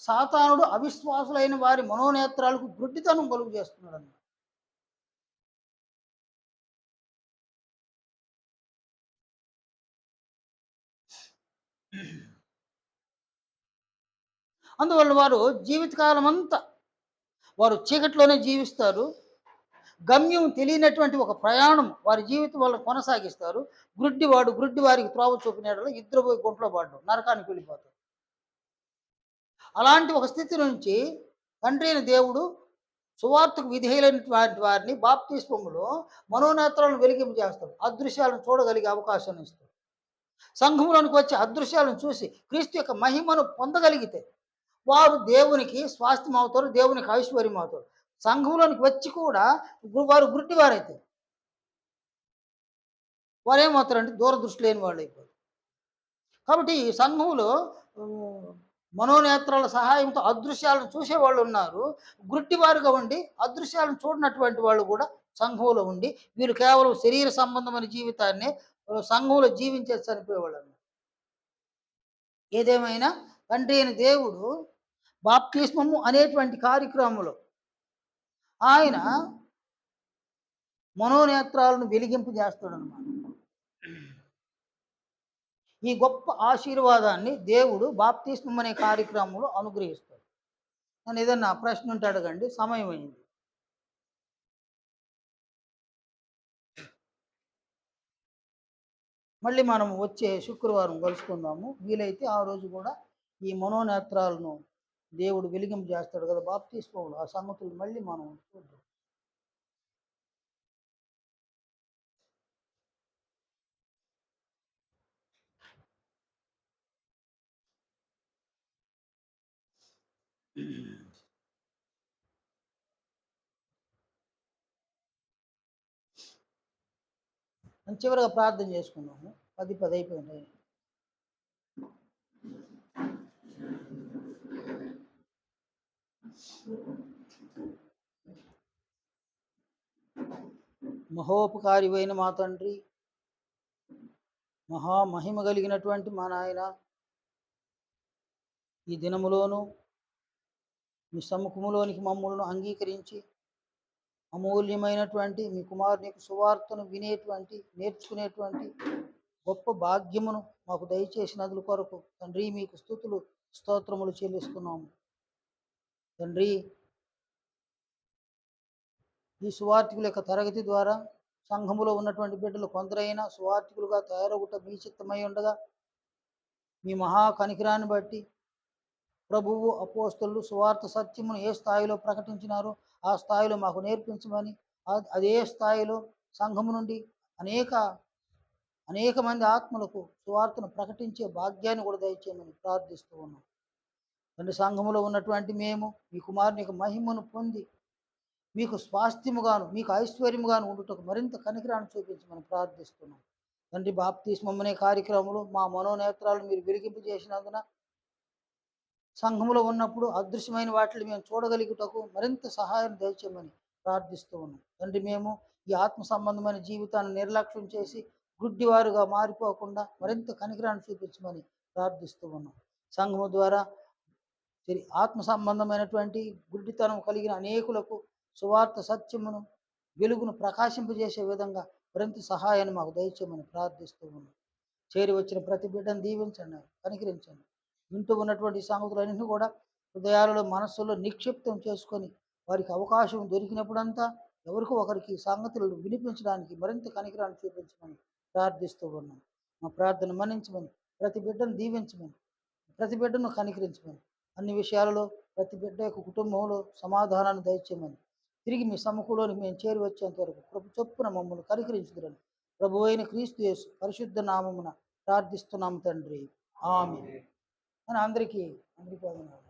సాతానుడు అవిశ్వాసులైన వారి మనోనేత్రాలకు గుడ్డితనం కలుగు చేస్తున్నాడు అన్నమాట. అందువల్ల వారు జీవితకాలం అంతా వారు చీకట్లోనే జీవిస్తారు. గమ్యం తెలియనటువంటి ఒక ప్రయాణం వారి జీవితం వల్ల కొనసాగిస్తారు. గ్రుడ్డి వారికి త్రోవ చూపిన యెడల ఇద్దరు పోయి గుంటలో పడడం, నరకానికి వెళ్ళిపోతారు. అలాంటి ఒక స్థితి నుంచి తండ్రి అయిన దేవుడు సువార్తకు విధేయులైనటువంటి వారిని బాప్తిస్మములో మనోనేత్రాలను వెలిగింపజేస్తాడు. అదృశ్యాలను చూడగలిగే అవకాశాన్ని ఇస్తాడు. సంఘంలోనికి వచ్చి అదృశ్యాలను చూసి క్రీస్తు యొక్క మహిమను పొందగలిగితే వారు దేవునికి స్వాస్థ్యం అవుతారు, దేవునికి ఐశ్వర్యం అవుతారు. సంఘంలోనికి వచ్చి కూడా వారు గుడ్డివారైతే వారు ఏమవుతారంటే దూరదృష్టి లేని వాళ్ళు అయిపోతారు. కాబట్టి ఈ సంఘంలో మనోనేత్రాల సహాయంతో అదృశ్యాలను చూసేవాళ్ళు ఉన్నారు. గుడ్డివారుగా ఉండి అదృశ్యాలను చూడనటువంటి వాళ్ళు కూడా సంఘంలో ఉండి వీరు కేవలం శరీర సంబంధమైన జీవితాన్ని సంఘంలో జీవించే చనిపోయేవాళ్ళు. ఏదేమైనా తండ్రి అయిన దేవుడు బాప్తిస్మము అనేటువంటి కార్యక్రమంలో ఆయన మనోనేత్రాలను వెలిగింపు చేస్తాడనమాట. ఈ గొప్ప ఆశీర్వాదాన్ని దేవుడు బాప్తిస్మం అనే కార్యక్రమంలో అనుగ్రహిస్తాడు. నన్ను ఏదన్నా ప్రశ్న ఉంటే అడగండి, సమయం అయింది. మళ్ళీ మనం వచ్చే శుక్రవారం కలుసుకుందాము. వీలైతే ఆ రోజు కూడా ఈ మనోనేత్రాలను దేవుడు వెలిగింపు చేస్తాడు కదా బాప్తిస్మంలో, ఆ సంగతులు మళ్ళీ మనం చూద్దాం. చివరిగా ప్రార్థన చేసుకుందాము. 10 అయిపోయింది. మహోపకారివైన మా తండ్రి, మహామహిమ కలిగినటువంటి మా నాయన, ఈ దినములోనూ మీ సముఖములోనికి మమ్మల్ని అంగీకరించి అమూల్యమైనటువంటి మీ కుమారునికి సువార్తను వినేటువంటి నేర్చుకునేటువంటి గొప్ప భాగ్యమును మాకు దయచేసినందుల కొరకు తండ్రి మీకు స్తుతులు స్తోత్రములు చెల్లిస్తున్నాము. తండ్రి, ఈ సువార్థికుల యొక్క తరగతి ద్వారా సంఘములో ఉన్నటువంటి బిడ్డలు కొందరైనా సువార్థికులుగా తయారవుట మీ చిత్తమై ఉండగా మీ మహా కనికరాన్ని బట్టి ప్రభువు అపోస్తలులు సువార్త సత్యమును ఏ స్థాయిలో ప్రకటించినారో ఆ స్థాయిలో మాకు నేర్పించమని, అదే స్థాయిలో సంఘము నుండి అనేక మంది ఆత్మలకు సువార్తను ప్రకటించే భాగ్యాన్ని కూడా దయచేయమని ప్రార్థిస్తూ ఉన్నాం. తండ్రి, సంఘములో ఉన్నటువంటి మేము మీ కుమారుని యొక్క మహిమను పొంది మీకు స్వాస్థ్యముగాను మీకు ఐశ్వర్యముగాను ఉండుటకు మరింత కనికరాన్ని చూపించమని ప్రార్థిస్తున్నాం. తండ్రి, బాప్తిస్మం అనే కార్యక్రమంలో మా మనోనేత్రాలను మీరు వెలిగింపు చేసినందున సంఘములో ఉన్నప్పుడు అదృశ్యమైన వాటిని మేము చూడగలుగుటకు మరింత సహాయం దయచేయమని ప్రార్థిస్తూ ఉన్నాం. తండ్రి, మేము ఈ ఆత్మ సంబంధమైన జీవితాన్ని నిర్లక్ష్యం చేసి గుడ్డివారుగా మారిపోకుండా మరింత కనికరాన్ని చూపించమని ప్రార్థిస్తూ ఉన్నాం. సంఘము ద్వారా ఆత్మ సంబంధమైనటువంటి గుడ్డితనం కలిగిన అనేకులకు సువార్త సత్యమును వెలుగును ప్రకాశింపజేసే విధంగా మరింత సహాయాన్ని మాకు దయచేయమని ప్రార్థిస్తూ ఉన్నాం. చేరి వచ్చిన ప్రతి బిడ్డను దీవించండి, కనికరించండి. వింటూ ఉన్నటువంటి సంగతులన్నింటినీ కూడా హృదయాలలో మనస్సులో నిక్షిప్తం చేసుకొని వారికి అవకాశం దొరికినప్పుడంతా ఎవరికో ఒకరికి సంగతులు వినిపించడానికి మరింత కనికరాన్ని చూపించమని ప్రార్థిస్తూ ఉన్నాం. మా ప్రార్థన మన్నించమని, ప్రతి బిడ్డను దీవించమని, ప్రతి బిడ్డను కనికరించమని, అన్ని విషయాలలో ప్రతి బిడ్డ యొక్క కుటుంబంలో సమాధానాన్ని దయచేయమని, తిరిగి మీ సముఖంలోని మేము చేరి వచ్చేంత వరకు ప్రభు చొప్పున మమ్మల్ని కనికరించుదురని ప్రభు అయిన క్రీస్తు యేసు పరిశుద్ధ నామమున ప్రార్థిస్తున్నాము తండ్రి. ఆమేన్. అందరికీ వందనాలు.